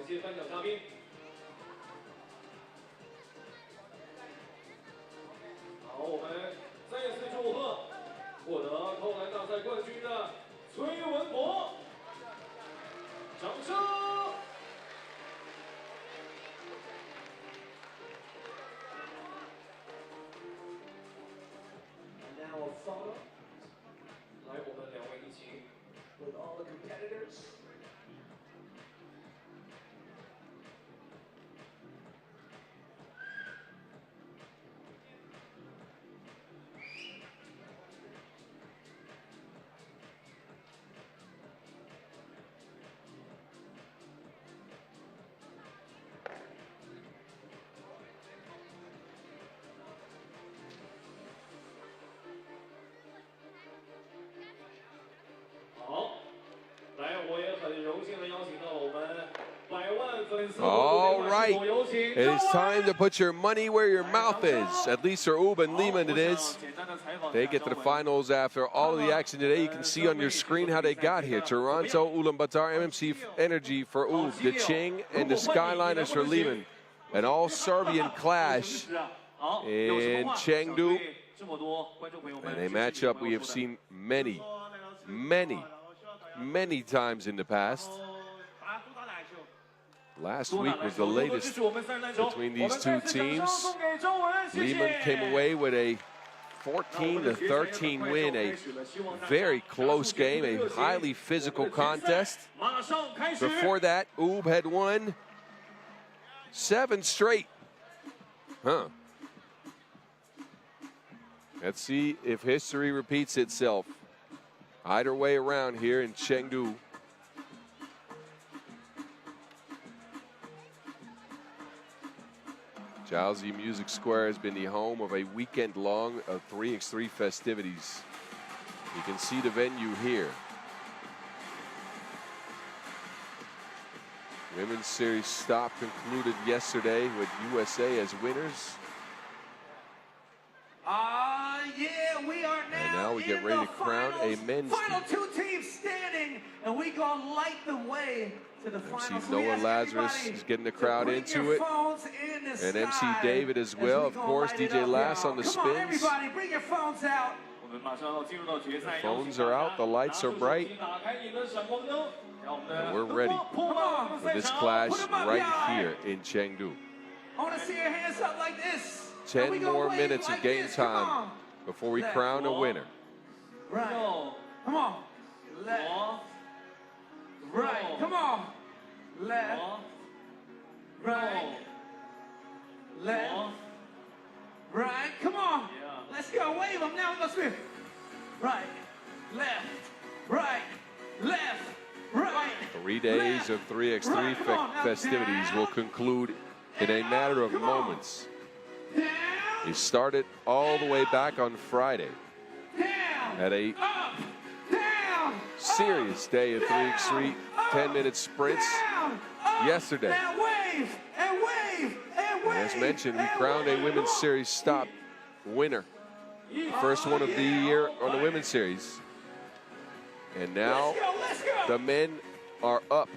谢颁奖嘉宾。好，我们再次祝贺获得扣篮大赛冠军的崔文博，掌声！ Now a photo 来，我们两位一起。 with all the competitors. All right, it is time to put your money where your mouth is. At least for Ub and Liman it is. They get to the finals after all of the action today. You can see on your screen how they got here. Toronto, Ulaanbaatar, MMC Energy for Ub, the Ching, and the Skyliners for Liman. An all-Serbian clash in Chengdu. And a matchup we have seen many times in the past. Last week was the latest between these two teams. Liman came away with a 14-13 win, a very close game, a highly physical contest. Before that, Ub had won 7 straight. Let's see if history repeats itself. Either way around here in Chengdu. Jiaozi Music Square has been the home of a weekend-long of 3x3 festivities. You can see the venue here. Women's Series stop concluded yesterday with USA as winners. Yeah, we are And now we get ready to crown a men's final team. 2 teams standing, and we gonna light the way to the finals. MC Noah Lazarus is getting the crowd into it. And MC David as well. Of course, DJ Lass on the spins. Come on, everybody, bring your phones out. The phones are out, the lights are bright. And we're ready for this clash right here in Chengdu. I want to see your hands up like this. 10 more minutes of game time before we crown a winner. Right. Come on. Left. Right. Come on. Left. Right. Left. Right. Come on. Let's go. Wave them. Now let's spin. Right. Left. Right. Left. Right. 3 days of 3x3 festivities will conclude in a matter of moments. He started all the way back on Friday at a serious day of 3x3 10-minute sprints yesterday. And as mentioned, we crowned a Women's Series stop winner. First one of the year on the Women's Series. And now the men are up.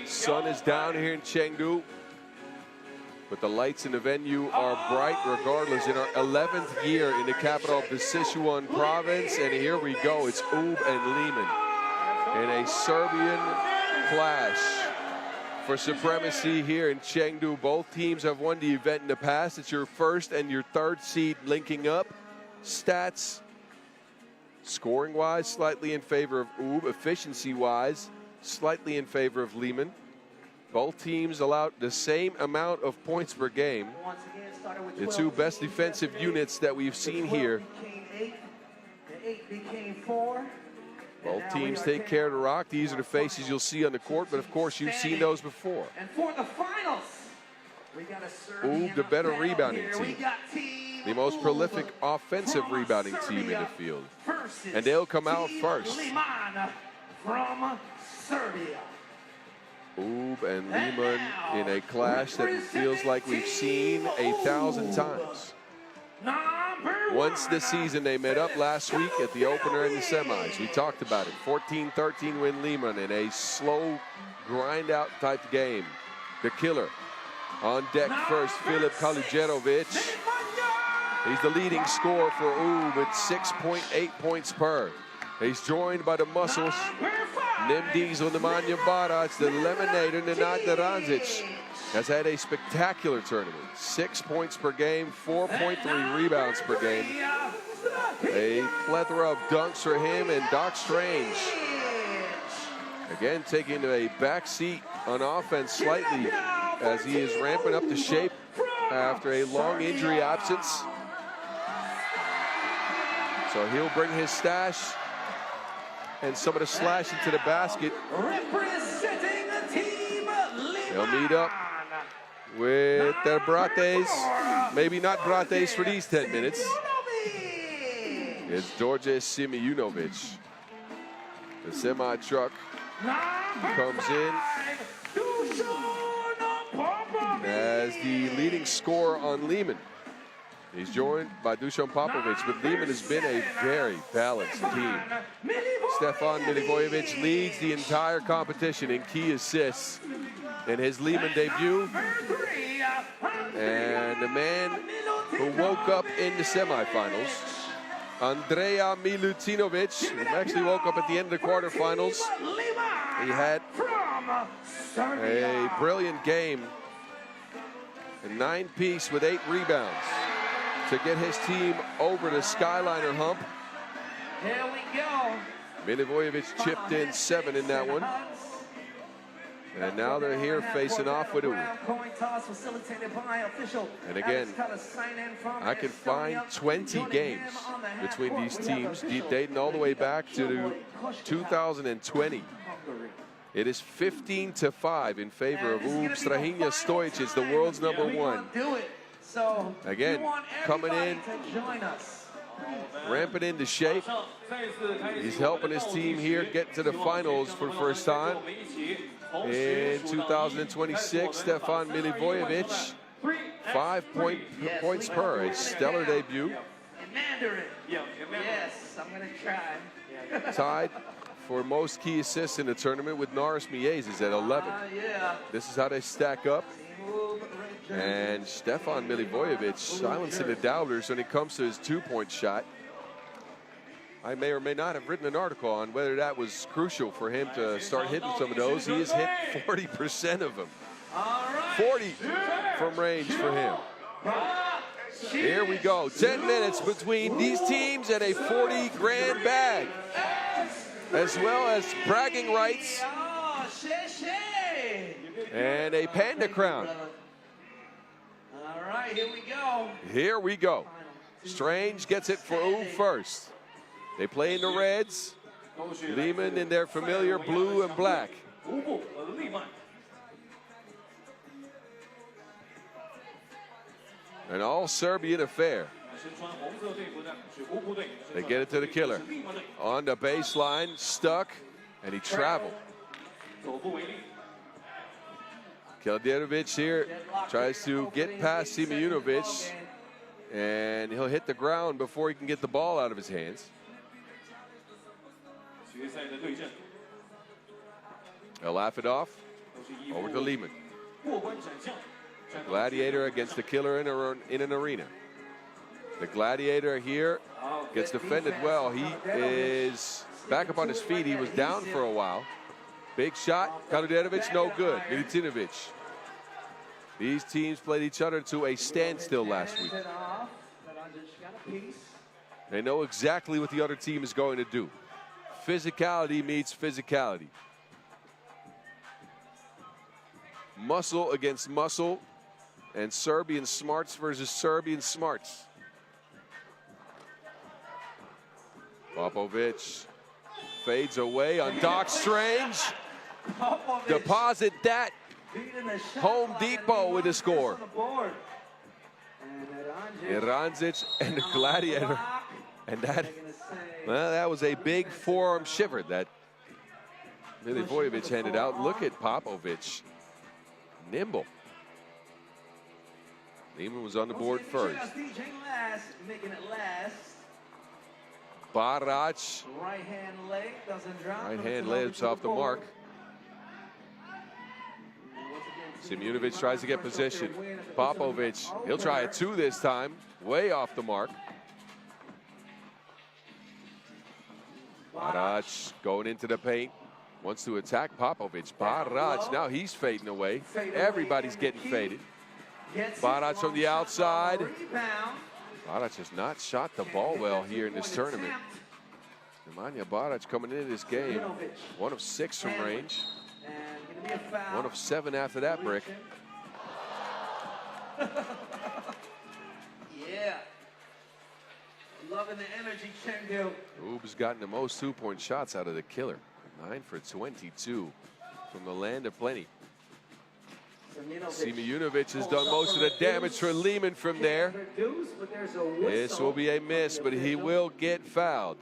Sun is down here in Chengdu, but the lights in the venue are bright regardless. In our 11th year in the capital of the Sichuan province, and here we go. It's Ub and Liman in a Serbian clash for supremacy here in Chengdu. Both teams have won the event in the past. It's your first and your third seed linking up. Stats, scoring-wise, slightly in favor of Ub. Efficiency-wise, slightly in favor of Liman. Both teams allowed the same amount of points per game. The two best defensive units that we've seen here. Both teams take care to rock. These are the faces you'll see on the court, but of course you've seen those before. And for the finals, we got a Ub, the better rebounding team. The most prolific offensive rebounding team in the field. And they'll come out first. Liman from Serbia. Ub and Liman in a clash that feels like we've seen 1,000 times. Once this season, they met up last week at the opener in the semis. We talked about it. 14-13 win Liman in a slow, grind-out type game. The killer on deck first, Filip Kalujerovic. He's the leading scorer for with 6.8 points per. He's joined by the muscles, Nimdiz Ulaanbaatar. It's the Lemonator, Nenad Ranzic. Has had a spectacular tournament. 6 points per game, 4.3 rebounds per game. A plethora of dunks for him, and Doc Strange, again, taking a back seat on offense slightly as he is ramping up to shape after a long injury absence. So he'll bring his stash and some of the slash into the basket. Representing the team, Liman. They'll meet up with their Brates. Maybe not Brates for these 10 minutes. It's George Simejunovic. The semi-truck comes in as the leading scorer on Liman. He's joined by Dusan Popovic, but Liman has been a very balanced team. Stefan Milivojevic leads the entire competition in key assists in his Liman debut. And the man who woke up in the semifinals, Andrea Milutinovic, who actually woke up at the end of the quarterfinals. He had a brilliant game, a 9-piece with 8 rebounds to get his team over the Skyliner hump. Here we go. Milivojevic chipped in 7 in that one. And now they're here facing off with Uli. And again, I can find 20 games between these teams, dating all the way back to 2020. It is 15-5 in favor of Strahinja Stojic, the world's #1. Again, coming in, ramping into shape. He's helping his team here get to the finals for the first time. In 2026, Stefan Milivojevic, 5 points per, a stellar debut. Yes, I'm going to try. Tied for most key assists in the tournament with Norris Miezes at 11. This is how they stack up. And Stefan Milivojevic silencing the doubters when it comes to his 2-point shot. I may or may not have written an article on whether that was crucial for him to start hitting some of those. He has hit 40% of them. 40 from range for him. Here we go. 10 minutes between these teams and a 40 grand bag, as well as bragging rights and a panda crown. All right, here we go. Here we go. Strange gets it for U first. They play in the reds. Liman in their familiar blue and black. An all-Serbian affair. They get it to the killer. On the baseline, stuck, and he traveled. Kalujerovic here tries to get past Simejunovic, and he'll hit the ground before he can get the ball out of his hands. They'll laugh it off. Over to Liman. Gladiator against the killer in an arena. The Gladiator here gets defended well. He is back up on his feet. He was down for a while. Big shot. Kalujerovic, no good. Milutinovic. These teams played each other to a standstill last week. They know exactly what the other team is going to do. Physicality meets physicality. Muscle against muscle, and Serbian smarts versus Serbian smarts. Popovic fades away on Doc Strange. Deposit that. Home Depot with the score. Ranzic and the Gladiator. And that, well, that was a big forearm shiver that Milivojevic handed out. Look at Popovic. Nimble. Liman was on the board first. Making it last. Barac. Right hand leg doesn't drop. Right hand lives off the mark. Simunovic tries to get position. Popovic, he'll try a 2 this time. Way off the mark. Barac going into the paint. Wants to attack Popovic. Barac, now he's fading away. Everybody's getting faded. Barac from the outside. Barac has not shot the ball well here in this tournament. Nemanja Barac coming into this game, 1 of 6 from range. 1 of 7 after that brick. Yeah. Loving the energy, Chengdu. Oob has gotten the most 2-point shots out of the killer. 9 for 22 from the land of plenty. Simunovic has done most of the damage for Liman from there. This will be a miss, but he will get fouled.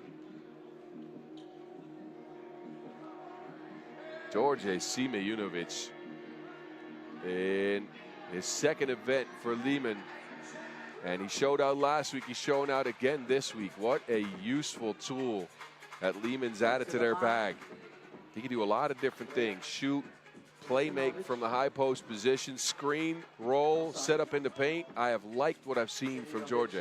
George Simunovic in his second event for Liman. And he showed out last week. He's showing out again this week. What a useful tool that Liman's added to their bag. He can do a lot of different things. Shoot, play make from the high post position, screen, roll, set up in the paint. I have liked what I've seen from George.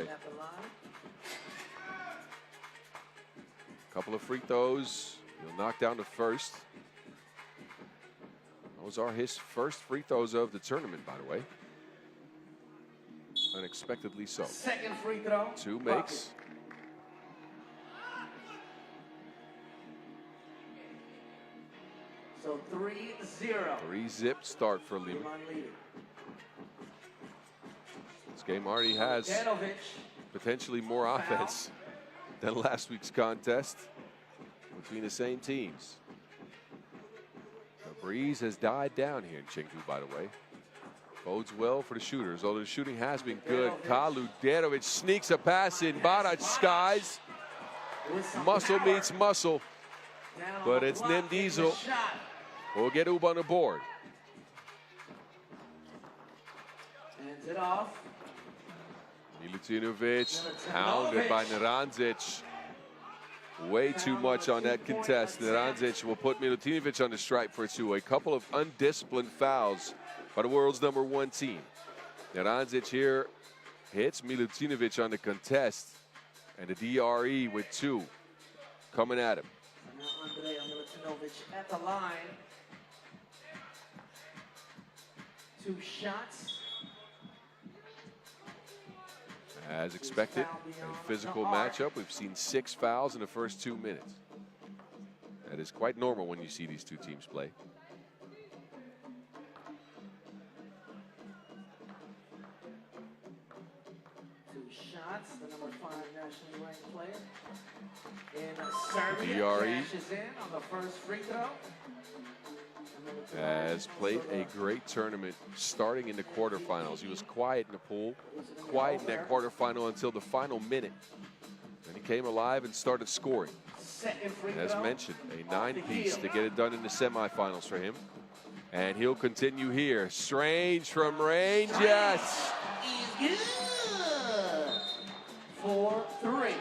Couple of free throws. He'll knock down the first. Those are his first free throws of the tournament, by the way. Unexpectedly so. Second free throw. 2 makes. So 3-0. 3-zip start for Liman. This game already has potentially more offense than last week's contest between the same teams. The breeze has died down here in Chengdu, by the way. Bodes well for the shooters, although the shooting has been good. Kaludenovic sneaks a pass in. Barac skies. Muscle meets muscle. But it's Nim Diesel. We'll get Ub on the board. Hands it off. Milutinovic hounded by Narandzic. Way too much on that contest. Narandzic will put Milutinovic on the stripe for 2. A couple of undisciplined fouls by the world's #1 team. Narandzic here hits Milutinovic on the contest. And the DRE with 2 coming at him. Now Andrea Milutinovic at the line. 2 shots. As expected, a physical matchup. We've seen 6 fouls in the first 2 minutes. That is quite normal when you see these 2 teams play. Shots, the #5 nationally ranked player. In Serbia, DRE cashes in on the first free throw. has played a great tournament starting in the quarterfinals. He was quiet in the pool, quiet in that quarterfinal until the final minute. Then he came alive and started scoring. As mentioned, a 9-piece to get it done in the semifinals for him. And he'll continue here. Strange from range, yes. He's good. 4-3.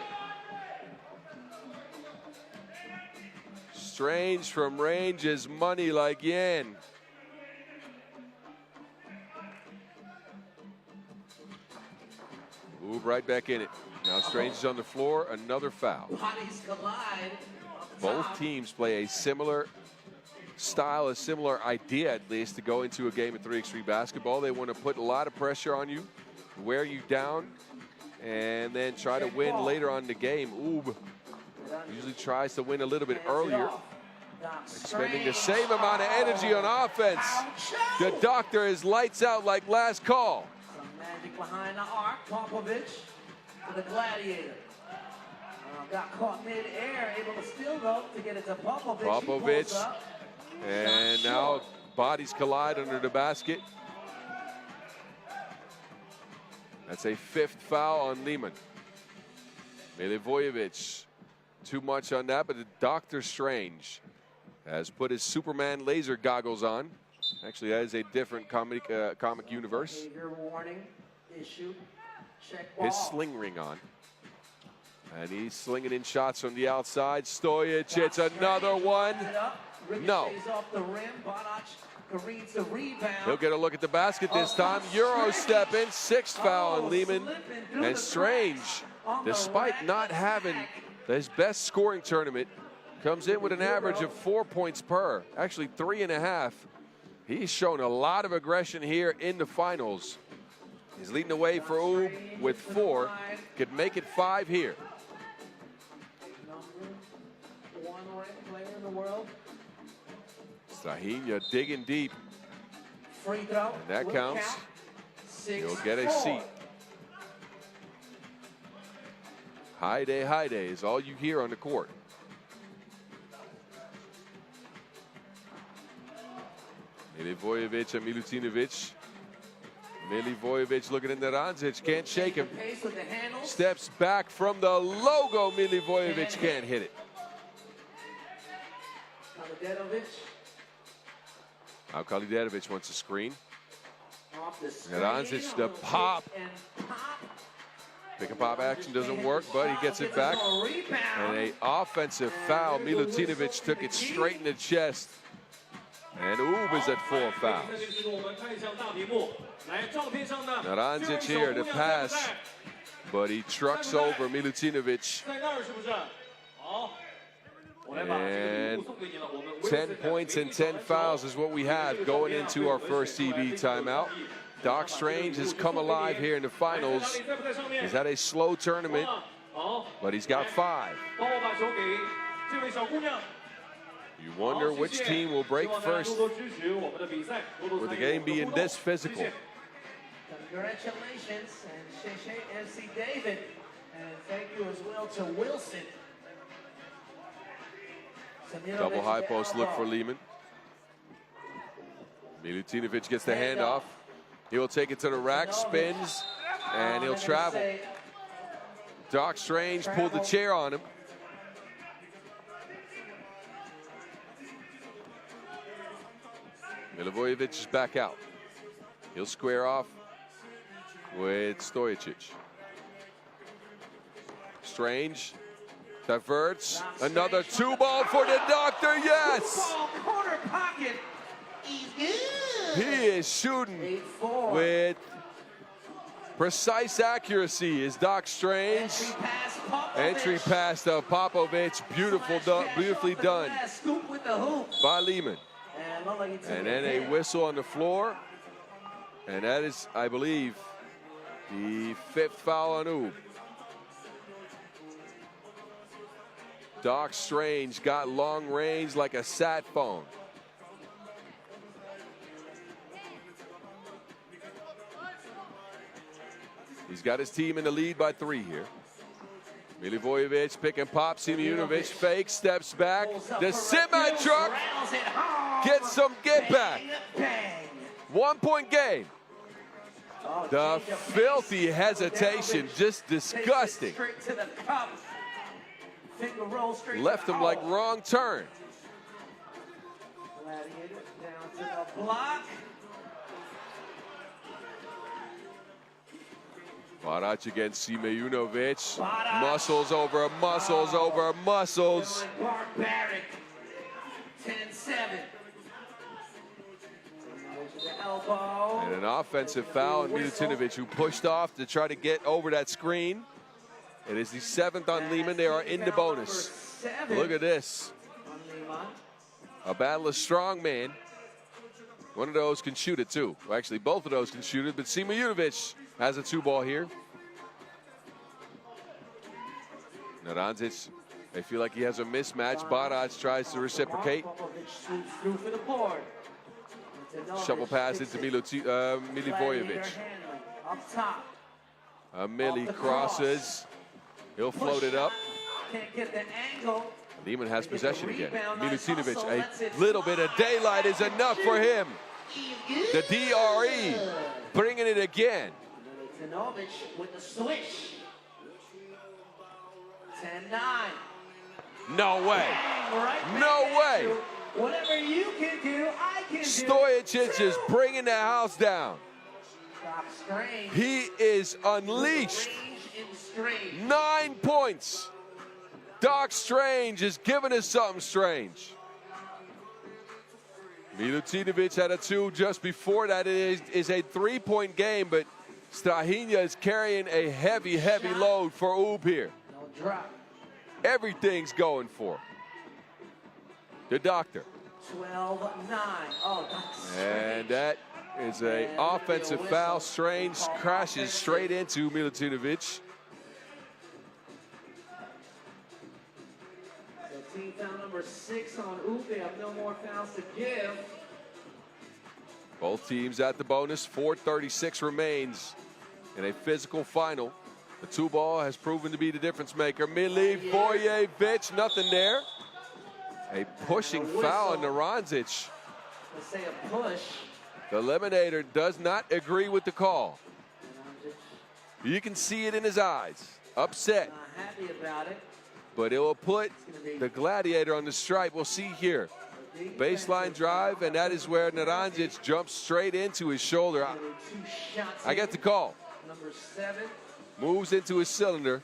Strange from range is money like yen. Move right back in it. Now Strange is on the floor, another foul. Bodies collide. Both teams play a similar style, a similar idea at least, to go into a game of 3x3 basketball. They want to put a lot of pressure on you, wear you down, and then try to win later on in the game. Oob usually tries to win a little bit earlier, expending the same amount of energy on offense. The doctor is lights out like last call. Some magic behind the arc. Popovic to the gladiator. Got caught mid-air, able to steal though to get it to Popovic. Popovic, and now bodies collide under the basket. That's a 5th foul on Liman. Milivojevic, too much on that, but the Dr. Strange has put his Superman laser goggles on. Actually, that is a different comic universe. Behavior warning issue. Check his ball. sling ring on. And he's slinging in shots from the outside. Stojic, it's another one. No. Off the rim. Barac reads the rebound. He'll get a look at the basket this time. Euro step in, sixth foul on Liman. And Strange, despite not having his best scoring tournament, comes in with an average of 4 points per, actually 3.5. He's shown a lot of aggression here in the finals. He's leading the way for Ub with 4. Could make it 5 here. Number 1 ranked player in the world. Sahinya digging deep. Free throw. And that will counts. count. He'll get a 6-4. seat. Haide is all you hear on the court. Milivojevic and Milutinovic. Milivojevic looking at Naranjic, can't shake him. Pace with the handles. Steps back from the logo. Milivojevic can't hit it. Kalidenovic Now Kalidenovic wants a screen. off the screen. Naranjic, the pop. And pop. Pick and pop action doesn't work, but he gets it back. And an offensive foul. Milutinovic took it straight in the chest. And Ub is at 4 fouls. Naranjic here to pass, but he trucks over Milutinovic. And 10 points and 10 fouls is what we have going into our first TV timeout. Doc Strange has come alive here in the finals. He's had a slow tournament, but he's got 5. You wonder which team will break first with the game being this physical. Congratulations, and Shea FC David, and thank you as well to Wilson. Double high post look for Liman. Milutinovic gets the handoff. He will take it to the rack, spins, and he'll travel. Doc Strange pulled the chair on him. Milivojevic is back out. He'll square off with Stojic. Strange diverts. Another 2-ball for the Doctor. Yes! Corner pocket. He's good. He is shooting with precise accuracy. Is Doc Strange. Entry pass to Popovic. Beautifully done Scoop with the hoop. by Liman. And then a whistle on the floor. And that is, I believe, the 5th foul on Ub. Doc Strange got long range like a sat phone. He's got his team in the lead by 3 here. Milivojevic pick and pop. Simeonovic fake, steps back. The semi-truck gets some get back. 1 point game. The filthy hesitation, just disgusting. Left him like wrong turn. Down to the block. Barac against Simeonovic. Muscles over muscles over muscles. Barbaric. 10-7. And an offensive foul on Milutinovic, who pushed off to try to get over that screen. It is the 7th on Liman. They are in the bonus. Look at this. A battle of strong men. One of those can shoot it too. Well, actually, both of those can shoot it, but Simeonovic has a 2-ball here. Naranjic, they feel like he has a mismatch. Barac tries to reciprocate. Shovel pass into Milivojevic. Mili crosses. He'll float it up. Can't get the angle. Liman has possession again. Milutinovic, a little bit of daylight is enough for him. The DRE bringing it again. Milutinovic with the switch. 10-9. No way. Right No way. Whatever you can do, I can do. Stojic is bringing the house down. He is unleashed. 9 points. Doc Strange is giving us something strange. Milutinovic had a 2 just before that. It is a 3-point game, but Strahinja is carrying a heavy, heavy load for Ub here. Everything's going for the doctor. 12-9. Oh, and that is an offensive foul. Strange crashes straight into Milutinovic. So team foul number 6 on Ub. They have no more fouls to give. Both teams at the bonus. 4:36 remains in a physical final. The 2-ball has proven to be the difference maker. Milivojevic, nothing there. A pushing foul on Naranjic. Let's say a push. The Eliminator does not agree with the call. You can see it in his eyes. Upset. Not happy about it. But it will put the Gladiator on the stripe. We'll see here. Baseline drive, and that is where Naranjic jumps straight into his shoulder. I get the call. Number 7. Moves into his cylinder.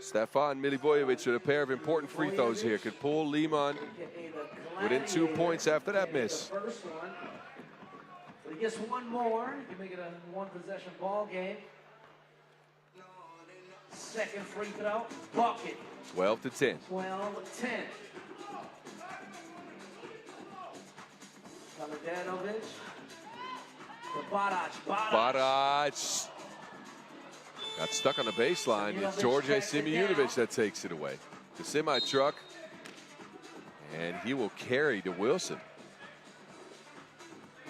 Stefan Milivojevic with a pair of important free throws here. Could pull Liman within 2 points after that miss. First one. But he gets one more. You can make it a 1-possession ball game. Second free throw, bucket. 12-10. 12-10. Kaladanovic. Barac. Got stuck on the baseline. It's George Simeonovic that takes it away. The semi-truck. And he will carry to Wilson.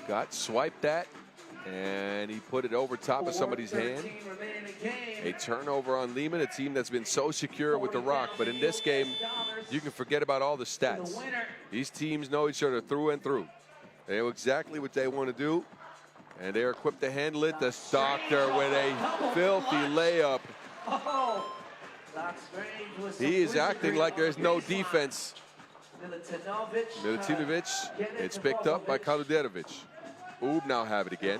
Got swiped that. And he put it over top of somebody's hand. A turnover on Liman, a team that's been so secure with the rock. But in this game, you can forget about all the stats. These teams know each other through and through. They know exactly what they want to do. And they're equipped to handle it. The Doctor with a filthy layup. He is acting like there's no defense. Milutinovic, it's picked up by Kaluderovic. Ub now have it again.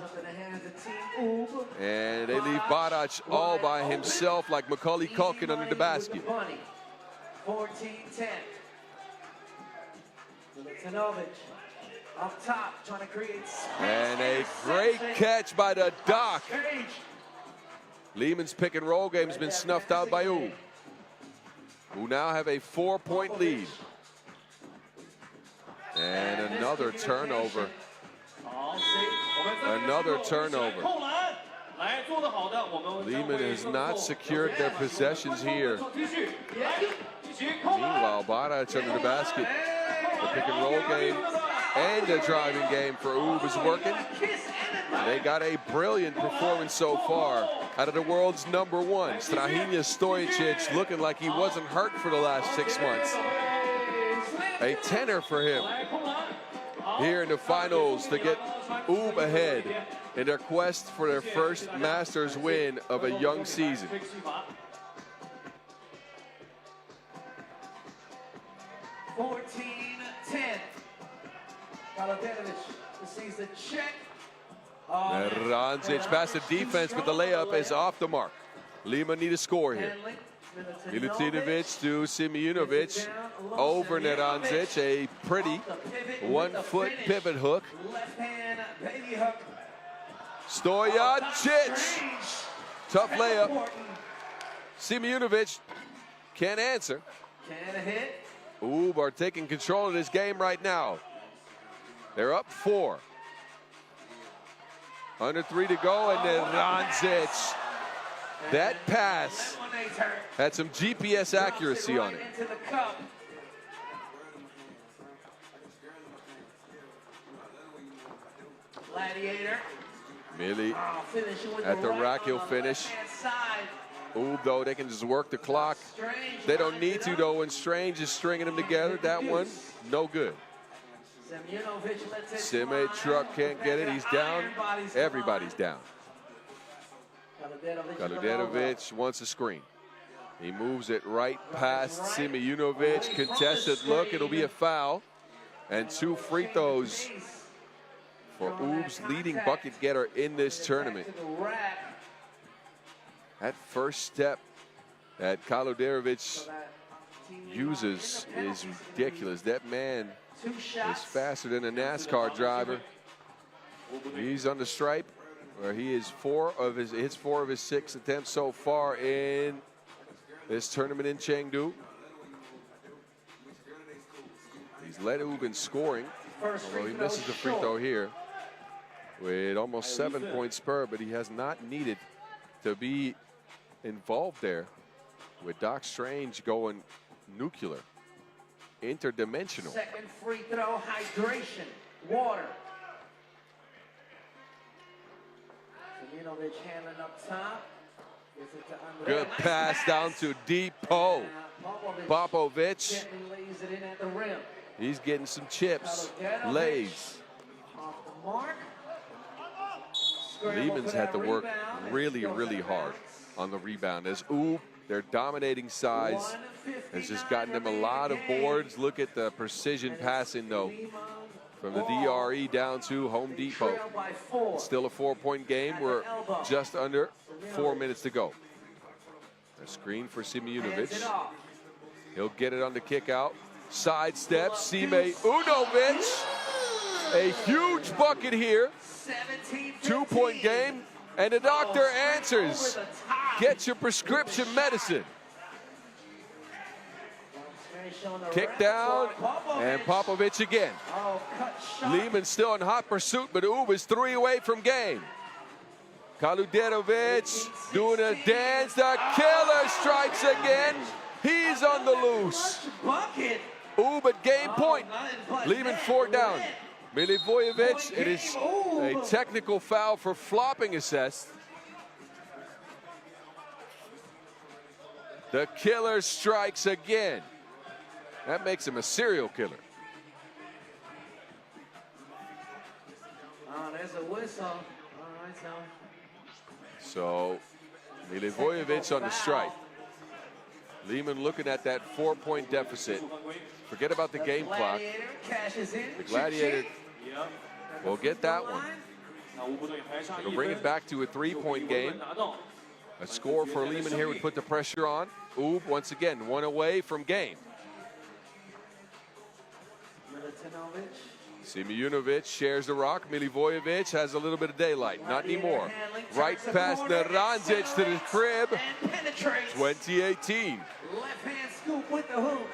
And they leave Barac all by himself like Macaulay Culkin under the basket. 14-10. Milutinovic. Up top, trying to create space. And a great catch by the Doc. Liman's pick and roll game has been snuffed out by Ub, who now have a 4-point lead. And another turnover. Another turnover. Liman has not secured their possessions here. Meanwhile, Barac under the basket. The pick and roll game and the driving game for Ub is working. They got a brilliant performance so far out of the world's #1. Strahinja Stojic looking like he wasn't hurt for the last 6 months. A tenner for him here in the finals to get Ub ahead in their quest for their first Masters win of a young season. Naranjic past the defense, but the layup is off the mark. Liman need a score here. Milutinovic to Simeonovic over Naranjic. A pretty 1-foot pivot hook. Stojacic. Tough layup. Simeonovic can't answer. Ub are taking control of this game right now. They're up 4. Under 3 to go, and then Naranjic. That pass had some GPS accuracy on it. Gladiator. Millie at the rack, he'll finish. Ub, though, they can just work the clock. They don't need to, though, when Strange is stringing them together. That one, no good. Sime truck can't get it. He's down. Everybody's down. Kaluderovic wants a screen. He moves it right past Simeonovic. Contested look. It'll be a foul. And 2 free throws for Oob's leading bucket getter in this tournament. That first step that Kaluderovic uses is ridiculous. That man is faster than a NASCAR driver. He's on the stripe, where he is four of his 6 attempts so far in this tournament in Chengdu. He's led Oob in scoring, although he misses the free throw here with almost 7 points per, but he has not needed to be involved there, with Doc Strange going nuclear, interdimensional. Second free throw, hydration, water. Seminovic handling up top. Gives it to Andrea. Good Nice pass down to Depot. Popovic. Gently lays it in at the rim. He's getting some chips, lays. Off the mark. Liman's had to work really, really hard on the rebound. As Oob, their dominating size has just gotten them a lot of boards. Look at the precision passing, though, from the DRE down to Home Depot. It's still a 4-point game. We're just under 4 minutes to go. A screen for Simeonovic. He'll get it on the kick out. Sidestep, Sime Unovic. A huge bucket here. 2-point game, and the doctor answers. Get your prescription medicine. Kick down, and Popovic again. Liman still in hot pursuit, but Oob is 3 away from game. Kaluderovic doing a dance. The killer strikes again. He's on the loose. Oob at game point. Liman 4 down. Milivojevic, it is a technical foul for flopping assist. The killer strikes again. That makes him a serial killer. Oh, there's a whistle. All right, So Milivojevic on the strike. Liman looking at that 4-point deficit. Forget about the game clock. The Gladiator will get that one. It'll bring it back to a 3-point game. A score for Liman here would put the pressure on. Oob, once again, 1 away from game. Simeonovic shares the rock. Milivojevic has a little bit of daylight. Not anymore. Right past Naranjic to the crib. 2018. Left hand scoop with the hoop.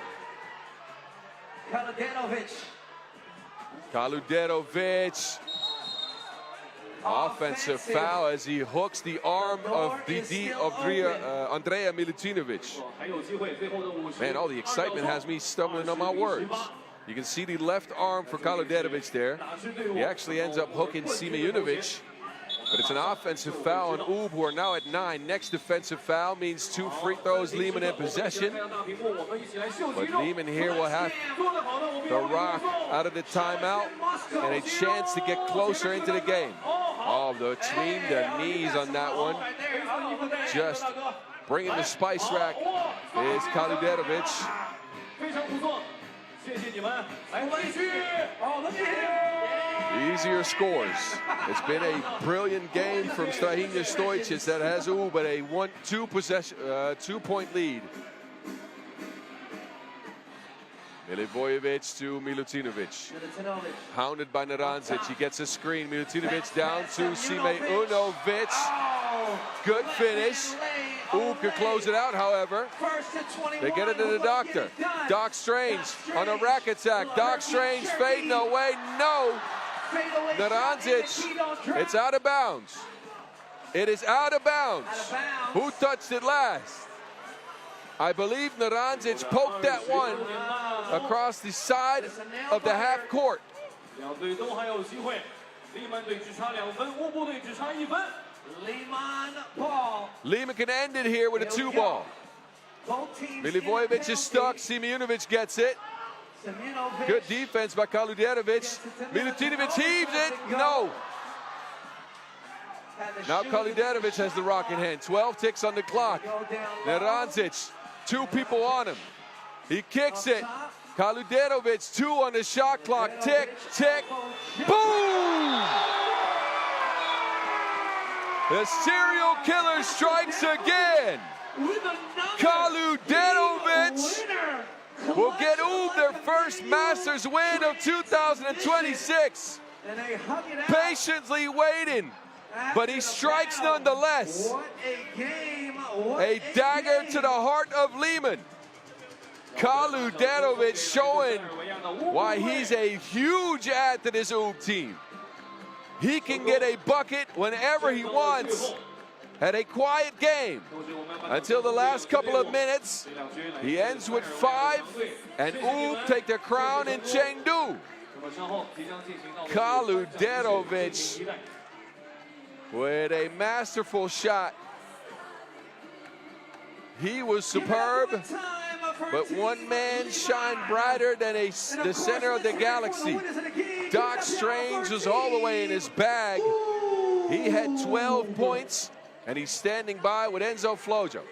Kaluderovic. Offensive foul as he hooks the arm of Andrea Milutinovic. Man, all the excitement has me stumbling on my words. You can see the left arm for Kaluderovic there. He actually ends up hooking Simeonovic, but it's an offensive foul on Oob, who are now at 9. Next defensive foul means 2 free throws, Liman in possession. But Liman here will have the rock out of the timeout and a chance to get closer into the game. Oh, between the knees on that one. Just bringing the spice rack is Kaluderovic. Easier scores. It's been a brilliant game from Strahinja Stojcic that has Oob at a 2-point lead. Milivojevic to Milutinovic. Hounded by Naranjic. He gets a screen. Milutinovic down to Simeonovic. Good finish. Oob could close it out, however. They get it to the doctor. Doc Strange on a rack attack. Doc Strange fading away. No. Naranjic. It's out of bounds. It is out of bounds. Who touched it last? I believe Naranjic poked that one across the side of the half court. Liman can end it here with a 2-ball. Milivojevic is stuck. Simeonovic gets it. Good defense by Kaluderovic. Milutinovic heaves it. No. Now Kaluderovic has the rock in hand. 12 ticks on the clock. Naranjic, 2 people on him. He kicks it. Kaluderovic, 2 on the shot clock. Tick, tick, boom! The serial killer strikes again. Ulaanbaatar will get their first Masters win of 2026. Patiently waiting, but he strikes nonetheless. What a game. A dagger to the heart of Liman. Ulaanbaatar showing why he's a huge add to this team. He can get a bucket whenever he wants. Had a quiet game until the last couple of minutes. He ends with 5, and take the crown in Chengdu. Ulaanbaatar with a masterful shot. He was superb, but one man shined brighter than the center of the galaxy. Doc Strange was all the way in his bag. He had 12 points, and he's standing by with Enzo Flojo.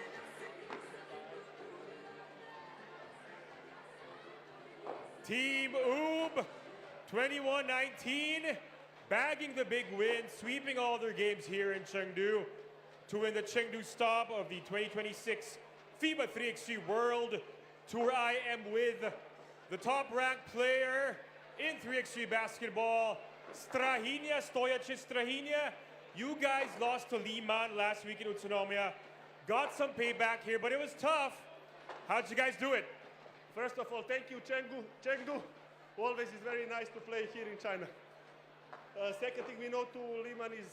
Team Oob, 21-19, bagging the big win, sweeping all their games here in Chengdu to win the Chengdu stop of the 2026 FIBA 3x3 World Tour. I am with the top-ranked player in 3x3 basketball, Strahinja Stojacic. You guys lost to Liman last week in Utsunomiya. Got some payback here, but it was tough. How'd you guys do it? First of all, thank you, Chengdu. Always is very nice to play here in China. Second thing, we know too, Liman is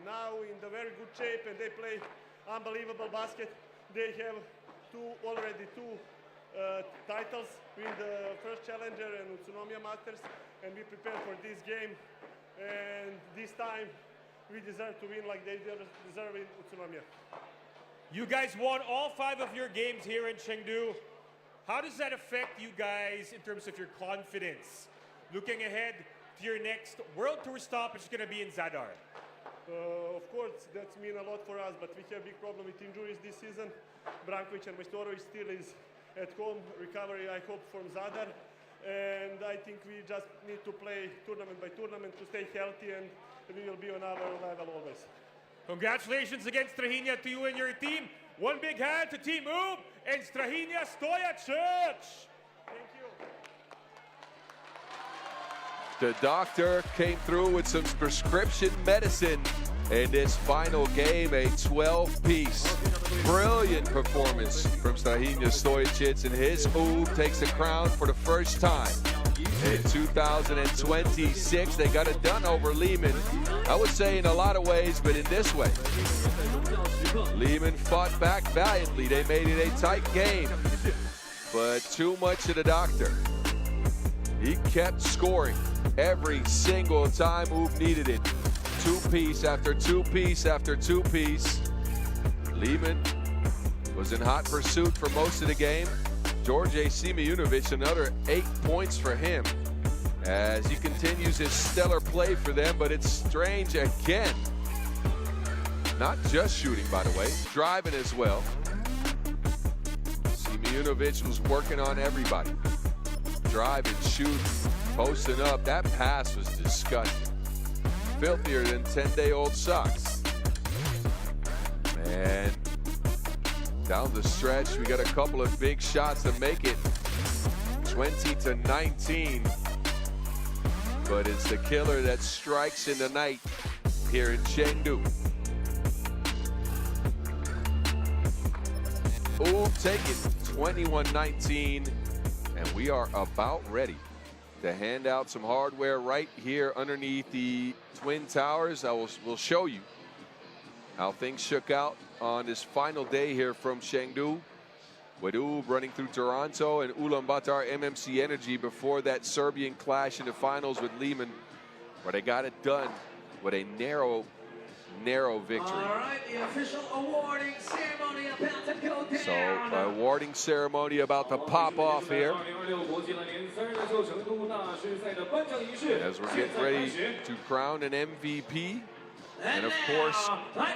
now in the very good shape and they play unbelievable basket. They have already two titles, win the first Challenger and Utsunomiya Masters, and we prepare for this game. And this time, we deserve to win like they deserve in Utsunomiya. You guys won all 5 of your games here in Chengdu. How does that affect you guys in terms of your confidence? Looking ahead to your next World Tour stop, which is going to be in Zadar. Of course, that's mean a lot for us, but we have a big problem with injuries this season. Brankovic and Majstorovic still is at home, recovery I hope from Zadar. And I think we just need to play tournament by tournament to stay healthy, and we will be on our level always. Congratulations again, Strahinja, to you and your team. One big hand to Team Oob and Strahinja Stojacic. Thank you. The doctor came through with some prescription medicine in this final game, a 12-piece. Brilliant performance from Strahinja Stojacic, and his Oob takes the crown for the first time. In 2026, they got it done over Liman. I would say in a lot of ways, but in this way. Liman fought back valiantly. They made it a tight game, but too much of the doctor. He kept scoring every single time Oob needed it. 2-piece after 2-piece after 2-piece. Liman was in hot pursuit for most of the game. George Simeonovic, another 8 points for him as he continues his stellar play for them, but it's Strange again. Not just shooting, by the way, driving as well. Simeonovic was working on everybody. Driving, shooting, posting up. That pass was disgusting. Filthier than 10-day-old socks. Man. Down the stretch, we got a couple of big shots to make it 20-19. But it's the killer that strikes in the night here in Chengdu. Oob taking 21-19, and we are about ready to hand out some hardware right here underneath the Twin Towers. We'll show you how things shook out on this final day here from Chengdu, with Oob running through Toronto and Ulaanbaatar MMC Energy before that Serbian clash in the finals with Liman, where they got it done with a narrow victory. All right, the official awarding ceremony about to go down. So, awarding ceremony about to pop off here. As we're getting ready to crown an MVP. And of course,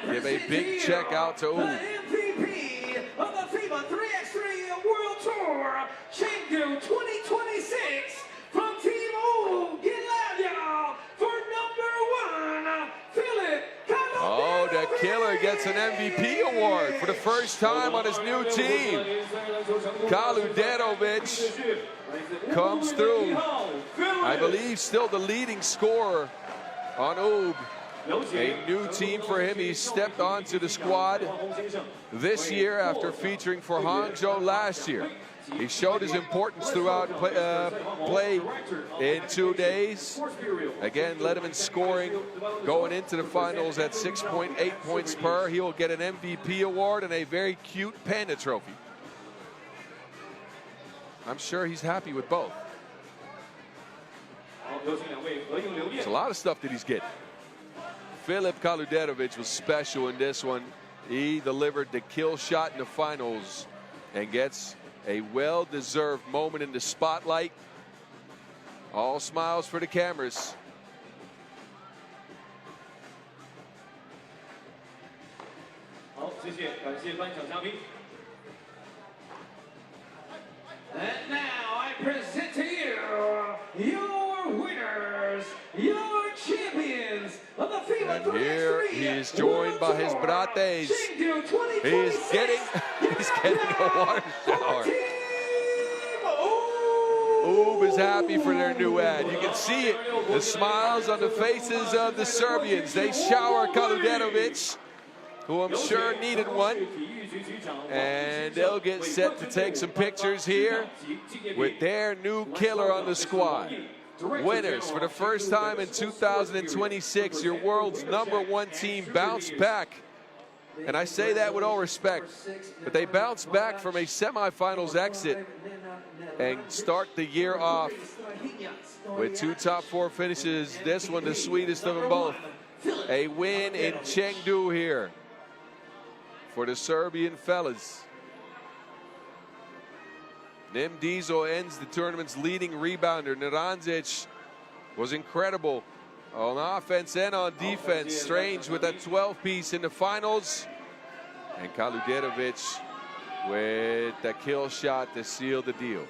give a big check out to Oob. The MVP of the FIBA 3x3 World Tour, Chengdu 2026, from Team Oob, get loud, y'all, for #1, Philip. Oh, the that killer gets an MVP award for the first time on his new team. Kaludenovic comes through. I believe still the leading scorer on Ub. A new team for him. He stepped onto the squad this year after featuring for Hangzhou last year. He showed his importance throughout play in 2 days. Again, led him in scoring going into the finals at 6.8 points per. He will get an MVP award and a very cute panda trophy. I'm sure he's happy with both. There's a lot of stuff that he's getting. Filip Kaludenovic was special in this one. He delivered the kill shot in the finals and gets a well-deserved moment in the spotlight. All smiles for the cameras. And now I present to you your winners, your champions of the FIBA 3x3. And here he is joined by his brates. He's getting a water shower. Ub is happy for their new ad. You can see it, the smiles on the faces of the Serbians. They shower Kaludenovic, who I'm sure needed one. And they'll get set to take some pictures here with their new killer on the squad. Winners for the first time in 2026, your world's #1 team bounced back. And I say that with all respect, but they bounced back from a semifinals exit and start the year off with 2 top 4 finishes. This one the sweetest of them both. A win in Chengdu here for the Serbian fellas. Nim Diesel ends the tournament's leading rebounder. Narandzic was incredible on offense and on defense. Strange with that 12-piece in the finals. And Kaludenovic with the kill shot to seal the deal.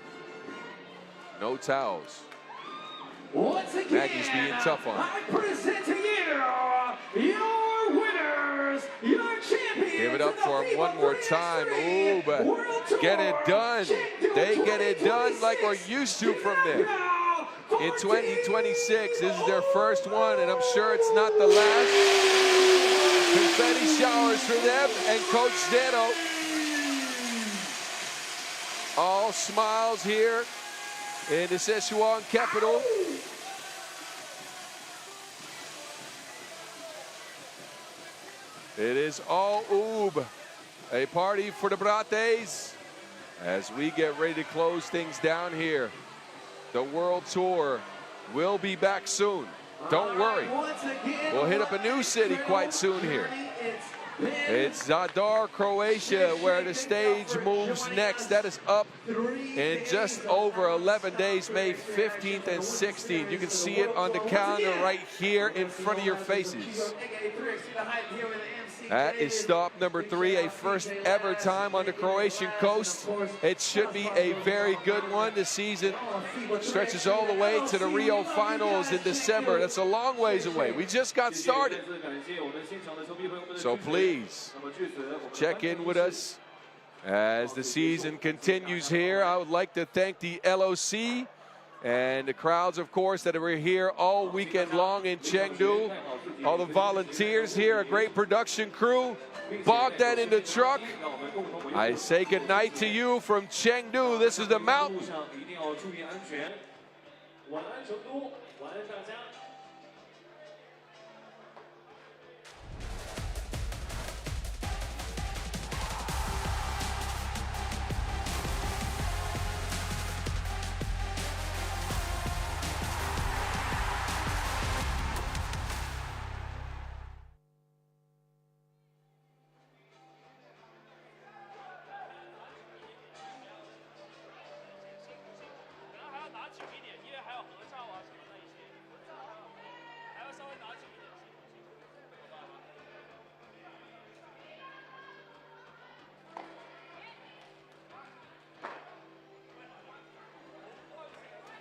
No towels. Maggie's being tough on him. I present to you your winners, your champions. Give it up for him one more time. Ooh, but get it done. They get it done like we're used to from them. In 2026, this is their first one, and I'm sure it's not the last. Confetti showers for them and Coach Zeno. All smiles here in the Sichuan capital. It is all Ub. A party for the brates as we get ready to close things down here. The World Tour will be back soon. Don't worry. We'll hit up a new city quite soon here. It's Zadar, Croatia, where the stage moves next. That is up in just over 11 days, May 15th and 16th. You can see it on the calendar right here in front of your faces. That is stop number 3, a first ever time on the Croatian coast. It should be a very good one. The season stretches all the way to the Rio finals in December. That's a long ways away. We just got started. So please check in with us as the season continues here. I would like to thank the LOC and the crowds, of course, that were here all weekend long in Chengdu. All the volunteers here, a great production crew. Bogdan in the truck. I say goodnight to you from Chengdu. This is the mountain.